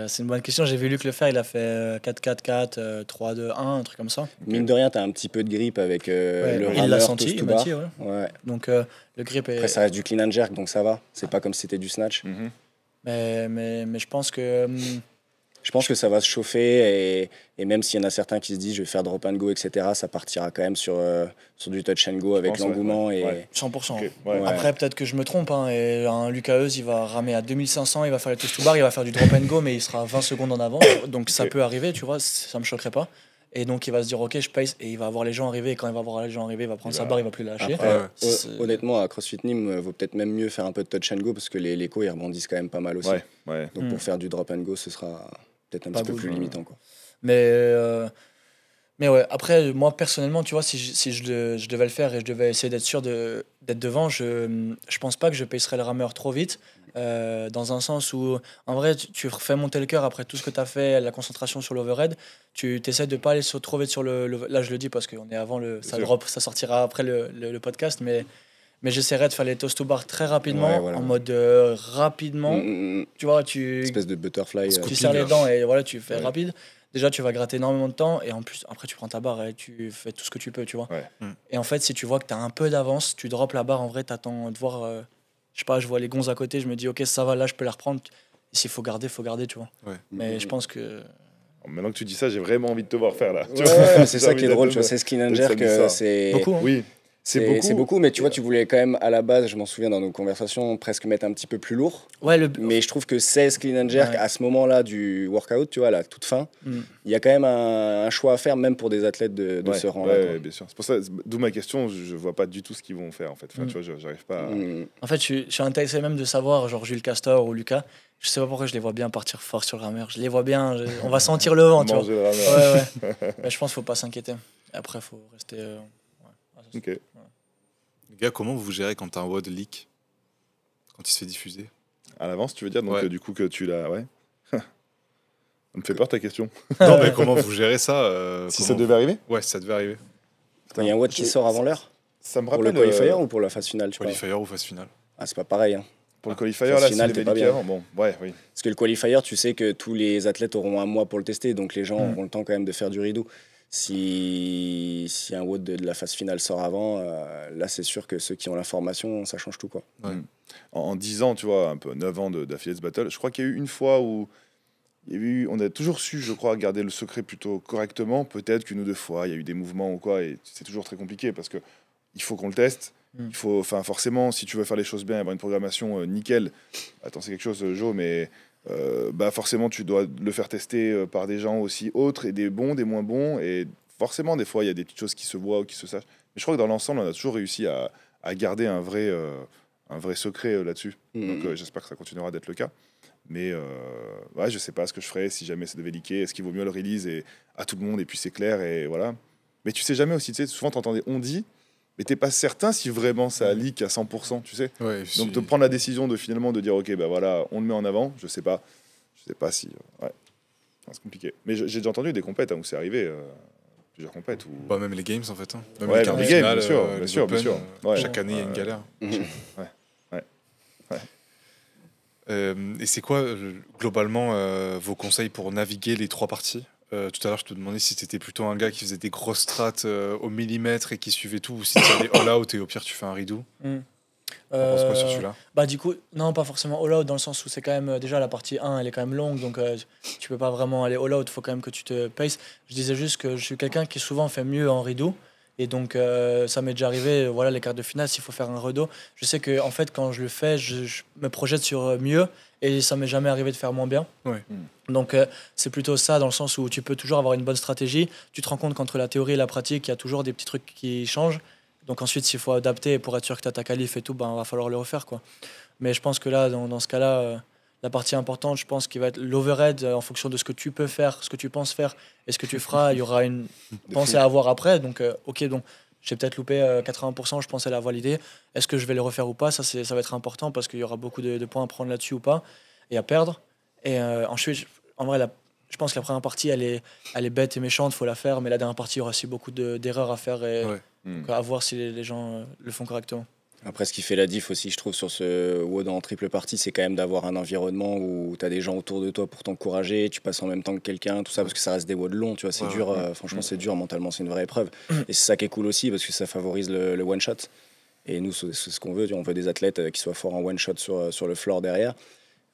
Speaker 1: C'est une bonne question. J'ai vu Luc le faire. Il a fait 4-4-4, 3-2-1, un truc comme ça.
Speaker 2: Mine de rien, tu as un petit peu de grip avec le rameur.
Speaker 1: Il l'a senti, il m'a dit.
Speaker 2: Ouais.
Speaker 1: Donc, le grip est...
Speaker 2: Après, ça reste du clean and jerk, donc ça va. C'est pas comme si c'était du snatch.
Speaker 1: Mais je pense que...
Speaker 2: Je pense que ça va se chauffer et même s'il y en a certains qui se disent je vais faire drop and go, etc., ça partira quand même sur du touch and go avec l'engouement.
Speaker 1: 100%.
Speaker 4: Okay.
Speaker 1: Après, peut-être que je me trompe. Et un Lucas Euse, il va ramer à 2500, il va faire les toast to bar, il va faire du drop and go, mais il sera 20 secondes en avant. Donc ça peut arriver, tu vois, ça me choquerait pas. Et donc il va se dire ok, je pace, et il va voir les gens arriver. Et quand il va voir les gens arriver, il va prendre sa barre, il va plus la lâcher.
Speaker 2: Après, honnêtement, à CrossFit Nîmes, vaut peut-être même mieux faire un peu de touch and go parce que les échos ils rebondissent quand même pas mal aussi. Donc pour faire du drop and go, ce sera peut-être un
Speaker 1: Pas
Speaker 2: petit peu
Speaker 1: good,
Speaker 2: plus
Speaker 1: ouais.
Speaker 2: limitant, quoi.
Speaker 1: Mais ouais, après, moi personnellement, tu vois, si je devais le faire et je devais essayer d'être sûr d'être devant, je pense pas que je pacerais le rameur trop vite. Dans un sens où, en vrai, tu fais monter le cœur après tout ce que tu as fait, la concentration sur l'overhead. Tu essaies de pas aller trop vite sur là, je le dis parce qu'on est avant ça
Speaker 4: sûr.
Speaker 1: drop, ça sortira après le podcast, mais j'essaierai de faire les toast to bar très rapidement,
Speaker 2: Ouais, voilà.
Speaker 1: en mode rapidement. Tu vois, tu
Speaker 2: Espèce de butterfly.
Speaker 1: tu serres les dents et voilà, tu fais
Speaker 4: Ouais.
Speaker 1: rapide. Déjà, tu vas gratter énormément de temps et en plus, après, tu prends ta barre et tu fais tout ce que tu peux, tu vois.
Speaker 4: Ouais.
Speaker 1: Et en fait, si tu vois que tu as un peu d'avance, tu drops la barre, en vrai, tu attends de voir. Je sais pas, je vois les gonzes à côté, je me dis, ok, ça va, là, je peux la reprendre. Et s'il faut garder, tu vois.
Speaker 3: Ouais.
Speaker 1: Mais je pense que.
Speaker 4: Maintenant que tu dis ça, j'ai vraiment envie de te voir faire là. Tu
Speaker 2: Ouais,
Speaker 4: vois,
Speaker 2: mais c'est
Speaker 4: j'ai
Speaker 2: ça
Speaker 4: envie
Speaker 2: qui est
Speaker 4: d'être
Speaker 2: drôle,
Speaker 4: le-
Speaker 2: tu vois, c'est ce clean and
Speaker 4: d'être
Speaker 2: jerk,
Speaker 4: samedi soir.
Speaker 2: c'est...
Speaker 1: Beaucoup, hein.
Speaker 4: Oui, c'est beaucoup.
Speaker 2: mais tu vois, tu voulais quand même, à la base, je m'en souviens dans nos conversations, presque mettre un petit peu plus lourd.
Speaker 1: Ouais,
Speaker 2: Mais je trouve que 16 clean and jerk,
Speaker 1: Ouais.
Speaker 2: à ce moment-là du workout, tu vois, à la toute fin,
Speaker 1: Mm.
Speaker 2: il y a quand même un choix à faire, même pour des athlètes de
Speaker 4: Ouais,
Speaker 2: ce rang-là.
Speaker 4: ouais,
Speaker 2: quoi.
Speaker 4: bien sûr. C'est pour ça, d'où ma question, je vois pas du tout ce qu'ils vont faire en fait. Enfin, tu vois, j'arrive pas à...
Speaker 1: En fait, je suis intéressé même de savoir, genre Jules Castor ou Lucas, je sais pas pourquoi je les vois bien partir fort sur le rameur. Je les vois bien, on va sentir le vent, tu vois.
Speaker 4: manger le rameur.
Speaker 1: Ouais. Mais je pense qu'il faut pas s'inquiéter. Après, il faut rester. Ouais.
Speaker 4: Ok.
Speaker 3: Les gars, comment vous gérez quand t'as un WOD leak? Quand il se fait diffuser?
Speaker 4: À l'avance, tu veux dire? Donc,
Speaker 3: Ouais.
Speaker 4: du coup, que tu l'as. Ouais. Ça me fait peur ta question.
Speaker 3: Non, mais comment vous gérez ça
Speaker 4: Si
Speaker 3: comment
Speaker 4: ça devait arriver,
Speaker 3: Ouais, si ça devait arriver.
Speaker 2: Quand il y a un WOD qui sort avant l'heure,
Speaker 4: ça me
Speaker 2: pour le
Speaker 4: rappelle.
Speaker 2: qualifier ou pour la phase finale, tu vois.
Speaker 3: Qualifier ou phase finale?
Speaker 2: Ah, c'est pas pareil. Hein.
Speaker 4: Pour le qualifier,
Speaker 2: phase
Speaker 4: là,
Speaker 2: finale,
Speaker 4: s'il
Speaker 2: t'es
Speaker 4: avait
Speaker 2: pas
Speaker 4: leaké
Speaker 2: bien.
Speaker 4: avant. Bon, ouais, oui.
Speaker 2: Parce que le qualifier, tu sais que tous les athlètes auront un mois pour le tester, donc les gens auront le temps quand même de faire du rideau. Si un WOD de la phase finale sort avant, là c'est sûr que ceux qui ont l'information, ça change tout, quoi.
Speaker 3: Ouais.
Speaker 4: En 10 ans, tu vois, un peu 9 ans d'affiliates battle, je crois qu'il y a eu une fois où il y a eu, on a toujours su, je crois, garder le secret plutôt correctement. Peut-être qu'une ou deux fois, il y a eu des mouvements ou quoi, et c'est toujours très compliqué parce que il faut qu'on le teste. Il faut, enfin, forcément, si tu veux faire les choses bien, avoir une programmation nickel. Attends, c'est quelque chose, Joe, mais bah forcément, tu dois le faire tester par des gens aussi autres et des bons, des moins bons, et forcément, des fois, il y a des petites choses qui se voient ou qui se sachent. Mais je crois que dans l'ensemble, on a toujours réussi à garder un vrai secret là-dessus. Donc, j'espère que ça continuera d'être le cas. Mais ouais, je sais pas ce que je ferais si jamais ça devait leaker. Est-ce qu'il vaut mieux le release et à tout le monde et puis c'est clair et voilà. Mais tu sais jamais aussi, tu sais, souvent t'entendais on dit, mais t'es pas certain si vraiment ça leak à 100%, tu sais.
Speaker 3: Ouais,
Speaker 4: Donc de prendre la décision de finalement de dire ok, bah voilà, on le met en avant, je sais pas si, ouais, c'est compliqué. Mais j'ai déjà entendu des compètes où c'est arrivé, plusieurs compètes où.
Speaker 3: Bah, même les games en fait. Hein. Même
Speaker 4: Ouais,
Speaker 3: les quarts
Speaker 4: les
Speaker 3: de
Speaker 4: games,
Speaker 3: finale,
Speaker 4: bien sûr,
Speaker 3: les
Speaker 4: bien sûr, bien
Speaker 3: Open,
Speaker 4: sûr. Ouais.
Speaker 3: Chaque année, il y a une galère. Et c'est quoi, globalement, vos conseils pour naviguer les trois parties? Tout à l'heure, je te demandais si tu étais plutôt un gars qui faisait des grosses strates au millimètre et qui suivait tout, ou si tu allais all out et au pire, tu fais un rideau. T'en penses quoi sur celui-là?
Speaker 1: Bah du coup, non, pas forcément all out dans le sens où c'est quand même déjà la partie 1, elle est quand même longue, donc tu peux pas vraiment aller all out, faut quand même que tu te paces. Je disais juste que je suis quelqu'un qui souvent fait mieux en rideau, et donc ça m'est déjà arrivé, voilà, les quarts de finale, s'il faut faire un rideau, je sais que en fait quand je le fais, je me projette sur mieux, et ça m'est jamais arrivé de faire moins bien.
Speaker 3: Ouais.
Speaker 1: Donc c'est plutôt ça dans le sens où tu peux toujours avoir une bonne stratégie, tu te rends compte qu'entre la théorie et la pratique, il y a toujours des petits trucs qui changent. Donc ensuite, s'il faut adapter pour être sûr que tu as ta qualif et tout, ben, va falloir le refaire, quoi. Mais je pense que là, dans ce cas-là, la partie importante, je pense qu'il va être l'overhead en fonction de ce que tu peux faire, ce que tu penses faire et ce que tu feras. Il y aura une pensée à avoir après. Donc, ok, donc j'ai peut-être loupé 80%, je pensais l'avoir l'idée. Est-ce que je vais le refaire ou pas? Ça va être important parce qu'il y aura beaucoup de points à prendre là-dessus ou pas et à perdre. Et ensuite, en vrai, je pense que la première partie, elle est bête et méchante, il faut la faire. Mais la dernière partie, il y aura aussi beaucoup d'erreurs à faire. Et,
Speaker 3: Ouais.
Speaker 1: donc, à voir si les gens le font correctement.
Speaker 2: Après, ce qui fait la diff aussi, je trouve, sur ce WOD en triple partie, c'est quand même d'avoir un environnement où tu as des gens autour de toi pour t'encourager, tu passes en même temps que quelqu'un, tout ça, parce que ça reste des WOD longs, tu vois, c'est
Speaker 3: Ouais,
Speaker 2: dur, franchement, c'est dur mentalement, c'est une vraie épreuve. Et c'est ça qui est cool aussi, parce que ça favorise le one-shot. Et nous, c'est ce qu'on veut, on veut des athlètes qui soient forts en one-shot sur le floor derrière.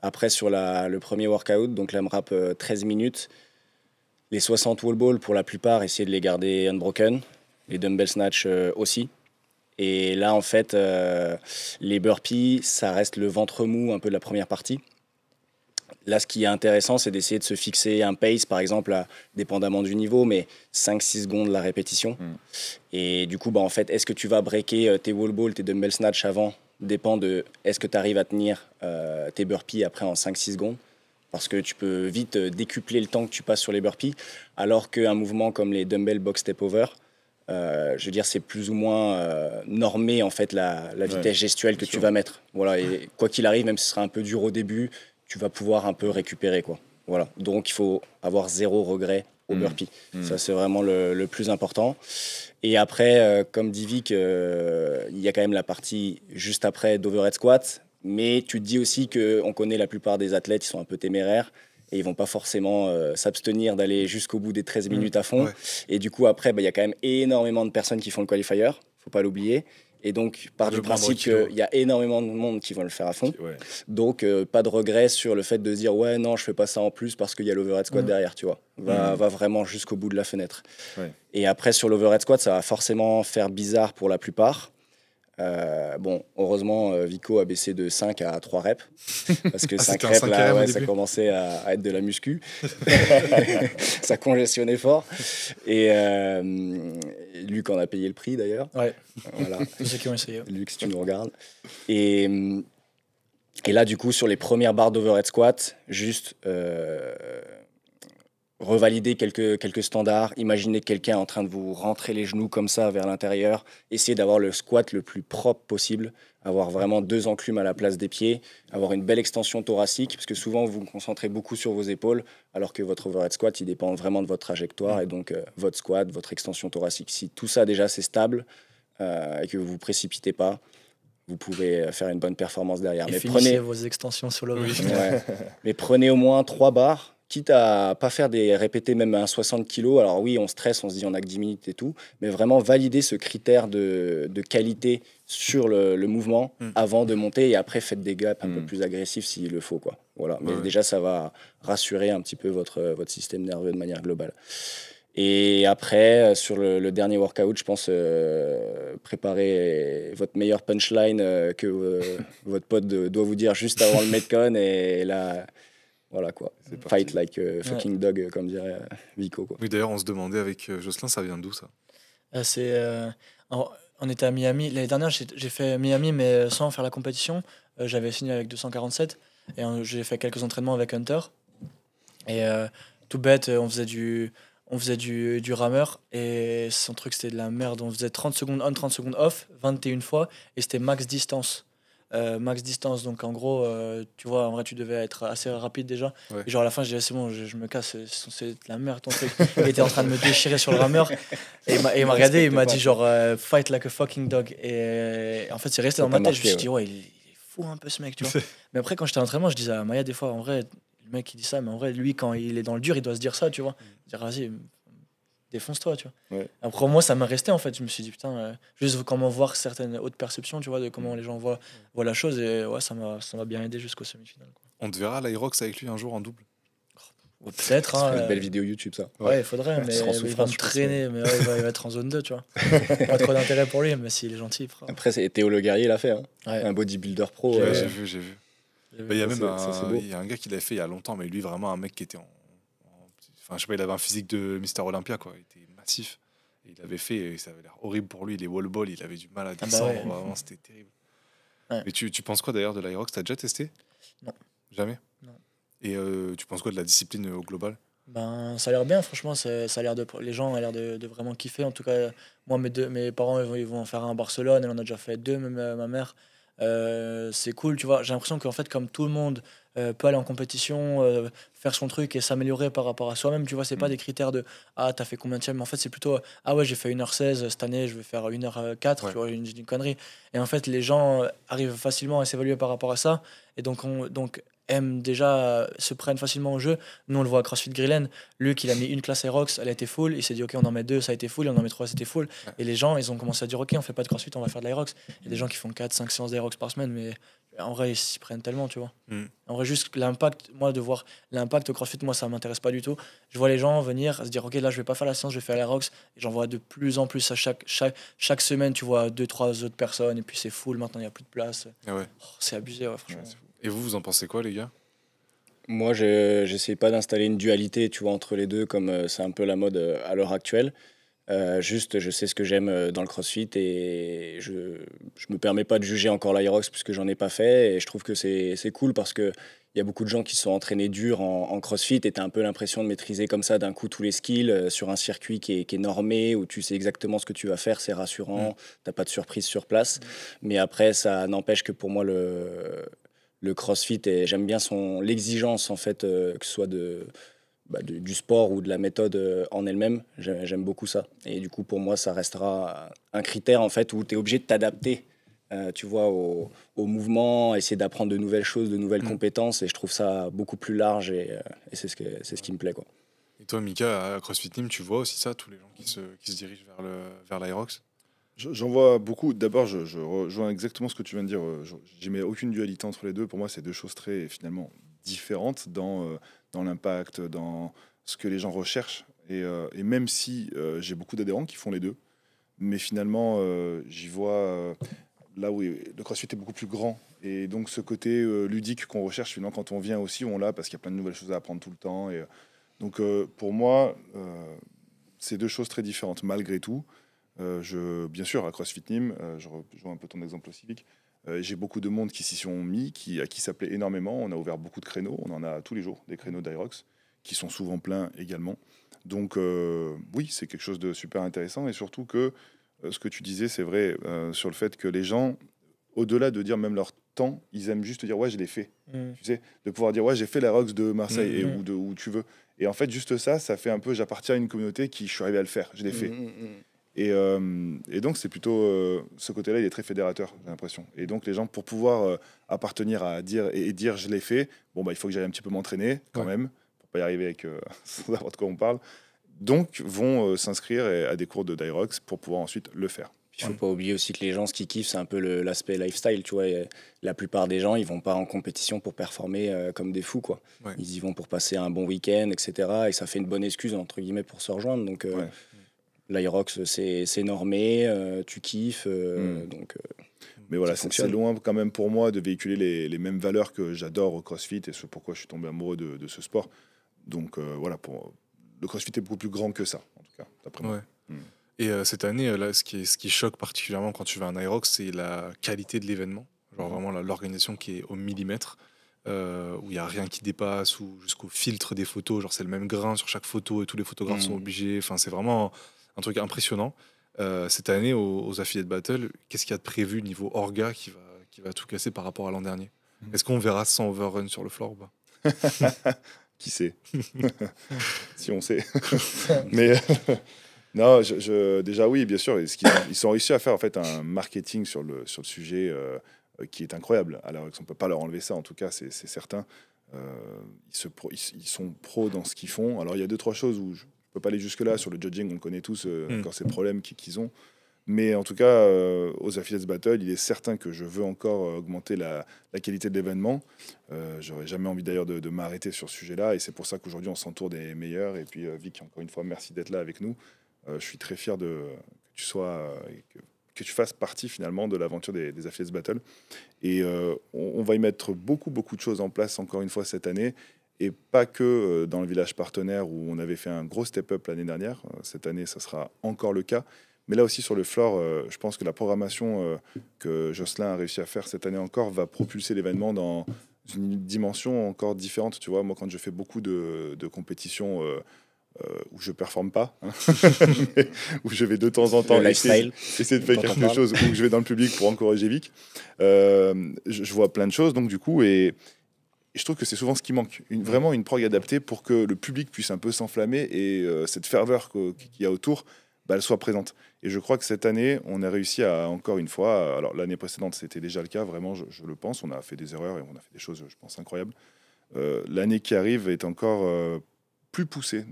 Speaker 2: Après, sur le premier workout, donc l'AMRAP 13 minutes, les 60 wall balls, pour la plupart, essayer de les garder unbroken, les dumbbell snatch aussi. Et là, en fait, les burpees, ça reste le ventre mou un peu de la première partie. Là, ce qui est intéressant, c'est d'essayer de se fixer un pace, par exemple, dépendamment du niveau, mais 5-6 secondes la répétition. Et du coup, bah, en fait, est-ce que tu vas breaker tes wall balls, tes dumbbell snatch avant? Dépend de est-ce que tu arrives à tenir tes burpees après en 5-6 secondes. parce que tu peux vite décupler le temps que tu passes sur les burpees, alors qu'un mouvement comme les dumbbell box step over, je veux dire, c'est plus ou moins normé en fait la vitesse gestuelle que tu vas mettre. Voilà, et quoi qu'il arrive, même si ce sera un peu dur au début, tu vas pouvoir un peu récupérer, quoi. Voilà, donc il faut avoir 0 regret au burpee. Ça, c'est vraiment le plus important. Et après, comme dit Vic, il y a quand même la partie juste après d'overhead squat. Mais tu te dis aussi qu'on connaît la plupart des athlètes, ils sont un peu téméraires et ils vont pas forcément s'abstenir d'aller jusqu'au bout des 13 minutes à fond. Et du coup, après, il y a quand même énormément de personnes qui font le qualifier, faut pas l'oublier. Et donc, par du principe qu'il y a énormément de monde qui vont le faire à fond. Donc, pas de regret sur le fait de se dire ouais, non, je fais pas ça en plus parce qu'il y a l'overhead squat derrière, tu vois. Va vraiment jusqu'au bout de la fenêtre. Et après, sur l'overhead squat, ça va forcément faire bizarre pour la plupart. Bon, heureusement, Vico a baissé de 5 à 3 reps. Parce que 5 reps, là, ça commençait à être de la muscu. Ça congestionnait fort. Et Luc en a payé le prix, d'ailleurs.
Speaker 1: Ouais.
Speaker 2: Voilà.
Speaker 1: Tous ceux qui ont essayé.
Speaker 2: Luc, si tu nous regardes. Et là, du coup, sur les premières barres d'overhead squat, juste revalider quelques standards, imaginez quelqu'un en train de vous rentrer les genoux comme ça vers l'intérieur, essayer d'avoir le squat le plus propre possible, avoir vraiment 2 enclumes à la place des pieds, avoir une belle extension thoracique, parce que souvent vous vous concentrez beaucoup sur vos épaules, alors que votre overhead squat, il dépend vraiment de votre trajectoire, et donc votre squat, votre extension thoracique. Si tout ça déjà c'est stable, et que vous ne vous précipitez pas, vous pouvez faire une bonne performance derrière.
Speaker 1: Et
Speaker 2: mais
Speaker 1: finissez vos extensions sur l'overhead.
Speaker 2: Mais prenez au moins 3 barres, quitte à pas faire des répétés même à 60 kg. Alors oui, on stresse, on se dit on a que 10 minutes et tout, mais vraiment valider ce critère de qualité sur le mouvement avant de monter, et après faites des gaps un peu plus agressifs s'il le faut, quoi. Voilà. Mais déjà, ça va rassurer un petit peu votre système nerveux de manière globale. Et après, sur le dernier workout, je pense préparer votre meilleure punchline que votre pote doit vous dire juste avant le Metcon, et là... Voilà quoi, fight like a fucking dog, comme dirait Vico, quoi.
Speaker 3: Oui, d'ailleurs, on se demandait avec Jocelyn, ça vient d'où ça?
Speaker 1: On était à Miami. L'année dernière, j'ai fait Miami, mais sans faire la compétition. J'avais signé avec 247 et j'ai fait quelques entraînements avec Hunter. Et tout bête, on faisait du rameur et son truc c'était de la merde. On faisait 30 secondes on, 30 secondes off, 21 fois, et c'était max distance. Donc en gros, tu vois, en vrai, tu devais être assez rapide déjà. Et genre à la fin, je disais, c'est bon, je me casse, c'est de la merde ton truc. Il était en train de me déchirer sur le rameur. Et il m'a regardé, il m'a dit genre, fight like a fucking dog. Et en fait, c'est resté dans ma tête. Je me suis dit, ouais, il est fou un peu ce mec, tu vois. Mais après, quand j'étais à l'entraînement, je disais à Maya des fois, en vrai, le mec il dit ça, mais en vrai, lui, quand il est dans le dur, il doit se dire ça, tu vois. Dire, vas-y, défonce-toi, tu vois. Après, moi, ça m'a resté, en fait. Je me suis dit, putain, juste comment voir certaines autres perceptions, tu vois, de comment les gens voient la chose. Et ouais, ça m'a bien aidé jusqu'au semi-final.
Speaker 3: On te verra à l'Aerox avec lui un jour en double.
Speaker 1: Peut-être.
Speaker 2: Ça ferait une belle vidéo YouTube, ça.
Speaker 1: Ouais, il faudrait, mais il va me traîner. Mais il va être en zone 2, tu vois. Pas trop d'intérêt pour lui, mais s'il est gentil, il fera.
Speaker 2: Après, Théo Le Guerrier l'a fait. Hein. Un bodybuilder pro.
Speaker 3: J'ai vu. Il y a même un gars qui l'avait fait il y a longtemps, mais lui, vraiment, un mec qui était Enfin, je sais pas, il avait un physique de Mister Olympia, quoi. Il était massif. Et il avait fait, et ça avait l'air horrible pour lui, les wall balls, il avait du mal à descendre. Vraiment, c'était terrible. Mais tu penses quoi d'ailleurs de l'Aerox? T'as déjà testé?
Speaker 1: Non.
Speaker 3: Jamais?
Speaker 1: Non.
Speaker 3: Et tu penses quoi de la discipline au global?
Speaker 1: Ça a l'air bien, franchement. Les gens ont l'air de vraiment kiffer. En tout cas, moi, mes parents, ils vont en faire un à Barcelone. Elle en a déjà fait 2, même ma mère. C'est cool, tu vois. J'ai l'impression qu'en fait, comme tout le monde peut aller en compétition, faire son truc et s'améliorer par rapport à soi-même, tu vois, c'est pas des critères de ah, t'as fait combien de mais en fait, c'est plutôt ah ouais, j'ai fait 1h16 cette année, je vais faire 1h04, tu vois, une connerie. Et en fait, les gens arrivent facilement à s'évaluer par rapport à ça, et donc aiment déjà, se prennent facilement au jeu. Nous, on le voit à CrossFit Grillen. Luc, il a mis une classe Aerox, elle a été full. Il s'est dit, OK, on en met 2, ça a été full. Et on en met 3, c'était full. Et les gens, ils ont commencé à dire, OK, on fait pas de CrossFit, on va faire de l'Aerox. Il y a des gens qui font 4-5 séances d'Aerox par semaine, mais en vrai, ils s'y prennent tellement, tu vois. En vrai, juste l'impact, moi, de voir l'impact au CrossFit, moi, ça m'intéresse pas du tout. Je vois les gens venir se dire, OK, là, je vais pas faire la séance, je vais faire l'Aerox. Et j'en vois de plus en plus à chaque semaine, tu vois 2-3 autres personnes. Et puis c'est full, maintenant, il n'y a plus de place. C'est abusé, franchement.
Speaker 3: Et vous en pensez quoi, les gars?
Speaker 2: Moi, j'essaie pas d'installer une dualité, tu vois, entre les deux, comme c'est un peu la mode à l'heure actuelle. Juste, je sais ce que j'aime dans le CrossFit et je me permets pas de juger encore l'Aerox puisque j'en ai pas fait. Et je trouve que c'est cool parce que il y a beaucoup de gens qui se sont entraînés dur en CrossFit et tu as un peu l'impression de maîtriser comme ça d'un coup tous les skills sur un circuit qui est normé, où tu sais exactement ce que tu vas faire, c'est rassurant, t'as pas de surprise sur place. Mais après, ça n'empêche que pour moi, le CrossFit, et j'aime bien l'exigence en fait, que ce soit du sport ou de la méthode en elle-même. J'aime beaucoup ça. Et du coup, pour moi, ça restera un critère en fait où tu es obligé de t'adapter. Tu vois, au mouvement, essayer d'apprendre de nouvelles choses, de nouvelles compétences, et je trouve ça beaucoup plus large, et c'est ce qui me plaît, quoi.
Speaker 3: Et toi, Mika, à CrossFit Team, tu vois aussi ça, tous les gens qui se dirigent vers l'Aerox?
Speaker 4: J'en vois beaucoup. D'abord, je rejoins exactement ce que tu viens de dire. J'y mets aucune dualité entre les deux. Pour moi, c'est deux choses très finalement différentes dans l'impact, dans ce que les gens recherchent. Et même si j'ai beaucoup d'adhérents qui font les deux, mais finalement, j'y vois là où le CrossFit est beaucoup plus grand. Et donc, ce côté ludique qu'on recherche, finalement, quand on vient aussi, on l'a parce qu'il y a plein de nouvelles choses à apprendre tout le temps. Donc, pour moi, c'est deux choses très différentes, malgré tout. Bien sûr, à CrossFit Nîmes, je rejoins un peu ton exemple aussi, Vic. J'ai beaucoup de monde qui s'y sont mis, à qui ça plaît énormément. On a ouvert beaucoup de créneaux, on en a tous les jours, des créneaux d'Aerox, qui sont souvent pleins également. Donc oui, c'est quelque chose de super intéressant. Et surtout que ce que tu disais, c'est vrai, sur le fait que les gens, au-delà de dire même leur temps, ils aiment juste dire ouais, je l'ai fait. Tu sais, de pouvoir dire ouais, j'ai fait l'Aerox de Marseille ou de où tu veux. Et en fait, juste ça fait un peu, j'appartiens à une communauté qui je suis arrivé à le faire, je l'ai fait. Et donc, c'est plutôt ce côté-là, il est très fédérateur, j'ai l'impression. Et donc, les gens, pour pouvoir appartenir à dire et dire je l'ai fait, bon, bah, il faut que j'aille un petit peu m'entraîner quand même, pour pas y arriver avec sans savoir de quoi on parle. Donc, vont s'inscrire à des cours de Dyrox pour pouvoir ensuite le faire.
Speaker 2: Il ne faut pas oublier aussi que les gens, ce qu'ils kiffent, c'est un peu l'aspect lifestyle. Tu vois, et la plupart des gens, ils vont pas en compétition pour performer comme des fous, quoi.
Speaker 3: Ouais.
Speaker 2: Ils y vont pour passer un bon week-end, etc. Et ça fait une bonne excuse, entre guillemets, pour se rejoindre. Donc, l'Aerox, c'est normé, tu kiffes. Donc,
Speaker 4: mais voilà, c'est loin quand même pour moi de véhiculer les mêmes valeurs que j'adore au CrossFit et ce pourquoi je suis tombé amoureux de ce sport. Donc voilà, le CrossFit est beaucoup plus grand que ça, en tout cas, d'après moi.
Speaker 3: Et cette année, là, ce qui choque particulièrement quand tu vas à un Aerox, c'est la qualité de l'événement. Genre vraiment l'organisation qui est au millimètre, où il n'y a rien qui dépasse, ou jusqu'au filtre des photos. Genre c'est le même grain sur chaque photo et tous les photographes sont obligés. Enfin, c'est vraiment un truc impressionnant. Cette année, aux Affiliate Battle, qu'est-ce qu'il y a de prévu niveau orga qui va tout casser par rapport à l'an dernier? Est-ce qu'on verra 100 overrun sur le floor ou pas?
Speaker 4: Qui sait? Si on sait. Mais non, déjà oui, bien sûr. Ils sont réussi à faire en fait un marketing sur le sujet qui est incroyable. Alors, on ne peut pas leur enlever ça, en tout cas, c'est certain. Ils sont pros dans ce qu'ils font. Alors, il y a 2-3 choses où je ne peux pas aller jusque-là. Sur le judging, on le connaît tous, encore ces problèmes qu'ils ont. Mais en tout cas, aux Affiliates Battle, il est certain que je veux encore augmenter la qualité de l'événement. J'aurais jamais envie d'ailleurs de m'arrêter sur ce sujet-là. Et c'est pour ça qu'aujourd'hui, on s'entoure des meilleurs. Et puis, Vic, encore une fois, merci d'être là avec nous. Je suis très fier que tu sois... que tu fasses partie finalement de l'aventure des Affiliates Battle. Et on va y mettre beaucoup de choses en place encore une fois cette année. Et pas que dans le village partenaire où on avait fait un gros step-up l'année dernière. Cette année, ça sera encore le cas. Mais là aussi, sur le floor, je pense que la programmation que Jocelyn a réussi à faire cette année encore va propulser l'événement dans une dimension encore différente. Tu vois, moi, quand je fais beaucoup de compétitions où je performe pas, où je vais de temps en temps essayer de faire quelque chose, où je vais dans le public pour encourager Vic, je vois plein de choses. Donc, du coup, et je trouve que c'est souvent ce qui manque. Vraiment une prog adaptée pour que le public puisse un peu s'enflammer et cette ferveur qu'il y a autour, elle soit présente. Et je crois que cette année, on a réussi à, encore une fois, alors l'année précédente, c'était déjà le cas, vraiment, je le pense, on a fait des erreurs et on a fait des choses, je pense, incroyables. L'année qui arrive est encore plus poussée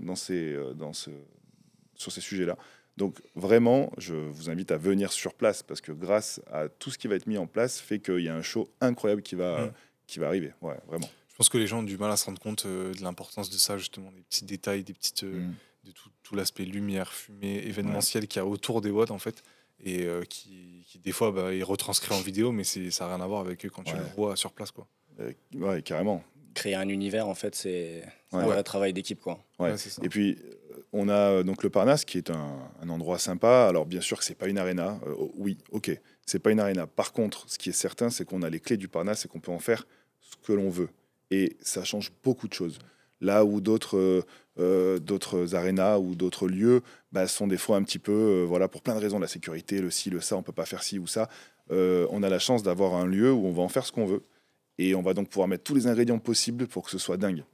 Speaker 4: sur ces sujets-là. Donc vraiment, je vous invite à venir sur place parce que grâce à tout ce qui va être mis en place, fait qu'il y a un show incroyable qui va arriver. Ouais, vraiment.
Speaker 3: Je pense que les gens ont du mal à se rendre compte de l'importance de ça, justement, des petits détails, des petites... de tout l'aspect lumière, fumée, événementiel qu'il y a autour des WOD en fait, et qui des fois est retranscrit en vidéo, mais ça n'a rien à voir avec eux quand tu le vois sur place, quoi.
Speaker 4: Carrément.
Speaker 2: Créer un univers, en fait, c'est un vrai travail d'équipe, quoi.
Speaker 4: C'est ça. Et puis, On a donc le Parnasse qui est un endroit sympa. Alors bien sûr que c'est pas une arena. Oui, ok, c'est pas une arena. Par contre, ce qui est certain, c'est qu'on a les clés du Parnasse et qu'on peut en faire ce que l'on veut. Et ça change beaucoup de choses. Là où d'autres arénas ou d'autres lieux sont des fois un petit peu, voilà, pour plein de raisons, la sécurité, le ci, le ça, on peut pas faire ci ou ça. On a la chance d'avoir un lieu où on va en faire ce qu'on veut. Et on va donc pouvoir mettre tous les ingrédients possibles pour que ce soit dingue.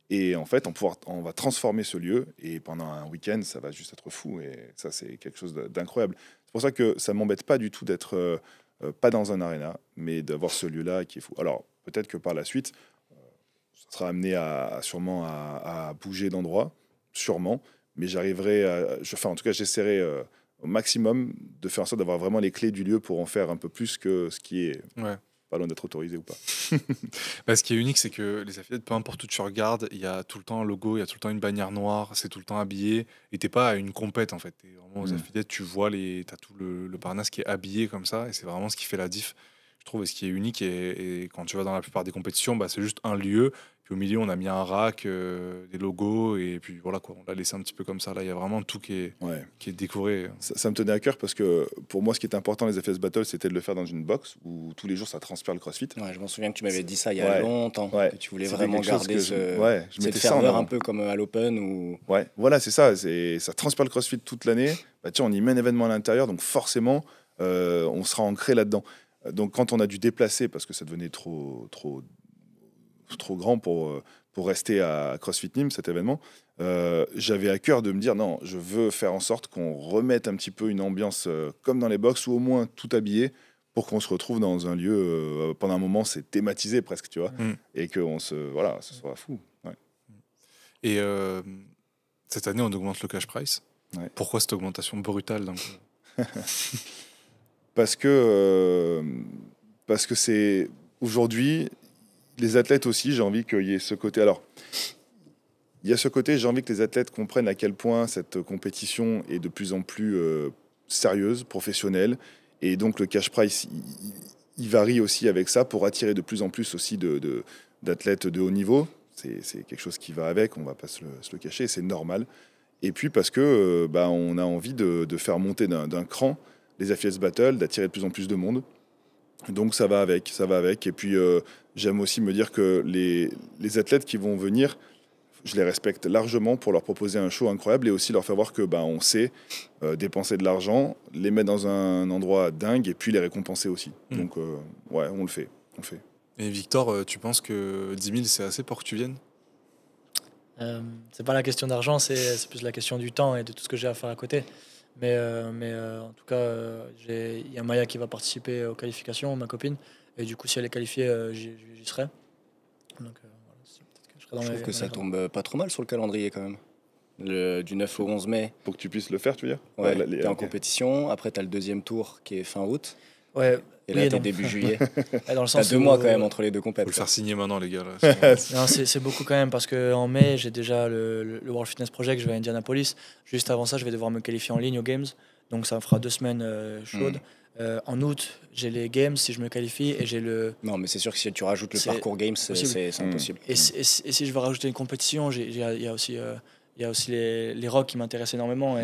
Speaker 4: Et en fait, on va transformer ce lieu et pendant un week-end, ça va juste être fou. Et ça, c'est quelque chose d'incroyable. C'est pour ça que ça m'embête pas du tout d'être pas dans un aréna, mais d'avoir ce lieu-là qui est fou. Alors, peut-être que par la suite, ça sera amené sûrement à bouger d'endroit, sûrement. Mais en tout cas, j'essaierai au maximum de faire en sorte d'avoir vraiment les clés du lieu pour en faire un peu plus que ce qui est...
Speaker 3: Ouais.
Speaker 4: Pas loin d'être autorisé ou pas.
Speaker 3: Ce qui est unique, c'est que les affiliates, peu importe où tu regardes, il y a tout le temps un logo, il y a tout le temps une bannière noire, c'est tout le temps habillé. Et t'es pas à une compète en fait. T'es vraiment aux affiliates, tu vois, t'as tout le Parnasse qui est habillé comme ça, et c'est vraiment ce qui fait la diff, je trouve, et ce qui est unique. Et quand tu vas dans la plupart des compétitions, c'est juste un lieu. Puis au milieu, on a mis un rack, des logos, et puis voilà quoi, on l'a laissé un petit peu comme ça. Là, il y a vraiment tout qui est décoré.
Speaker 4: Ça me tenait à cœur parce que pour moi, ce qui est important les FS Battle, c'était de le faire dans une box où tous les jours ça transpire le CrossFit.
Speaker 2: Ouais, je m'en souviens que tu m'avais dit ça il y a longtemps, que tu voulais vraiment garder
Speaker 4: cette
Speaker 2: ferveur un peu comme à l'Open. Ou...
Speaker 4: Ouais, voilà, c'est ça. Ça transpire le CrossFit toute l'année. On y met un événement à l'intérieur, donc forcément, on sera ancré là-dedans. Donc quand on a dû déplacer parce que ça devenait trop grand pour rester à CrossFit Nîmes, cet événement, j'avais à cœur de me dire non, je veux faire en sorte qu'on remette un petit peu une ambiance comme dans les box, ou au moins tout habillé, pour qu'on se retrouve dans un lieu, pendant un moment, c'est thématisé presque, tu vois, et que ce soit fou. Ouais.
Speaker 3: Et cette année, on augmente le cash price.
Speaker 4: Ouais.
Speaker 3: Pourquoi cette augmentation brutale donc
Speaker 4: Parce que c'est aujourd'hui... Les athlètes aussi, j'ai envie qu'il y ait ce côté. Alors, il y a ce côté, j'ai envie que les athlètes comprennent à quel point cette compétition est de plus en plus sérieuse, professionnelle. Et donc, le cash price, il varie aussi avec ça pour attirer de plus en plus aussi d'athlètes de haut niveau. C'est quelque chose qui va avec, on va pas se le cacher, c'est normal. Et puis parce que on a envie de faire monter d'un cran les affiliates battle, d'attirer de plus en plus de monde. Donc ça va avec. Et puis j'aime aussi me dire que les athlètes qui vont venir, je les respecte largement pour leur proposer un show incroyable et aussi leur faire voir que on sait dépenser de l'argent, les mettre dans un endroit dingue et puis les récompenser aussi. Donc on le fait.
Speaker 3: Et Victor, tu penses que 10 000 c'est assez pour que tu viennes ?
Speaker 1: C'est pas la question d'argent, c'est plus la question du temps et de tout ce que j'ai à faire à côté. Mais en tout cas, il y a Maya qui va participer aux qualifications, ma copine. Et du coup, si elle est qualifiée, j'y serai. Donc, peut-être que je serai dans
Speaker 2: Je trouve que ça tombe pas trop mal sur le calendrier quand même. Du 9 au 11 mai.
Speaker 4: Pour que tu puisses le faire, tu veux dire ?
Speaker 2: Ouais, t'es en compétition. Après, t'as le deuxième tour qui est fin août.
Speaker 1: Ouais.
Speaker 2: Et là, t'es début juillet.
Speaker 1: Dans le
Speaker 2: t'as
Speaker 1: sens
Speaker 2: 2 mois quand même entre les deux
Speaker 3: Faut
Speaker 2: compètes.
Speaker 3: le faire signer maintenant, les gars. Là.
Speaker 1: Non, c'est beaucoup quand même parce qu'en mai, j'ai déjà le World Fitness Project, je vais à Indianapolis. Juste avant ça, je vais devoir me qualifier en ligne aux Games. Donc ça me fera 2 semaines chaudes. En août, j'ai les Games si je me qualifie et j'ai le...
Speaker 2: Non, mais c'est sûr que si tu rajoutes le parcours Games, c'est impossible.
Speaker 1: Et si je veux rajouter une compétition, il y a aussi les rocks qui m'intéressent énormément.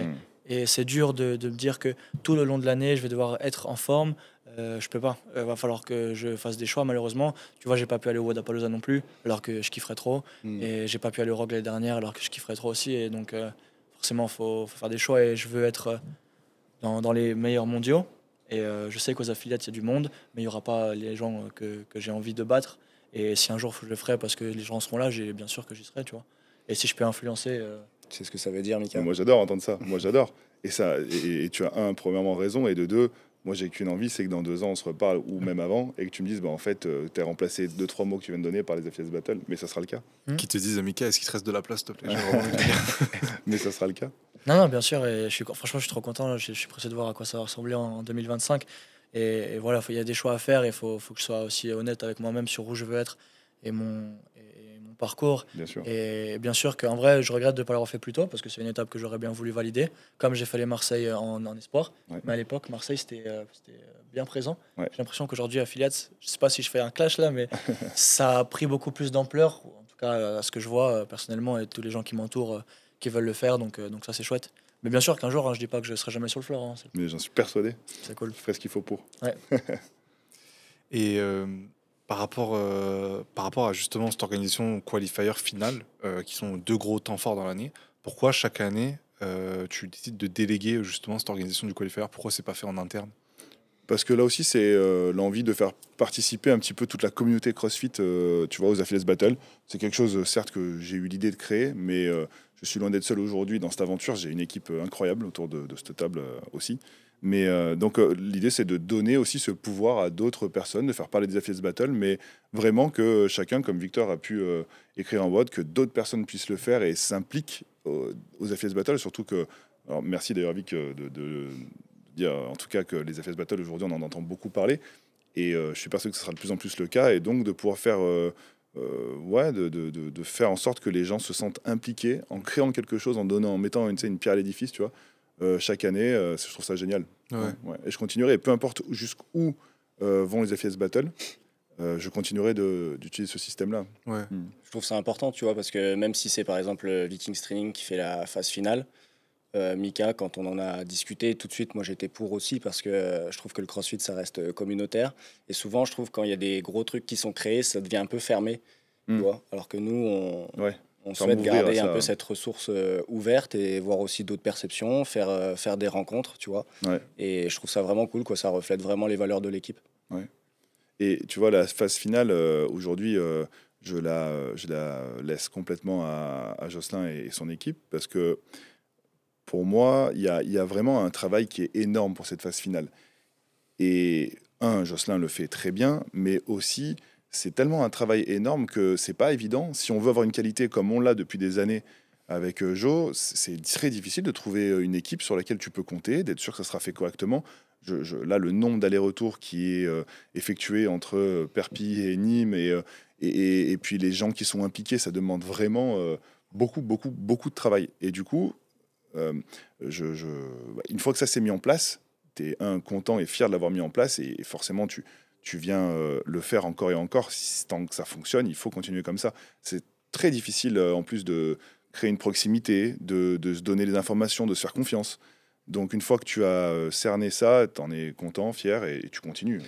Speaker 1: Et c'est dur de me dire que tout le long de l'année, je vais devoir être en forme. Je peux pas. Va falloir que je fasse des choix, malheureusement. Tu vois, j'ai pas pu aller au Wodapalooza non plus, alors que je kifferais trop. Et j'ai pas pu aller au Rock l'année dernière, alors que je kifferais trop aussi. Et donc, forcément, faut faire des choix. Et je veux être dans les meilleurs mondiaux. Et je sais qu'aux affiliates, il y a du monde, mais il n'y aura pas les gens que j'ai envie de battre. Et si un jour je le ferai parce que les gens seront là, bien sûr que j'y serai, tu vois. Et si je peux influencer...
Speaker 2: Tu sais ce que ça veut dire, Mika ?
Speaker 4: Moi, j'adore entendre ça. Moi, j'adore. Et tu as premièrement raison, et de deux, moi, j'ai qu'une envie, c'est que dans 2 ans, on se reparle, ou même avant, et que tu me dises, en fait, tu as remplacé 2-3 mots que tu viens de donner par les FS Battle, mais ça sera le cas.
Speaker 3: Qui te disent, Mika, est-ce qu'il te reste de la place, s'il te plaît ?
Speaker 4: Mais ça sera le cas.
Speaker 1: Non, bien sûr. Et franchement, je suis trop content. Je suis pressé de voir à quoi ça va ressembler en 2025. Et voilà, il y a des choix à faire. Il faut que je sois aussi honnête avec moi-même sur où je veux être et mon parcours.
Speaker 4: Bien sûr.
Speaker 1: Et bien sûr qu'en vrai, je regrette de ne pas l'avoir fait plus tôt parce que c'est une étape que j'aurais bien voulu valider, comme j'ai fait les Marseille en espoir.
Speaker 4: Ouais.
Speaker 1: Mais à l'époque, Marseille, c'était bien présent.
Speaker 4: Ouais.
Speaker 1: J'ai l'impression qu'aujourd'hui, affiliates, je ne sais pas si je fais un clash là, mais ça a pris beaucoup plus d'ampleur. En tout cas, à ce que je vois personnellement et tous les gens qui m'entourent, qui veulent le faire, donc ça c'est chouette. Mais bien sûr qu'un jour, je dis pas que je serai jamais sur le floor.
Speaker 4: Mais j'en suis persuadé.
Speaker 1: C'est cool.
Speaker 4: Je ferai ce qu'il faut pour.
Speaker 1: Ouais.
Speaker 3: Et par rapport à justement cette organisation qualifier finale, qui sont 2 gros temps forts dans l'année, pourquoi chaque année tu décides de déléguer justement cette organisation du qualifier? Pourquoi c'est pas fait en interne?
Speaker 4: Parce que là aussi, c'est l'envie de faire participer un petit peu toute la communauté CrossFit, tu vois, aux Affiliates Battle. C'est quelque chose, certes, que j'ai eu l'idée de créer, mais je suis loin d'être seul aujourd'hui dans cette aventure. J'ai une équipe incroyable autour de cette table aussi. Mais donc, l'idée, c'est de donner aussi ce pouvoir à d'autres personnes, de faire parler des Affiliates Battle, mais vraiment que chacun, comme Victor a pu écrire en WOD, que d'autres personnes puissent le faire et s'impliquent aux Affiliates Battle. Surtout que, alors merci d'ailleurs, Vic, de dire en tout cas que les Affiliates Battle aujourd'hui on en entend beaucoup parler et je suis persuadé que ce sera de plus en plus le cas et donc de pouvoir faire de faire en sorte que les gens se sentent impliqués en créant quelque chose, en mettant une pierre à l'édifice, tu vois, chaque année, je trouve ça génial. Ouais. Et je continuerai, peu importe jusqu'où vont les Affiliates Battle, je continuerai d'utiliser ce système-là.
Speaker 2: Je trouve ça important, tu vois, parce que même si c'est par exemple Vikings Training qui fait la phase finale, Mika, quand on en a discuté, tout de suite, moi j'étais pour aussi parce que je trouve que le CrossFit ça reste communautaire et souvent je trouve quand il y a des gros trucs qui sont créés, ça devient un peu fermé, tu vois, alors que nous on souhaite garder un peu cette ressource ouverte et voir aussi d'autres perceptions, faire des rencontres, tu vois. Et je trouve ça vraiment cool, quoi, ça reflète vraiment les valeurs de l'équipe.
Speaker 4: Et tu vois, la phase finale, aujourd'hui, je la laisse complètement à Jocelyn et son équipe parce que pour moi, il y a vraiment un travail qui est énorme pour cette phase finale. Et Jocelyn le fait très bien, mais aussi, c'est tellement un travail énorme que c'est pas évident. Si on veut avoir une qualité comme on l'a depuis des années avec Joe, c'est très difficile de trouver une équipe sur laquelle tu peux compter, d'être sûr que ça sera fait correctement. Là, le nombre d'allers-retours qui est effectué entre Perpignan et Nîmes et puis les gens qui sont impliqués, ça demande vraiment beaucoup de travail. Et du coup, une fois que ça s'est mis en place, tu es content et fier de l'avoir mis en place et forcément tu viens le faire encore et encore. Tant que ça fonctionne, il faut continuer comme ça. C'est très difficile en plus de créer une proximité, de se donner les informations, de se faire confiance. Donc une fois que tu as cerné ça, tu en es content, fier et tu continues.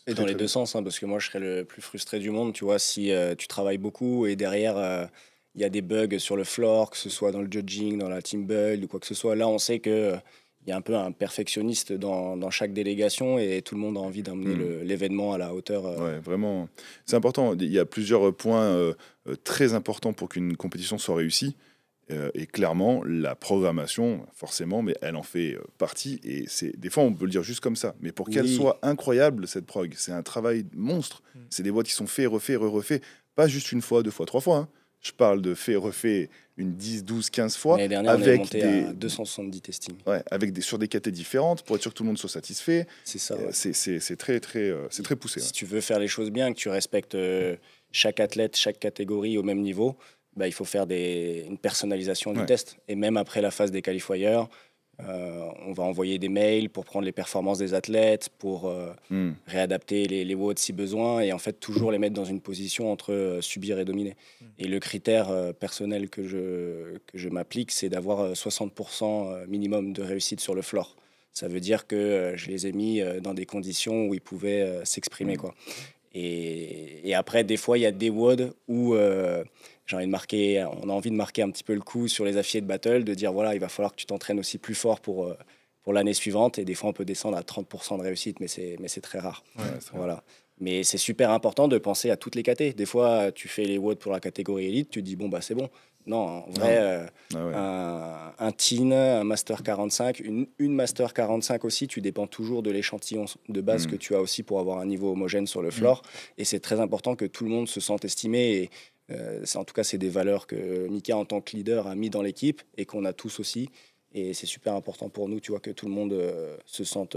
Speaker 2: Et dans les deux sens, hein, parce que moi je serais le plus frustré du monde, tu vois, si tu travailles beaucoup et derrière il y a des bugs sur le floor, que ce soit dans le judging, dans la team build ou quoi que ce soit. Là, on sait que il y a un peu un perfectionniste dans chaque délégation et tout le monde a envie d'amener l'événement à la hauteur.
Speaker 4: Ouais, vraiment. C'est important. Il y a plusieurs points très importants pour qu'une compétition soit réussie. Et clairement, la programmation, forcément, mais elle en fait partie. Et des fois, on peut le dire juste comme ça. Mais pour qu'elle soit incroyable, cette prog, c'est un travail monstre. C'est des boîtes qui sont faits, refaits, refaits. Pas juste une fois, 2 fois, 3 fois. Hein. Je parle de fait, refait une 10, 12, 15 fois.
Speaker 2: L'année dernière, on est monté à 270 testing.
Speaker 4: Ouais, sur des catés différentes pour être sûr que tout le monde soit satisfait.
Speaker 2: C'est ça.
Speaker 4: C'est très poussé.
Speaker 2: Si tu veux faire les choses bien, que tu respectes chaque athlète, chaque catégorie au même niveau, bah, il faut faire une personnalisation du test. Et même après la phase des qualifiers, on va envoyer des mails pour prendre les performances des athlètes, pour réadapter les WOD si besoin, et en fait toujours les mettre dans une position entre subir et dominer. Et le critère personnel que je m'applique, c'est d'avoir 60% minimum de réussite sur le floor. Ça veut dire que je les ai mis dans des conditions où ils pouvaient s'exprimer, quoi. Et après, des fois, il y a des WOD où on a envie de marquer un petit peu le coup sur les affiliés de battle, de dire voilà, il va falloir que tu t'entraînes aussi plus fort pour l'année suivante. Et des fois, on peut descendre à 30% de réussite, mais c'est très rare. Voilà. Mais c'est super important de penser à toutes les catés. Des fois, tu fais les WOD pour la catégorie élite, tu dis bon, bah c'est bon. Non, en vrai, un teen, un Master 45, une Master 45 aussi, tu dépends toujours de l'échantillon de base que tu as aussi pour avoir un niveau homogène sur le floor. Et c'est très important que tout le monde se sente estimé. Et en tout cas, c'est des valeurs que Mika, en tant que leader, a mis dans l'équipe et qu'on a tous aussi. Et c'est super important pour nous, tu vois, que tout le monde se sente...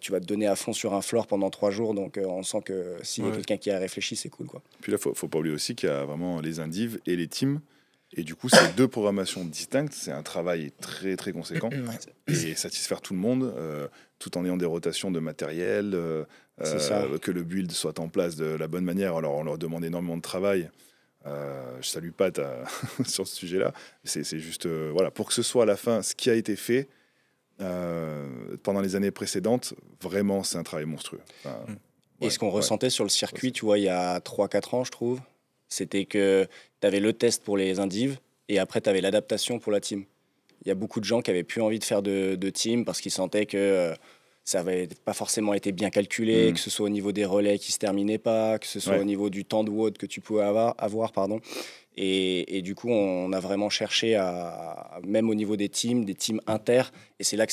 Speaker 2: tu vas te donner à fond sur un floor pendant 3 jours, donc on sent que s'il y a quelqu'un qui a réfléchi, c'est cool, quoi.
Speaker 4: Puis là, faut pas oublier aussi qu'il y a vraiment les indives et les teams, et du coup, c'est 2 programmations distinctes, c'est un travail très très conséquent, et satisfaire tout le monde, tout en ayant des rotations de matériel, que le build soit en place de la bonne manière. Alors on leur demande énormément de travail, Je salue Pat sur ce sujet-là. C'est juste, voilà, pour que ce soit à la fin ce qui a été fait pendant les années précédentes, vraiment, c'est un travail monstrueux. Enfin,
Speaker 2: Et ce qu'on ressentait sur le circuit, tu vois, il y a 3-4 ans, je trouve, c'était que tu avais le test pour les indives et après, tu avais l'adaptation pour la team. Il y a beaucoup de gens qui avaient plus envie de faire de team parce qu'ils sentaient que ça n'avait pas forcément été bien calculé, que ce soit au niveau des relais qui ne se terminaient pas, que ce soit au niveau du temps de WOD que tu pouvais avoir pardon. Et du coup, on a vraiment cherché même au niveau des teams inter. Et c'est là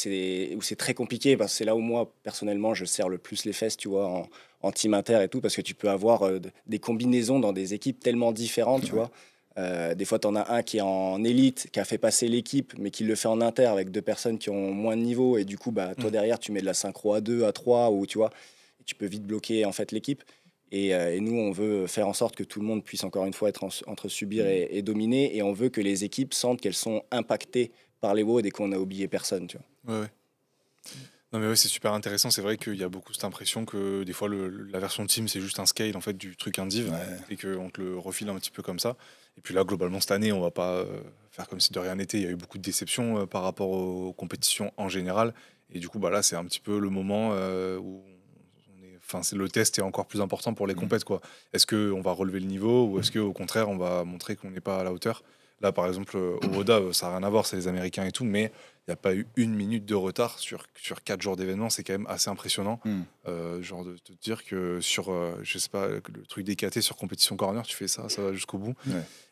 Speaker 2: où c'est très compliqué, parce que c'est là où moi, personnellement, je serre le plus les fesses, tu vois, en team inter et tout, parce que tu peux avoir des combinaisons dans des équipes tellement différentes, tu vois. Des fois, tu en as un qui est en élite, qui a fait passer l'équipe, mais qui le fait en inter avec 2 personnes qui ont moins de niveau. Et du coup, bah, toi, derrière, tu mets de la synchro à 2, à 3, ou tu vois, et tu peux vite bloquer en fait l'équipe. Et nous, on veut faire en sorte que tout le monde puisse encore une fois être entre subir et dominer. Et on veut que les équipes sentent qu'elles sont impactées par les WOD et qu'on n'a oublié personne. Tu vois.
Speaker 3: Ouais. Non mais ouais, c'est super intéressant. C'est vrai qu'il y a beaucoup cette impression que des fois la version team c'est juste un scale en fait du truc indiv et qu'on te le refile un petit peu comme ça. Et puis là globalement cette année on va pas faire comme si de rien n'était. Il y a eu beaucoup de déceptions par rapport aux compétitions en général. Et du coup bah là c'est un petit peu le moment où c'est le test est encore plus important pour les compètes quoi. Est-ce que on va relever le niveau ou est-ce que au contraire on va montrer qu'on n'est pas à la hauteur? Là par exemple au Oda ça n'a rien à voir, c'est les Américains et tout, mais il n'y a pas eu 1 minute de retard sur 4 jours d'événements, c'est quand même assez impressionnant. Genre de te dire que sur, je sais pas, le truc DKT sur compétition corner, tu fais ça va jusqu'au bout.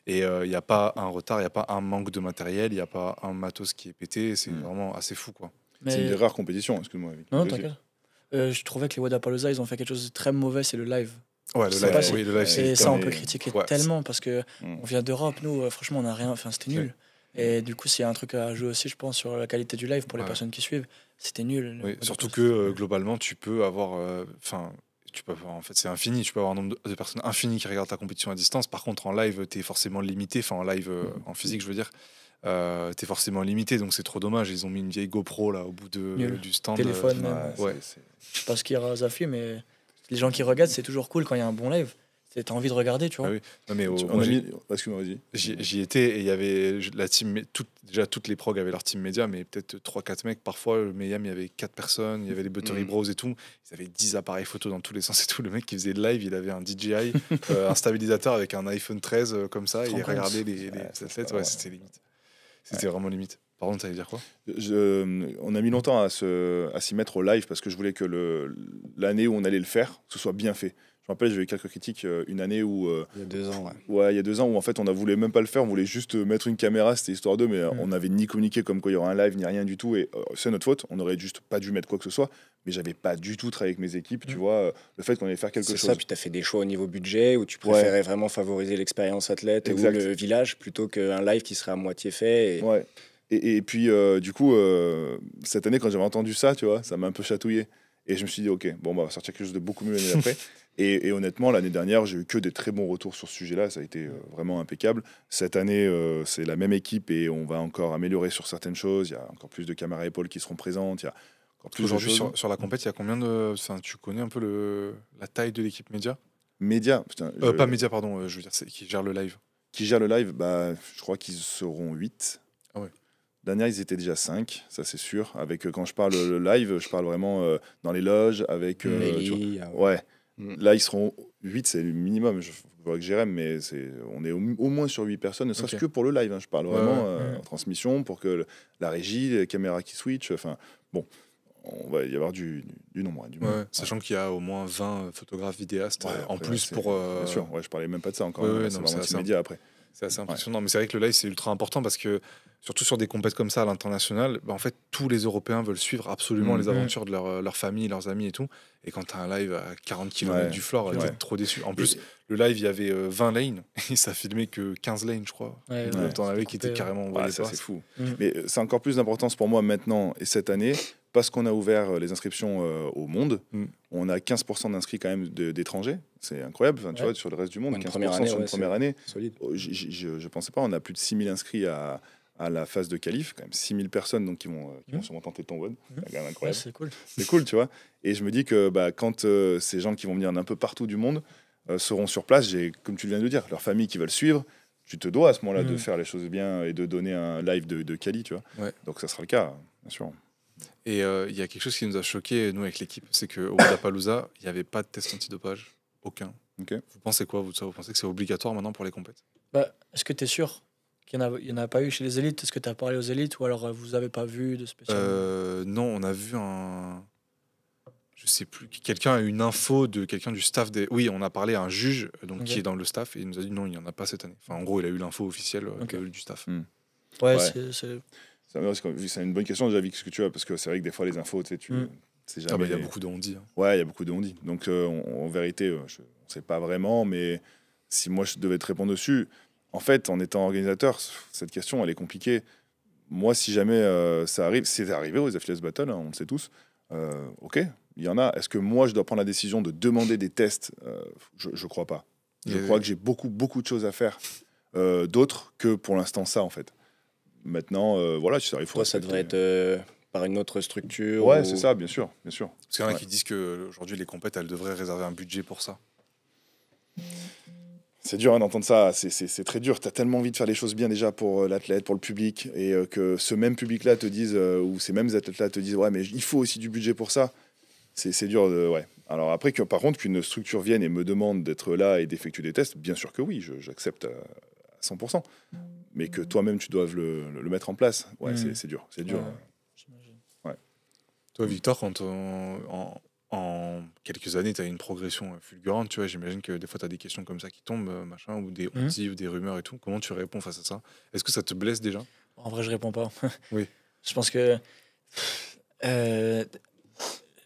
Speaker 3: Et il n'y a pas un retard, il n'y a pas un manque de matériel, il n'y a pas un matos qui est pété, c'est vraiment assez fou quoi.
Speaker 4: C'est une des rares compétitions, excuse-moi.
Speaker 1: Non, t'inquiète. Je trouvais que les Wodapalooza, ils ont fait quelque chose de très mauvais, c'est le live.
Speaker 3: Ouais, le live,
Speaker 1: c'est ça, on peut critiquer tellement parce que on vient d'Europe, nous, franchement, on n'a rien, enfin, c'était nul. Et du coup, s'il y a un truc à jouer aussi, je pense, sur la qualité du live pour les personnes qui suivent, c'était nul.
Speaker 3: Oui, surtout que globalement, tu peux avoir, en fait, c'est infini. Tu peux avoir un nombre de personnes infini qui regardent ta compétition à distance. Par contre, en live, tu es forcément limité. Enfin, en live, en physique, je veux dire, tu es forcément limité. Donc, c'est trop dommage. Ils ont mis une vieille GoPro là au bout du stand.
Speaker 1: Téléphone, même. Je sais pas ce qu'il y a à Zafi, mais les gens qui regardent, c'est toujours cool quand il y a un bon live. T'as envie de regarder, tu vois.
Speaker 3: Ah oui. Non, mais
Speaker 4: excuse-moi, vas-y.
Speaker 3: J'y étais et il y avait la team, déjà toutes les progs avaient leur team média, mais peut-être 3-4 mecs. Parfois, le Mayhem, il y avait 4 personnes, il y avait les Buttery Bros et tout. Ils avaient 10 appareils photo dans tous les sens et tout. Le mec qui faisait le live, il avait un DJI, un stabilisateur avec un iPhone 13 comme ça, et il regardait les athlètes. Ouais, c'était limite. C'était vraiment limite. Par contre, t'allais dire quoi?
Speaker 4: On a mis longtemps à s'y mettre au live parce que je voulais que l'année où on allait le faire, ce soit bien fait. Je me rappelle, j'ai eu quelques critiques une année où...
Speaker 2: il y a 2 ans,
Speaker 4: il y a 2 ans où en fait on ne voulait même pas le faire, on voulait juste mettre une caméra, c'était histoire d'eux, mais on n'avait ni communiqué comme quoi il y aurait un live, ni rien du tout, et c'est notre faute, on n'aurait juste pas dû mettre quoi que ce soit, mais j'avais pas du tout travaillé avec mes équipes, tu vois, le fait qu'on allait faire quelque chose.
Speaker 2: C'est ça, puis tu as fait des choix au niveau budget, où tu préférais vraiment favoriser l'expérience athlète ou le village, plutôt qu'un live qui serait à moitié fait.
Speaker 4: Ouais. Et puis, du coup, cette année, quand j'avais entendu ça, tu vois, ça m'a un peu chatouillé. Et je me suis dit, ok, bon, bah, on va sortir quelque chose de beaucoup mieux l'année d'après. Et honnêtement, l'année dernière, j'ai eu que des très bons retours sur ce sujet-là. Ça a été vraiment impeccable. Cette année, c'est la même équipe et on va encore améliorer sur certaines choses. Il y a encore plus de caméras épaules qui seront présentes. Il y a encore plus
Speaker 3: aujourd'hui, sur la compète, il y a combien de... Enfin, tu connais un peu la taille de l'équipe média?
Speaker 4: Média putain,
Speaker 3: Pas média, pardon. Je veux dire, qui gère le live.
Speaker 4: Qui gère le live, bah, je crois qu'ils seront 8.
Speaker 3: Ah ouais.
Speaker 4: Dernière, ils étaient déjà 5, ça c'est sûr. Avec, quand je parle le live, je parle vraiment dans les loges, avec... Là, ils seront 8, c'est le minimum. Il faudrait que j'aime, mais on est au moins sur 8 personnes, ne serait-ce que pour le live. Je parle vraiment en transmission, pour que la régie, les caméras qui switchent, enfin, bon, on va y avoir du nombre.
Speaker 3: Sachant qu'il y a au moins 20 photographes, vidéastes en plus pour...
Speaker 4: Bien sûr, je parlais même pas de ça encore.
Speaker 3: C'est
Speaker 4: vraiment immédiat après.
Speaker 3: C'est assez impressionnant, mais c'est vrai que le live c'est ultra important parce que surtout sur des compètes comme ça à l'international, en fait tous les Européens veulent suivre absolument les aventures de leur famille, leurs amis et tout. Et quand tu as un live à 40 km du floor, tu es trop déçu. En plus, le live il y avait 20 lanes et ça filmait que 15 lanes, je crois. T'en avais qui étaient carrément envoyés.
Speaker 4: Ça c'est fou. Mais c'est encore plus d'importance pour moi maintenant et cette année. Parce qu'on a ouvert les inscriptions au monde, on a 15% d'inscrits quand même d'étrangers. C'est incroyable, tu vois, sur le reste du monde, 15% sur une première année.
Speaker 2: Solide.
Speaker 4: Je ne pensais pas, on a plus de 6000 inscrits à la phase de qualif, quand même 6000 personnes donc, qui vont sûrement tenter ton WOD. C'est quand même incroyable.
Speaker 1: C'est cool.
Speaker 4: C'est cool, tu vois. Et je me dis que quand ces gens qui vont venir d'un peu partout du monde, seront sur place. Comme tu viens de le dire, leurs familles qui veulent suivre. Tu te dois à ce moment-là de faire les choses bien et de donner un live de quali, tu vois.
Speaker 3: Ouais.
Speaker 4: Donc ça sera le cas, bien sûr.
Speaker 3: Et il y a quelque chose qui nous a choqué, nous, avec l'équipe, c'est qu'au Wodapalooza, il n'y avait pas de test antidopage. Aucun.
Speaker 4: Okay.
Speaker 3: Vous pensez quoi, vous pensez que c'est obligatoire maintenant pour les compètes?
Speaker 1: Est-ce que tu es sûr qu'il n'y en a pas eu chez les élites? Est-ce que tu as parlé aux élites ou alors vous n'avez pas vu de spécial?
Speaker 3: Non, on a vu je sais plus, quelqu'un a eu une info de quelqu'un du staff des... Oui, on a parlé à un juge donc, qui est dans le staff et il nous a dit non, il n'y en a pas cette année. Enfin, en gros, il a eu l'info officielle du staff.
Speaker 1: Ouais.
Speaker 4: C'est une bonne question déjà, Vic, ce que tu as, parce que c'est vrai que des fois, les infos, tu sais, c'est jamais...
Speaker 3: il y a beaucoup de on-dit. Hein.
Speaker 4: Ouais, il y a beaucoup de on-dit. Donc, en vérité, on ne sait pas vraiment, mais si moi, je devais te répondre dessus, en fait, en étant organisateur, cette question, elle est compliquée. Moi, si jamais ça arrive, c'est arrivé aux Affiliates Battle, hein, on le sait tous, ok, il y en a. Est-ce que moi, je dois prendre la décision de demander des tests? Je ne crois pas. Je crois que j'ai beaucoup de choses à faire d'autres que pour l'instant ça, en fait. Maintenant, voilà, si ça arrive,
Speaker 2: toi, ça devrait être par une autre structure.
Speaker 4: Ouais, c'est ça, bien sûr.
Speaker 3: Parce qu'il y en a qui disent qu'aujourd'hui, les compètes, elles devraient réserver un budget pour ça.
Speaker 4: C'est dur d'entendre ça, c'est très dur. Tu as tellement envie de faire les choses bien déjà pour l'athlète, pour le public, et que ce même public-là te dise, ou ces mêmes athlètes-là te disent, ouais, mais il faut aussi du budget pour ça. C'est dur, ouais. Alors après, par contre, qu'une structure vienne et me demande d'être là et d'effectuer des tests, bien sûr que oui, j'accepte à 100%. Mais que toi-même, tu doives le mettre en place, ouais, c'est dur. C'est dur.
Speaker 1: Ouais.
Speaker 3: Toi, Victor, quand en quelques années, tu as une progression fulgurante, tu vois, j'imagine que des fois, tu as des questions comme ça qui tombent, machin, ou des outils, ou des rumeurs et tout. Comment tu réponds face à ça? Est-ce que ça te blesse déjà?
Speaker 1: En vrai, je réponds pas.
Speaker 3: Oui.
Speaker 1: Je pense que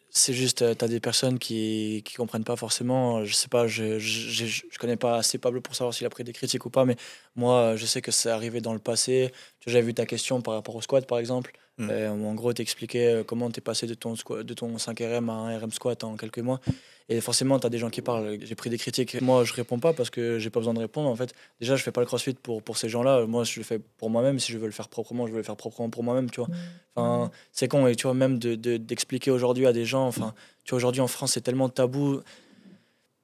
Speaker 1: c'est juste, tu as des personnes qui comprennent pas forcément. Je sais pas, je connais pas assez Pablo pour savoir s'il a pris des critiques ou pas, mais moi, je sais que c'est arrivé dans le passé. Tu as déjà vu ta question par rapport au squat, par exemple. Où en gros, t'expliquais comment t'es passé de ton 5 RM à un RM squat en quelques mois. Et forcément, tu as des gens qui parlent. J'ai pris des critiques. Moi, je réponds pas parce que j'ai pas besoin de répondre. En fait, déjà, je fais pas le crossfit pour ces gens-là. Moi, je le fais pour moi-même. Si je veux le faire proprement, je veux le faire proprement pour moi-même, tu vois. Enfin, c'est con. Et tu vois, même d'expliquer aujourd'hui à des gens, enfin, tu vois, aujourd'hui en France, c'est tellement tabou.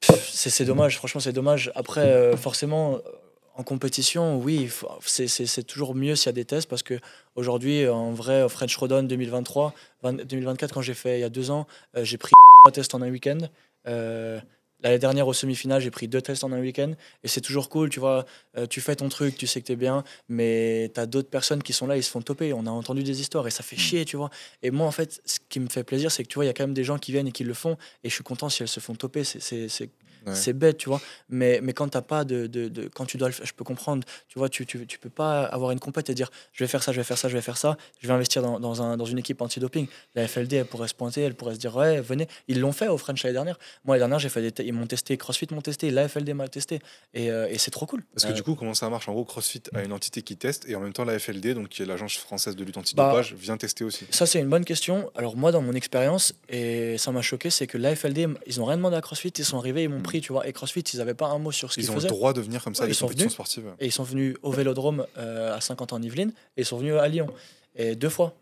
Speaker 1: C'est dommage. Franchement, c'est dommage. Après, forcément, en compétition, oui, c'est toujours mieux s'il y a des tests parce que aujourd'hui, en vrai, au French Rodon 2024, quand j'ai fait il y a 2 ans, j'ai pris 3 tests en un week-end. L'année dernière, au semi-finale, j'ai pris 2 tests en un week-end. Et c'est toujours cool, tu vois. Tu fais ton truc, tu sais que t'es bien, mais t'as d'autres personnes qui sont là, ils se font toper. On a entendu des histoires et ça fait chier, tu vois. Et moi, en fait, ce qui me fait plaisir, c'est que tu vois, il y a quand même des gens qui viennent et qui le font. Et je suis content si elles se font toper. C'est bête, tu vois. Mais quand t'as pas quand tu dois le faire, je peux comprendre. Tu vois, tu peux pas avoir une compète et dire je vais faire ça, je vais faire ça, je vais faire ça. Je vais investir dans une équipe anti-doping. La FLD, elle pourrait se pointer, elle pourrait se dire ouais, venez. Ils l'ont fait au French l'année dernière. Moi, l'année dernière, ils m'ont testé, CrossFit m'ont testé, la FLD m'a testé. Et c'est trop cool.
Speaker 3: Parce que du coup, comment ça marche? En gros, CrossFit a une entité qui teste et en même temps, la FLD, donc qui est l'agence française de lutte antidopage, vient tester aussi.
Speaker 1: Ça, c'est une bonne question. Alors, moi, dans mon expérience, et ça m'a choqué, c'est que la FLD, ils n'ont rien demandé à CrossFit, ils sont arrivés, ils m'ont pris, tu vois. Et CrossFit, ils n'avaient pas un mot sur ce qu'ils faisaient.
Speaker 3: Ils ont le droit de venir comme ça à des compétitions sportives.
Speaker 1: Et ils sont venus au Vélodrome à Saint-Quentin en Yvelines et ils sont venus à Lyon. Et 2 fois.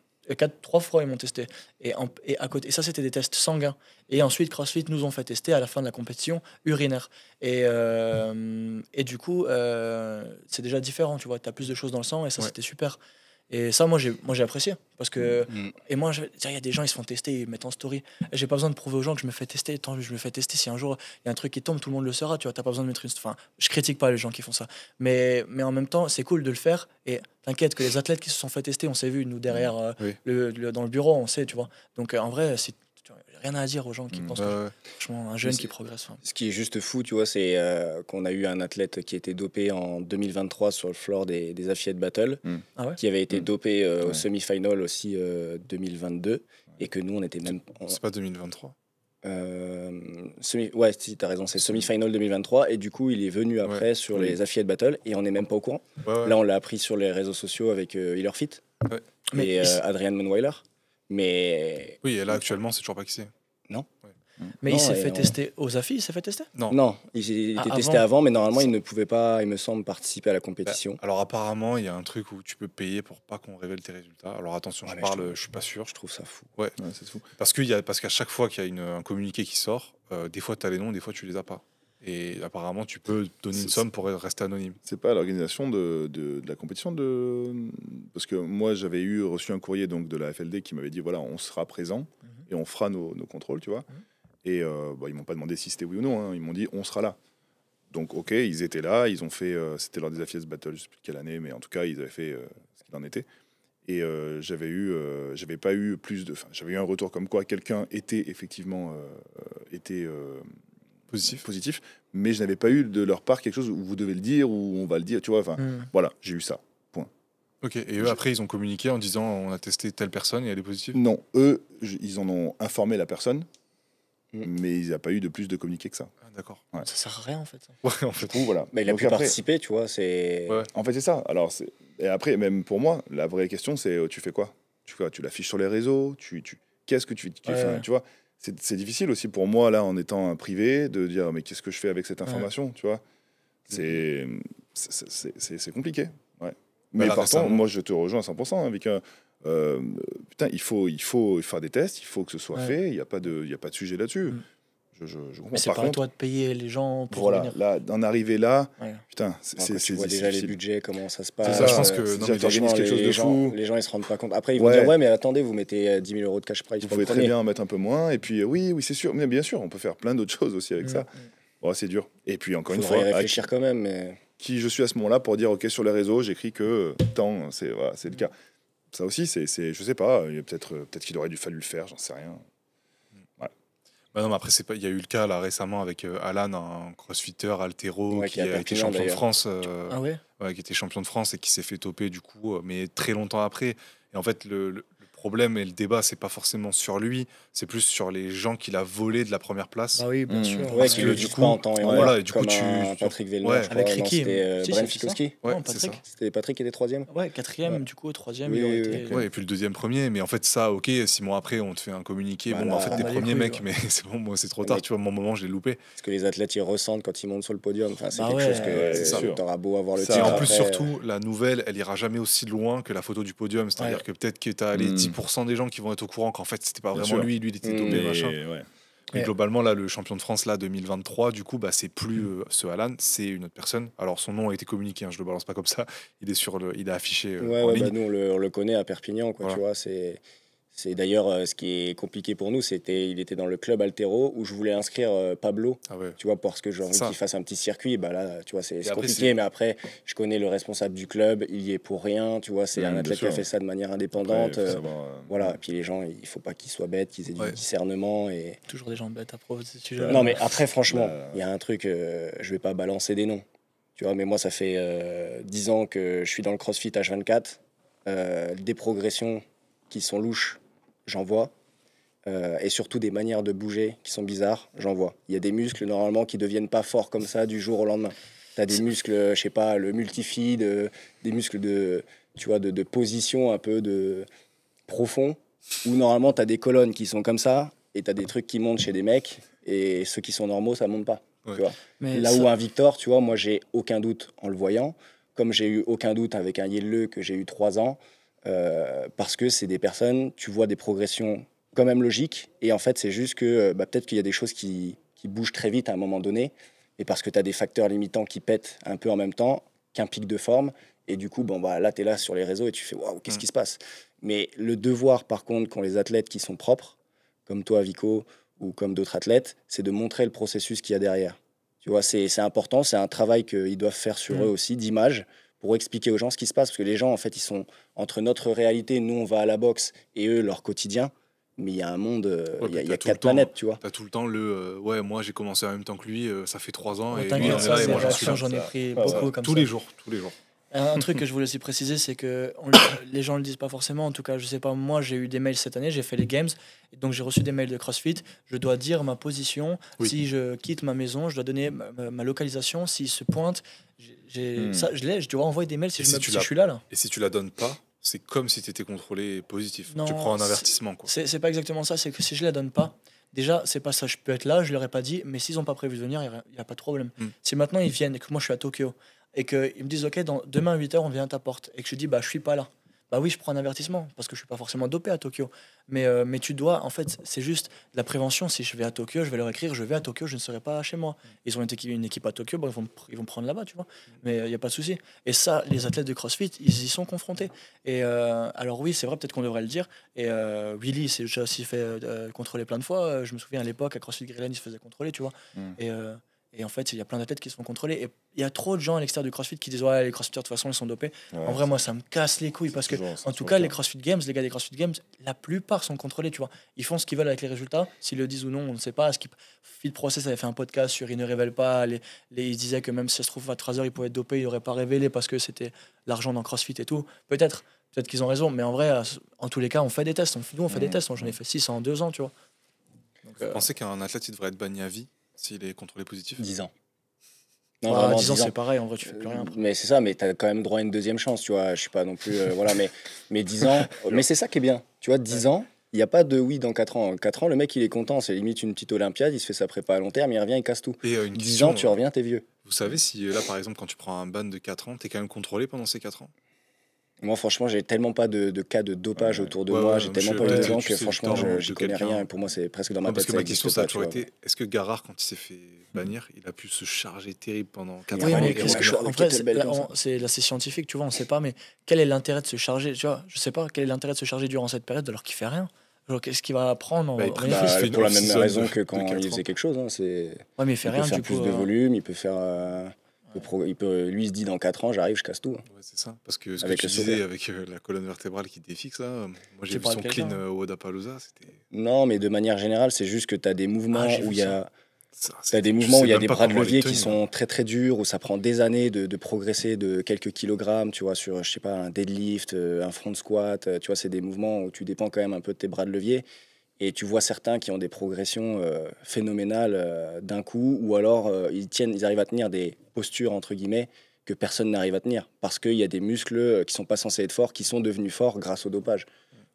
Speaker 1: 3 fois, ils m'ont testé. Et à côté, et ça, c'était des tests sanguins. Et ensuite, CrossFit nous ont fait tester à la fin de la compétition urinaire. Et du coup, c'est déjà différent, tu vois. Tu as plus de choses dans le sang et ça, c'était super. Et ça, moi j'ai apprécié. Parce que. Et moi, il y a des gens, ils se font tester, ils mettent en story. J'ai pas besoin de prouver aux gens que je me fais tester. Tant je me fais tester, si un jour il y a un truc qui tombe, tout le monde le saura. Tu vois, t'as pas besoin de mettre une. Enfin, je critique pas les gens qui font ça. Mais en même temps, c'est cool de le faire. Et t'inquiète que les athlètes qui se sont fait tester, on s'est vu, nous derrière, dans le bureau, on sait, tu vois. Donc en vrai, rien à dire aux gens qui pensent que franchement un jeune qui progresse.
Speaker 2: Ce qui est juste fou, tu vois, c'est qu'on a eu un athlète qui a été dopé en 2023 sur le floor des Affiliate Battle, qui avait été dopé au semi-final aussi 2022, et que nous on était même.
Speaker 3: C'est pas 2023.
Speaker 2: Ouais, si t'as raison, c'est semi-final 2023, et du coup il est venu après sur les Affiliate Battle et on n'est même pas au courant. Là on l'a appris sur les réseaux sociaux avec HealerFit et Adrian Manweiler. Mais
Speaker 3: oui, et là actuellement c'est toujours pas qui c'est.
Speaker 2: Non.
Speaker 1: Mais il s'est fait tester aux AFI, il s'est fait tester?
Speaker 2: Non, il était testé avant, mais normalement il ne pouvait pas, il me semble, participer à la compétition.
Speaker 3: Alors apparemment il y a un truc où tu peux payer pour pas qu'on révèle tes résultats. Alors attention, je suis pas sûr.
Speaker 2: Je trouve ça fou.
Speaker 3: Ouais c'est fou. Parce qu'à chaque fois qu'il y a un communiqué qui sort, des fois tu as les noms, des fois tu les as pas. Et apparemment, tu peux donner une somme pour rester anonyme.
Speaker 4: C'est pas l'organisation de la compétition parce que moi, j'avais reçu un courrier donc, de la FLD qui m'avait dit voilà, on sera présent et on fera nos contrôles, tu vois. Et ils m'ont pas demandé si c'était oui ou non, hein. Ils m'ont dit on sera là. Donc, ok, ils étaient là, ils ont fait. C'était lors des Afies Battle, je sais plus quelle année, mais en tout cas, ils avaient fait ce qu'il en était. Et j'avais eu un retour comme quoi quelqu'un était effectivement positif, mais je n'avais pas eu de leur part quelque chose où vous devez le dire ou on va le dire, tu vois. Enfin, voilà, j'ai eu ça. Point.
Speaker 3: Ok. Et eux après ils ont communiqué en disant on a testé telle personne et elle est positive.
Speaker 4: Non, eux ils en ont informé la personne. Mais il n'y a pas eu de plus de communiqué que ça.
Speaker 3: Ah, d'accord.
Speaker 1: Ouais. Ça sert à rien en fait.
Speaker 3: Ouais, en fait.
Speaker 2: Voilà. Mais il a pu participer, tu vois.
Speaker 4: En fait, c'est ça. Alors, et après, même pour moi, la vraie question, c'est tu fais quoi? Tu l'affiches sur les réseaux. Qu'est-ce que tu fais? Tu vois, c'est difficile aussi pour moi là, en étant un privé, de dire mais qu'est-ce que je fais avec cette information? Tu vois, c'est compliqué. Ouais. Mais par contre, moi, je te rejoins à 100%, avec putain, il faut faire des tests, il faut que ce soit fait, il n'y a pas de sujet là-dessus. Je comprends.
Speaker 1: Mais c'est pas à toi de payer les gens pour venir.
Speaker 4: Là, d'en arriver là, putain,
Speaker 2: tu vois déjà les budgets, comment ça se passe.
Speaker 3: C'est ça, je pense que
Speaker 2: quelque chose de fou. Les gens, ils se rendent pas compte. Après, ils vont dire, ouais, mais attendez, vous mettez 10 000 euros de cash prize.
Speaker 4: Vous pouvez très bien en mettre un peu moins. Et puis, oui, c'est sûr. Mais bien sûr, on peut faire plein d'autres choses aussi avec ça. Bon, c'est dur. Et puis, encore une fois,
Speaker 2: y réfléchir quand même. Mais...
Speaker 4: Qui je suis à ce moment-là pour dire, OK, sur les réseaux, j'écris que tant, c'est le cas. Ça aussi, c'est je sais pas, peut-être qu'il aurait fallu le faire, j'en sais rien.
Speaker 3: Bah non, mais après, il y a eu le cas là récemment avec Alan, un crossfitter altéro qui a été champion de France. Qui était champion de France et qui s'est fait toper du coup, mais très longtemps après. Et en fait, le problème et le débat, c'est pas forcément sur lui, c'est plus sur les gens qu'il a volé de la première place.
Speaker 1: Ah oui, bien sûr.
Speaker 2: Ouais, qui le disent pas en temps et en
Speaker 3: heure. Et du coup,
Speaker 2: Patrick Vellner,
Speaker 1: avec Ricky.
Speaker 2: C'était Brian Fikowski.
Speaker 1: Patrick.
Speaker 2: C'était Patrick qui était 3e.
Speaker 1: Ouais, 4e, du coup, 3e.
Speaker 3: Ouais, et puis le 2e premier. Mais en fait, ça, ok, 6 mois après, on te fait un communiqué. Bon, en fait, t'es premier mec, mais c'est bon, moi, c'est trop tard. Tu vois, mon moment, je l'ai loupé.
Speaker 2: Ce que les athlètes, ils ressentent quand ils montent sur le podium. Enfin, c'est quelque chose que t'auras beau avoir le titre.
Speaker 3: Et en plus, surtout, la nouvelle, elle ira jamais aussi loin que la photo du podium. C'est-à-dire que peut-être que t'as les 10% des gens qui vont être au courant qu'en fait c'était pas vraiment lui il était tombé machin. Et globalement là le champion de France là 2023 du coup bah c'est plus ce Alan, c'est une autre personne. Alors son nom a été communiqué, je le balance pas comme ça, il est affiché en ligne.
Speaker 2: Bah, nous on le connaît à Perpignan quoi, tu vois, c'est d'ailleurs ce qui est compliqué pour nous, il était dans le club altéro où je voulais inscrire Pablo, tu vois, parce que j'ai envie qu'il fasse un petit circuit. Bah là, tu vois, c'est compliqué, mais après, je connais le responsable du club, il y est pour rien, tu vois, c'est un athlète qui a fait ça de manière indépendante. Voilà, et puis les gens, il faut pas qu'ils soient bêtes, qu'ils aient du discernement. Et...
Speaker 1: Toujours des gens bêtes à propos de ce sujet.
Speaker 2: Non, mais après, franchement, il y a un truc, je vais pas balancer des noms, tu vois, mais moi, ça fait 10 ans que je suis dans le CrossFit H24, des progressions qui sont louches. J'en vois. Et surtout des manières de bouger qui sont bizarres, j'en vois. Il y a des muscles, normalement, qui ne deviennent pas forts comme ça du jour au lendemain. Tu as des muscles, je sais pas, le multifeed, des muscles de position un peu profond, où normalement, tu as des colonnes qui sont comme ça, et tu as des trucs qui montent chez des mecs, et ceux qui sont normaux, ça ne monte pas. Tu vois. Mais là où un Victor, tu vois, moi, j'ai aucun doute en le voyant, comme j'ai eu aucun doute avec un Yelleu que j'ai eu 3 ans, parce que c'est des personnes, tu vois des progressions quand même logiques, et en fait c'est juste que peut-être qu'il y a des choses qui bougent très vite à un moment donné, et parce que tu as des facteurs limitants qui pètent un peu en même temps qu'un pic de forme, et du coup là tu es là sur les réseaux et tu fais waouh, qu'est-ce qui se passe. Mais le devoir par contre qu'ont les athlètes qui sont propres, comme toi Vico, ou comme d'autres athlètes, c'est de montrer le processus qu'il y a derrière. Tu vois, c'est important, c'est un travail qu'ils doivent faire sur eux aussi, d'image, pour expliquer aux gens ce qui se passe. Parce que les gens, en fait, ils sont entre notre réalité, nous, on va à la boxe, et eux, leur quotidien. Mais il y a un monde, il y a 4 planètes, tu vois.
Speaker 3: Tu as tout le temps moi, j'ai commencé en même temps que lui, ça fait 3 ans. Et
Speaker 1: lui,
Speaker 3: on est là, et moi,
Speaker 1: j'en ai pris beaucoup comme ça.
Speaker 3: Tous les jours.
Speaker 1: Un truc que je voulais aussi préciser, c'est que les gens ne le disent pas forcément. En tout cas, je sais pas, moi, j'ai eu des mails cette année, j'ai fait les Games, donc j'ai reçu des mails de CrossFit. Je dois dire ma position. Si je quitte ma maison, je dois donner ma localisation. S'il se pointe, ça, je dois envoyer des mails si je suis là.
Speaker 3: Et si tu la donnes pas, c'est comme si tu étais contrôlé positif. Tu prends un avertissement.
Speaker 1: C'est pas exactement ça. C'est que si je la donne pas, déjà, c'est pas ça. Je peux être là, je leur ai pas dit, mais s'ils ont pas prévu de venir, il y a pas de problème. Si maintenant ils viennent et que moi je suis à Tokyo, et qu'ils me disent ok, demain à 8h on vient à ta porte, et que je dis bah je suis pas là, bah oui, je prends un avertissement parce que je suis pas forcément dopé à Tokyo. Mais tu dois, en fait, c'est juste de la prévention. Si je vais à Tokyo, je vais leur écrire, je vais à Tokyo, je ne serai pas chez moi. Ils ont une équipe à Tokyo, bon, ils vont prendre là-bas, tu vois. Mais il n'y a pas de souci. Et ça, les athlètes de CrossFit, ils y sont confrontés. Et alors oui, c'est vrai, peut-être qu'on devrait le dire. Et Willy s'est déjà aussi fait contrôler plein de fois. Je me souviens à l'époque, à CrossFit Greenland, il se faisait contrôler, tu vois. Et, euh, et en fait, il y a plein d'athlètes qui se font contrôler. Et il y a trop de gens à l'extérieur du CrossFit qui disent ouais, les CrossFitters de toute façon ils sont dopés. En vrai, moi ça me casse les couilles parce que en tout cas les CrossFit Games, les gars des CrossFit Games, la plupart sont contrôlés, tu vois. Ils font ce qu'ils veulent avec les résultats. S'ils le disent ou non, on ne sait pas. Fit Process avait fait un podcast sur ils ne révèlent pas. Ils disaient que même si ça se trouve à Trazer ils pouvaient être dopés, ils n'auraient pas révélé parce que c'était l'argent dans CrossFit et tout. Peut-être qu'ils ont raison, mais en vrai, en tous les cas, on fait des tests. Nous, on fait des tests. J'en ai fait 6 en 2 ans, tu vois.
Speaker 3: Donc, vous pensez qu'un athlète il devrait être banni à vie s'il est contrôlé positif?
Speaker 2: 10 ans.
Speaker 1: Non, vraiment, 10 ans, c'est pareil, en vrai, tu fais plus rien. Après.
Speaker 2: Mais c'est ça, mais tu as quand même droit à une deuxième chance, tu vois. Je suis pas non plus. Voilà, mais 10 ans. Mais c'est ça qui est bien. Tu vois, 10 ans, il n'y a pas de oui dans 4 ans. 4 ans, le mec, il est content. C'est limite une petite Olympiade, il se fait sa prépa à long terme, il revient, il casse tout.
Speaker 3: Et
Speaker 2: 10 ans, tu reviens, t'es vieux.
Speaker 3: Vous savez si là, par exemple, quand tu prends un ban de 4 ans, t'es quand même contrôlé pendant ces 4 ans?
Speaker 2: Moi, franchement, j'ai tellement pas de cas de dopage autour de moi, j'ai tellement pas eu de gens que franchement, je connais rien. Pour moi, c'est presque dans ma tête.
Speaker 3: Parce que ma question, ça a toujours été est-ce que Garard, quand il s'est fait bannir, il a pu se charger terrible pendant 4 ans?
Speaker 1: Mais en fait, c'est assez scientifique, tu vois, on sait pas, mais quel est l'intérêt de se charger? Tu vois, je sais pas, quel est l'intérêt de se charger durant cette période alors qu'il fait rien? Qu'est-ce qu'il va apprendre
Speaker 2: pour la même raison que quand il faisait quelque chose.
Speaker 1: Ouais, mais il fait rien,
Speaker 2: peut faire plus de volume, il peut faire. Lui, il se dit dans 4 ans, j'arrive, je casse tout.
Speaker 3: Ouais, c'est ça. Parce que ce que tu disais avec la colonne vertébrale qui défixe, là, moi j'ai vu son clean au Wodapalooza.
Speaker 2: Non, mais de manière générale, c'est juste que tu as des mouvements où il y a. T'as des mouvements où il y a des bras de levier qui sont très très durs, où ça prend des années de progresser de quelques kilogrammes, tu vois, sur, je sais pas, un deadlift, un front squat, tu vois, c'est des mouvements où tu dépends quand même un peu de tes bras de levier. Et tu vois certains qui ont des progressions phénoménales d'un coup, ou alors ils arrivent à tenir des postures, entre guillemets, que personne n'arrive à tenir, parce qu'il y a des muscles qui sont pas censés être forts, qui sont devenus forts grâce au dopage.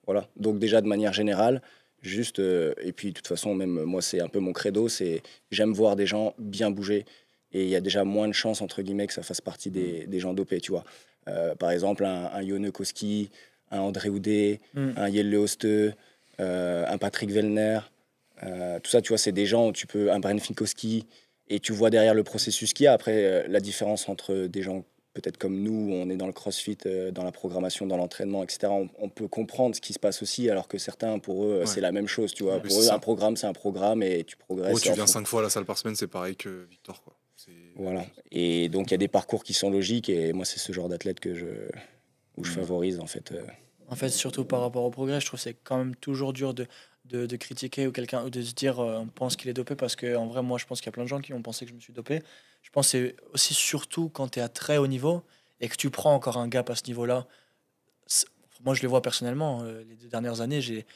Speaker 2: Voilà. Donc déjà, de manière générale, juste, et puis de toute façon, même moi, c'est un peu mon credo, c'est j'aime voir des gens bien bouger, et il y a déjà moins de chances, entre guillemets, que ça fasse partie des gens dopés, tu vois. Par exemple, un Yone Koski, un André Houdet, un Jelle Oste, un Patrick Vellner, tout ça, tu vois, c'est des gens où tu peux, un Brent Fikowski, et tu vois derrière le processus qu'il y a. Après, la différence entre des gens peut-être comme nous, où on est dans le crossfit, dans la programmation, dans l'entraînement, etc., on peut comprendre ce qui se passe aussi, alors que certains, pour eux, c'est la même chose, tu vois. Pour eux, un programme, c'est un programme, et tu progresses.
Speaker 3: Tu viens 5 fois à la salle par semaine, c'est pareil que Victor, quoi.
Speaker 2: Voilà. Et donc, il y a des parcours qui sont logiques, et moi, c'est ce genre d'athlète où je favorise, en fait.
Speaker 1: En fait, surtout par rapport au progrès, je trouve que c'est quand même toujours dur de critiquer ou quelqu'un, ou de se dire on pense qu'il est dopé, parce qu'en vrai, moi, je pense qu'il y a plein de gens qui ont pensé que je me suis dopé. Je pense que c'est aussi surtout quand tu es à très haut niveau et que tu prends encore un gap à ce niveau-là. Moi, je le vois personnellement. Les 2 dernières années, j'ai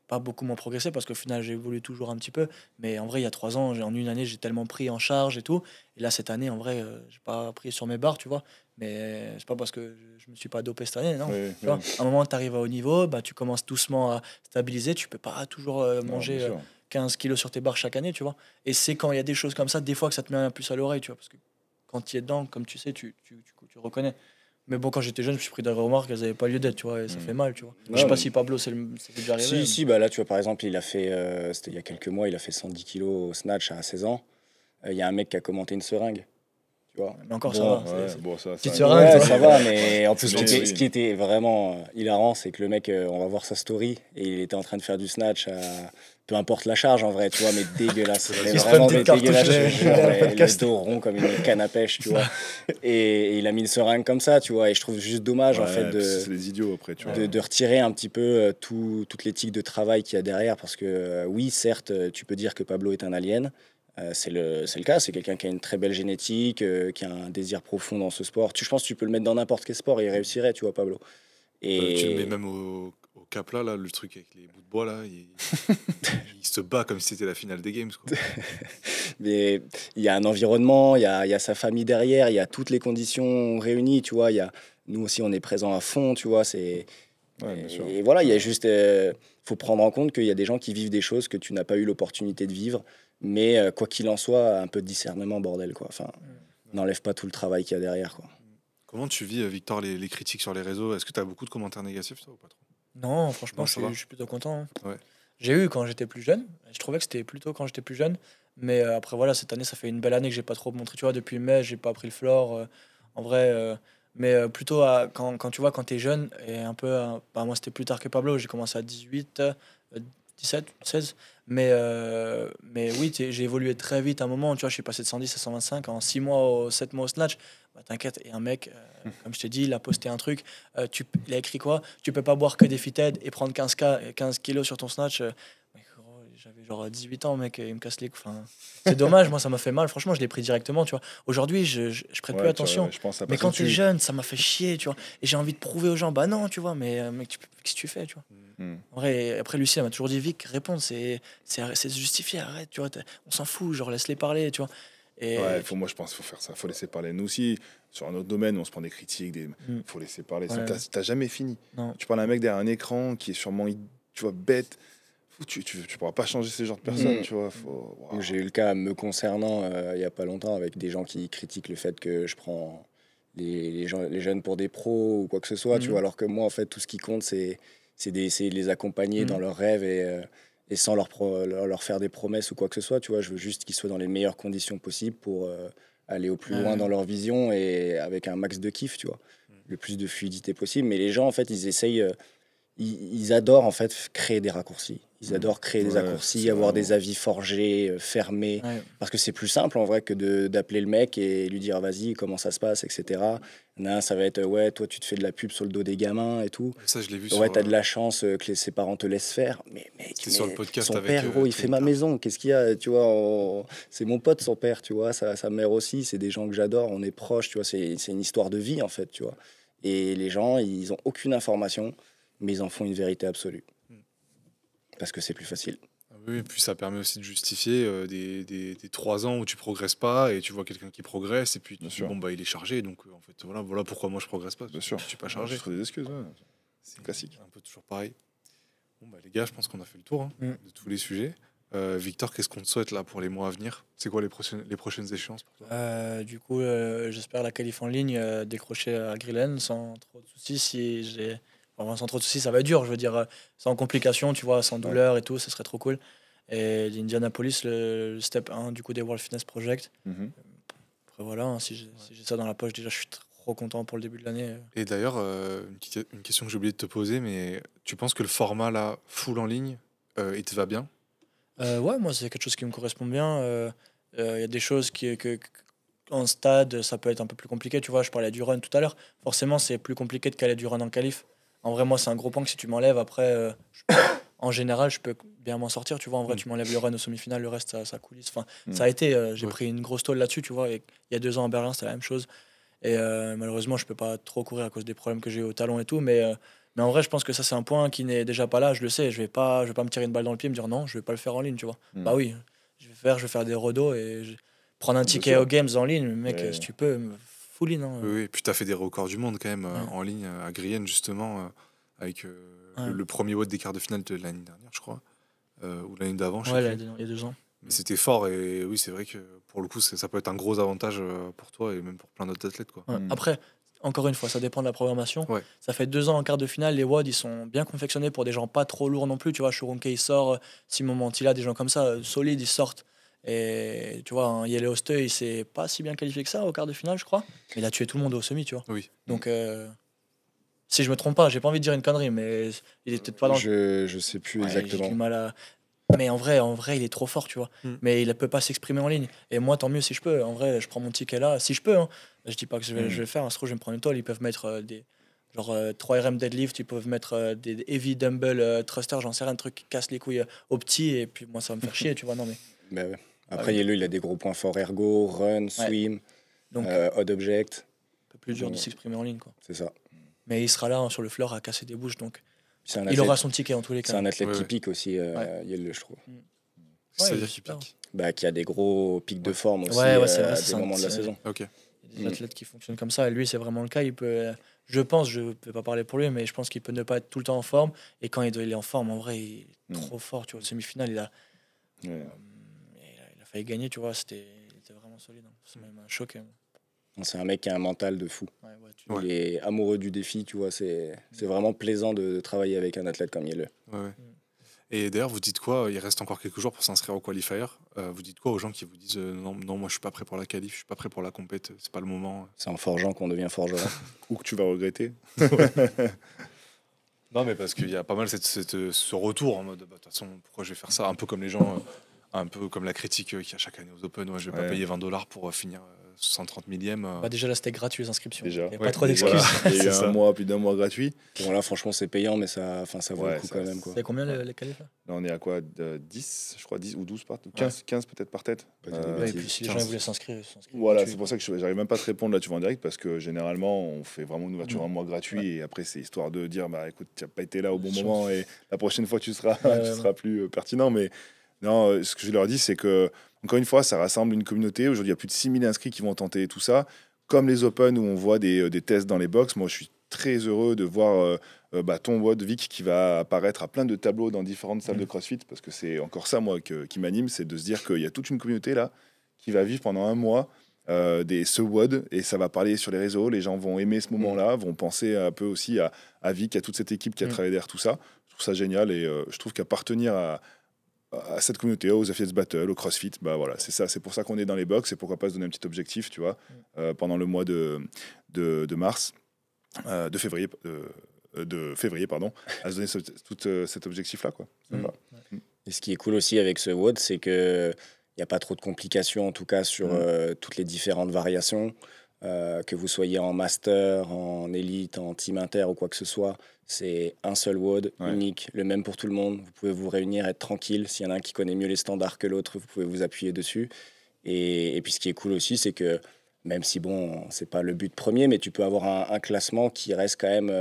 Speaker 1: pas beaucoup moins progressé parce qu'au final, j'ai évolué toujours un petit peu. Mais en vrai, il y a 3 ans, en une année, j'ai tellement pris en charge et tout. Et là, cette année, en vrai, j'ai pas pris sur mes barres, tu vois. Mais c'est pas parce que je me suis pas dopé cette année, non. Tu vois, à un moment, tu arrives à haut niveau, bah, tu commences doucement à stabiliser. Tu peux pas toujours manger 15 kilos sur tes barres chaque année, tu vois. Et c'est quand il y a des choses comme ça, des fois, que ça te met un plus à l'oreille, tu vois. Parce que quand tu es dedans, comme tu sais, tu reconnais. Mais bon, quand j'étais jeune, je me suis pris des remarques, elles n'avaient pas lieu d'être, tu vois, et ça fait mal, tu vois. Je sais pas si Pablo, c'est déjà arrivé.
Speaker 2: Si, bah là, tu vois, par exemple, il a fait, c'était il y a quelques mois, il a fait 110 kilos au snatch à 16 ans. Il y a un mec qui a commenté une seringue. Tu vois.
Speaker 1: Mais encore,
Speaker 4: bon,
Speaker 1: ça va.
Speaker 4: Petite
Speaker 1: seringue,
Speaker 2: ça va, mais en plus, ce qui était vraiment hilarant, c'est que le mec, on va voir sa story, et il était en train de faire du snatch peu importe la charge en vrai, tu vois, mais dégueulasse. Vraiment dégueulasse. Les dos ronds comme une canne à pêche, tu vois. Et il a mis une seringue comme ça, tu vois. Et je trouve juste dommage, en fait,
Speaker 4: c'est les idiots après, tu vois.
Speaker 2: De retirer un petit peu toute l'éthique de travail qu'il y a derrière. Parce que, oui, certes, tu peux dire que Pablo est un alien. C'est le cas, c'est quelqu'un qui a une très belle génétique, qui a un désir profond dans ce sport. Je pense que tu peux le mettre dans n'importe quel sport et il réussirait, tu vois, Pablo.
Speaker 3: Et tu le mets même au Capla, là, le truc avec les bouts de bois, là, il se bat comme si c'était la finale des Games, quoi.
Speaker 2: Mais il y a un environnement, il y a sa famille derrière, il y a toutes les conditions réunies, tu vois. Nous aussi, on est présents à fond, tu vois. Et voilà, il y a juste... faut prendre en compte qu'il y a des gens qui vivent des choses que tu n'as pas eu l'opportunité de vivre. Mais quoi qu'il en soit, un peu de discernement, bordel, quoi. Enfin, n'enlève pas tout le travail qu'il y a derrière, quoi.
Speaker 3: Comment tu vis, Victor, les critiques sur les réseaux? Est-ce que tu as beaucoup de commentaires négatifs, toi, ou pas trop?
Speaker 1: Non, franchement,
Speaker 3: Non, ça va.
Speaker 1: je suis plutôt content, hein.
Speaker 3: Ouais.
Speaker 1: J'ai eu quand j'étais plus jeune. Je trouvais que c'était plutôt quand j'étais plus jeune. Mais après, voilà, cette année, ça fait une belle année que j'ai pas trop montré. Tu vois, depuis mai, j'ai pas pris le floor. En vrai, mais plutôt quand tu vois, quand t'es jeune, et un peu. Bah, moi, c'était plus tard que Pablo. J'ai commencé à 18, 17, 16. Mais oui, j'ai évolué très vite à un moment. Tu vois, je suis passé de 110 à 125 en 6 mois, 7 mois au snatch. Bah, t'inquiète. Et un mec, comme je t'ai dit, il a posté un truc. Il a écrit quoi? Tu peux pas boire que des fitted et prendre 15 kilos sur ton snatch. Mais gros, j'avais genre 18 ans, mec, et il me casse les couilles. Enfin, c'est dommage, moi, ça m'a fait mal. Franchement, je l'ai pris directement, tu vois. Aujourd'hui, je prête plus attention.
Speaker 4: Je pense à
Speaker 1: Mais quand t'es jeune, ça m'a fait chier, tu vois. Et j'ai envie de prouver aux gens, bah non, tu vois, mais mec, qu'est-ce que tu fais, tu vois. En vrai, après, Lucie, elle m'a toujours dit, Vic, réponds, c'est justifié, arrête, tu vois. On s'en fout, genre, laisse-les parler, tu vois. Et
Speaker 4: moi je pense qu'il faut faire ça, faut laisser parler. Nous aussi, sur un autre domaine, on se prend des critiques, faut laisser parler.
Speaker 1: Ouais.
Speaker 4: T'as jamais fini.
Speaker 1: Non.
Speaker 4: Tu parles à un mec derrière un écran qui est sûrement, tu vois, bête. Tu pourras pas changer ce genre de personne, tu vois. Wow.
Speaker 2: J'ai eu le cas me concernant il y a pas longtemps avec des gens qui critiquent le fait que je prends les jeunes pour des pros ou quoi que ce soit, tu vois, alors que moi, en fait, tout ce qui compte, c'est d'essayer de les accompagner dans leurs rêves et sans leur faire des promesses ou quoi que ce soit, tu vois. Je veux juste qu'ils soient dans les meilleures conditions possibles pour aller au plus loin dans leur vision et avec un max de kiff, tu vois, le plus de fluidité possible. Mais les gens, en fait, ils essayent, ils adorent, en fait, créer des raccourcis. Ils adorent créer des raccourcis, avoir des avis forgés, fermés, parce que c'est plus simple, en vrai, que d'appeler le mec et lui dire, vas-y, comment ça se passe, etc. Ça va être, ouais, toi, tu te fais de la pub sur le dos des gamins et tout.
Speaker 3: Ça, je l'ai vu
Speaker 2: Ouais, t'as de la chance que ses parents te laissent faire. Mais mec,
Speaker 3: sur le podcast
Speaker 2: son
Speaker 3: avec,
Speaker 2: père, gros, il fait ma maison. Qu'est-ce qu'il y a, tu vois, c'est mon pote, son père, tu vois, sa mère aussi. C'est des gens que j'adore, on est proches, tu vois. C'est une histoire de vie, en fait, tu vois. Et les gens, ils ont aucune information, mais ils en font une vérité absolue. Parce que c'est plus facile.
Speaker 3: Oui, et puis ça permet aussi de justifier des 3 ans où tu progresses pas et tu vois quelqu'un qui progresse et puis tu dis, bon, bah il est chargé, donc en fait, voilà pourquoi moi je progresse pas.
Speaker 4: Bien sûr.
Speaker 3: Je suis pas chargé.
Speaker 4: Je trouve des excuses,
Speaker 3: C'est
Speaker 4: classique.
Speaker 3: un peu toujours pareil. Bon, bah les gars, je pense qu'on a fait le tour de tous les sujets. Victor, qu'est-ce qu'on te souhaite là pour les mois à venir? C'est quoi les prochaines échéances pour toi?
Speaker 1: Du coup, j'espère la qualif en ligne décrocher à Grillen sans trop de soucis. Sans trop de soucis, ça va être dur, je veux dire, sans complications, tu vois, sans douleur et tout, ça serait trop cool. Et l'Indianapolis, le step 1 du coup des World Fitness Project. Après voilà, hein, si j'ai ça dans la poche, déjà je suis trop content pour le début de l'année.
Speaker 3: Et d'ailleurs, une question que j'ai oublié de te poser, mais tu penses que le format là, full en ligne, il te va bien?
Speaker 1: Ouais, moi c'est quelque chose qui me correspond bien. Il y a des choses en stade, ça peut être un peu plus compliqué, tu vois, je parlais du run tout à l'heure. Forcément, c'est plus compliqué de caler du run en qualif. En vrai, moi, c'est un gros point que si tu m'enlèves, après, en général, je peux bien m'en sortir, tu vois. En vrai, tu m'enlèves le run au semi-final, le reste, ça coulisse. Enfin, ça a été, j'ai pris une grosse tôle là-dessus, tu vois. Et il y a 2 ans à Berlin, c'était la même chose. Et malheureusement, je peux pas trop courir à cause des problèmes que j'ai eu au talon et tout. Mais en vrai, je pense que ça, c'est un point qui n'est déjà pas là. Je le sais, je vais pas me tirer une balle dans le pied et me dire non, je vais pas le faire en ligne, tu vois. Bah oui, je vais faire des redos et prendre un ticket aux Games en ligne, mec, si tu peux, full in. Hein.
Speaker 3: Oui, et puis tu as fait des records du monde quand même en ligne à Grienne, justement, avec le premier WOD des quarts de finale de l'année dernière, je crois, ou l'année d'avant, je sais plus.
Speaker 1: Il y a 2 ans.
Speaker 3: Mais c'était fort et oui, c'est vrai que pour le coup, ça peut être un gros avantage pour toi et même pour plein d'autres athlètes, quoi.
Speaker 1: Après, encore une fois, ça dépend de la programmation. Ça fait 2 ans en quart de finale, les WOD, ils sont bien confectionnés pour des gens pas trop lourds non plus. Tu vois, Shurunke, il sort, Simon Mantilla, des gens comme ça, solides, ils sortent. Et tu vois, un Yele Oste, il s'est pas si bien qualifié que ça au quart de finale, je crois. Mais il a tué tout le monde au semi, tu vois.
Speaker 3: Oui.
Speaker 1: Donc, si je me trompe pas, j'ai pas envie de dire une connerie, mais il est peut-être pas dans
Speaker 2: Je sais plus exactement.
Speaker 1: J'ai du mal à... Mais en vrai, il est trop fort, tu vois. Mais il ne peut pas s'exprimer en ligne. Et moi, tant mieux si je peux. En vrai, je prends mon ticket là, si je peux. Hein. Je dis pas que je vais le faire. Je vais me prendre une tôle. Ils peuvent mettre des 3 RM deadlift. Ils peuvent mettre des heavy dumbbell thruster. J'en sais rien, un truc qui casse les couilles aux petits. Et puis moi, ça va me faire chier, tu vois. Non, mais...
Speaker 2: Bah ouais. Après, il a des gros points forts ergo, run, swim,
Speaker 1: donc,
Speaker 2: odd object.
Speaker 1: Un peu plus dur de s'exprimer en ligne, quoi.
Speaker 2: C'est ça.
Speaker 1: Mais il sera là sur le floor à casser des bouches. Donc,
Speaker 2: athlète,
Speaker 1: il aura son ticket en tous les cas.
Speaker 2: C'est un athlète typique aussi, Yel, je trouve.
Speaker 3: C'est-à-dire typique.
Speaker 2: Qui a des gros pics de forme aussi
Speaker 1: c'est vrai,
Speaker 2: à des moments de la saison.
Speaker 3: Ok.
Speaker 1: Il y a des athlètes qui fonctionnent comme ça. Et lui, c'est vraiment le cas. Il peut, je ne peux pas parler pour lui, mais je pense qu'il peut ne pas être tout le temps en forme. Et quand il est en forme, en vrai, il est trop fort. Tu vois, le semi-final, il a failli gagner, tu vois. C'était vraiment solide. C'est même un choc.
Speaker 2: C'est un mec qui a un mental de fou.
Speaker 1: Ouais,
Speaker 2: Il est amoureux du défi, tu vois. C'est vraiment plaisant de travailler avec un athlète comme Yele.
Speaker 3: Ouais. Et d'ailleurs, vous dites quoi? Il reste encore quelques jours pour s'inscrire au qualifier. Vous dites quoi aux gens qui vous disent non, moi je suis pas prêt pour la qualif, je suis pas prêt pour la compète, c'est pas le moment.
Speaker 2: C'est en forgeant qu'on devient forgeron.
Speaker 4: Ou que tu vas regretter.
Speaker 3: Non, mais parce qu'il y a pas mal ce retour en mode de toute façon, pourquoi je vais faire ça? Un peu comme les gens, un peu comme la critique qu'il y a chaque année aux Open. Ouais, je vais pas payer $20 pour finir 130 millième.
Speaker 1: Déjà là, c'était gratuit les inscriptions.
Speaker 4: Déjà.
Speaker 1: Il n'y a pas trop d'excuses.
Speaker 4: Il y a eu plus d'un mois gratuit.
Speaker 2: Bon, là, franchement, c'est payant, mais ça vaut le coup quand même.
Speaker 1: C'est combien les qualifs là?
Speaker 4: Là, on est à quoi 10, je crois, 10 ou 12 par 15 peut-être par tête.
Speaker 1: Et puis si les gens voulaient s'inscrire,
Speaker 4: voilà, c'est pour ça que j'arrive même pas à te répondre là, tu vas en direct, parce que généralement, on fait vraiment une ouverture un mois gratuit, et après, c'est histoire de dire, bah écoute, tu n'as pas été là au bon moment, et la prochaine fois, tu seras plus pertinent. Mais non, ce que je leur dis, c'est que, encore une fois, ça rassemble une communauté. Aujourd'hui, il y a plus de 6000 inscrits qui vont tenter tout ça. Comme les Open où on voit des tests dans les box, moi, je suis très heureux de voir ton WOD Vic qui va apparaître à plein de tableaux dans différentes salles de CrossFit, parce que c'est encore ça, moi, qui m'anime, c'est de se dire qu'il y a toute une communauté là qui va vivre pendant un mois ce WOD, et ça va parler sur les réseaux. Les gens vont aimer ce moment-là, vont penser un peu aussi à Vic, à toute cette équipe qui a travaillé derrière tout ça. Je trouve ça génial, et je trouve qu'appartenir à cette communauté, aux Affiliates Battle, au CrossFit, bah voilà, c'est ça, c'est pour ça qu'on est dans les box, et pourquoi pas se donner un petit objectif, tu vois, pendant le mois de mars, de février, pardon, à se donner tout cet objectif-là, quoi.
Speaker 2: Et ce qui est cool aussi avec ce WOD, c'est que il n'y a pas trop de complications, en tout cas, sur toutes les différentes variations. Que vous soyez en master, en élite, en team inter ou quoi que ce soit, c'est un seul WOD, unique, le même pour tout le monde. Vous pouvez vous réunir, être tranquille. S'il y en a un qui connaît mieux les standards que l'autre, vous pouvez vous appuyer dessus. Et puis ce qui est cool aussi, c'est que même si, bon, c'est pas le but premier, mais tu peux avoir un classement qui reste quand même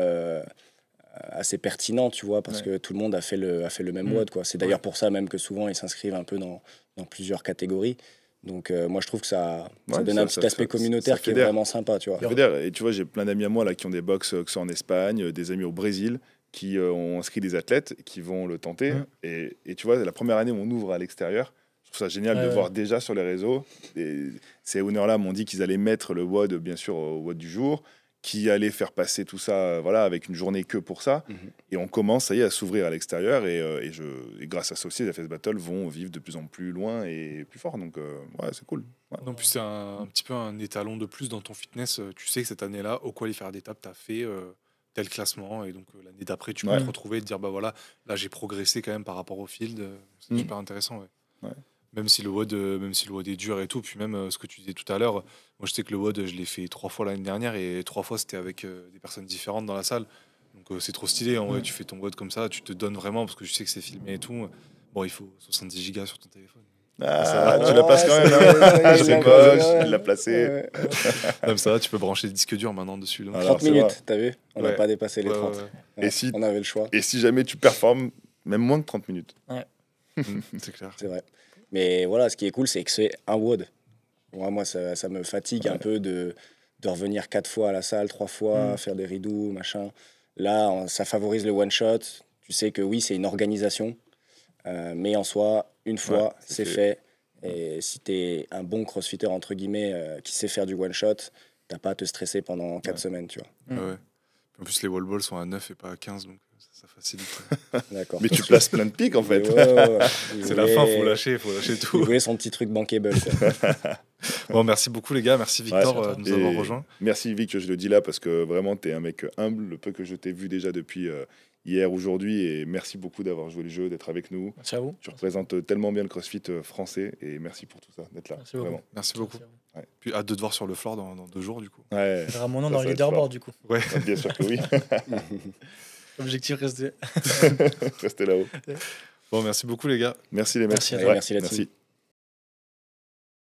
Speaker 2: assez pertinent, tu vois, parce que tout le monde a fait le même WOD, quoi. C'est d'ailleurs pour ça même que souvent, ils s'inscrivent un peu dans plusieurs catégories. Donc moi je trouve que ça donne un petit aspect communautaire qui est vraiment sympa, tu vois.
Speaker 4: Et tu vois, j'ai plein d'amis à moi là qui ont des box que ce soit en Espagne, des amis au Brésil qui ont inscrit des athlètes qui vont le tenter. Et tu vois, la première année où on ouvre à l'extérieur, je trouve ça génial de voir déjà sur les réseaux. Et ces owners-là m'ont dit qu'ils allaient mettre le WOD, bien sûr, au WOD du jour, qui allait faire passer tout ça avec une journée que pour ça. Et on commence, ça y est, à s'ouvrir à l'extérieur. Et grâce à ça aussi, les FS Battle vont vivre de plus en plus loin et plus fort. Donc, c'est cool.
Speaker 3: Non, puis c'est un petit peu un étalon de plus dans ton fitness. Tu sais que cette année-là, au qualifier d'étape, tu as fait tel classement. Et donc, l'année d'après, tu peux te retrouver et te dire, bah voilà, là, j'ai progressé quand même par rapport au field. C'est super intéressant, Même si le WOD est dur et tout, puis même ce que tu disais tout à l'heure, moi je sais que le WOD, je l'ai fait 3 fois l'année dernière, et 3 fois c'était avec des personnes différentes dans la salle. Donc c'est trop stylé, en vrai, tu fais ton WOD comme ça, tu te donnes vraiment, parce que je sais que c'est filmé et tout. Bon, il faut 70 gigas sur ton téléphone.
Speaker 4: Tu la places quand même, il l'a placé.
Speaker 3: Comme ça, tu peux brancher des disques durs maintenant dessus.
Speaker 2: 30 minutes, t'as vu? On n'a pas dépassé les 30.
Speaker 4: Et si,
Speaker 2: on avait le choix.
Speaker 4: Et si jamais tu performes, même moins de 30 minutes.
Speaker 3: C'est clair.
Speaker 2: C'est vrai. Mais voilà, ce qui est cool, c'est que c'est un WOD. Moi, ça me fatigue un peu de revenir 4 fois à la salle, 3 fois, faire des rideaux, machin. Là, ça favorise le one-shot. Tu sais que oui, c'est une organisation. Mais en soi, une fois, c'est fait. Et si tu es un bon crossfitter, entre guillemets, qui sait faire du one-shot, t'as pas à te stresser pendant 4 semaines, tu vois.
Speaker 3: En plus, les wall balls sont à 9 et pas à 15, donc ça facilite.
Speaker 2: D'accord.
Speaker 4: Mais tu places plein de pics, en fait.
Speaker 3: C'est la fin, faut lâcher tout.
Speaker 2: Il voulait son petit truc bankable.
Speaker 3: Bon, merci beaucoup, les gars. Merci, Victor, de nous avoir rejoints.
Speaker 4: Merci, Vic, je le dis là, parce que vraiment, tu es un mec humble, le peu que je t'ai vu déjà depuis hier, aujourd'hui, et merci beaucoup d'avoir joué le jeu, d'être avec nous.
Speaker 1: Merci à vous.
Speaker 4: Tu représentes tellement bien le CrossFit français, et merci pour tout ça, d'être là.
Speaker 1: Merci
Speaker 4: vraiment.
Speaker 3: Merci beaucoup. Puis hâte de te voir sur le floor dans 2 jours, du coup.
Speaker 1: On verra mon nom dans le leaderboard, du coup.
Speaker 4: Bien sûr que oui.
Speaker 1: Objectif, rester
Speaker 4: là-haut.
Speaker 3: Bon, merci beaucoup, les gars.
Speaker 4: Merci les mecs.
Speaker 1: Merci à
Speaker 2: toi. Merci.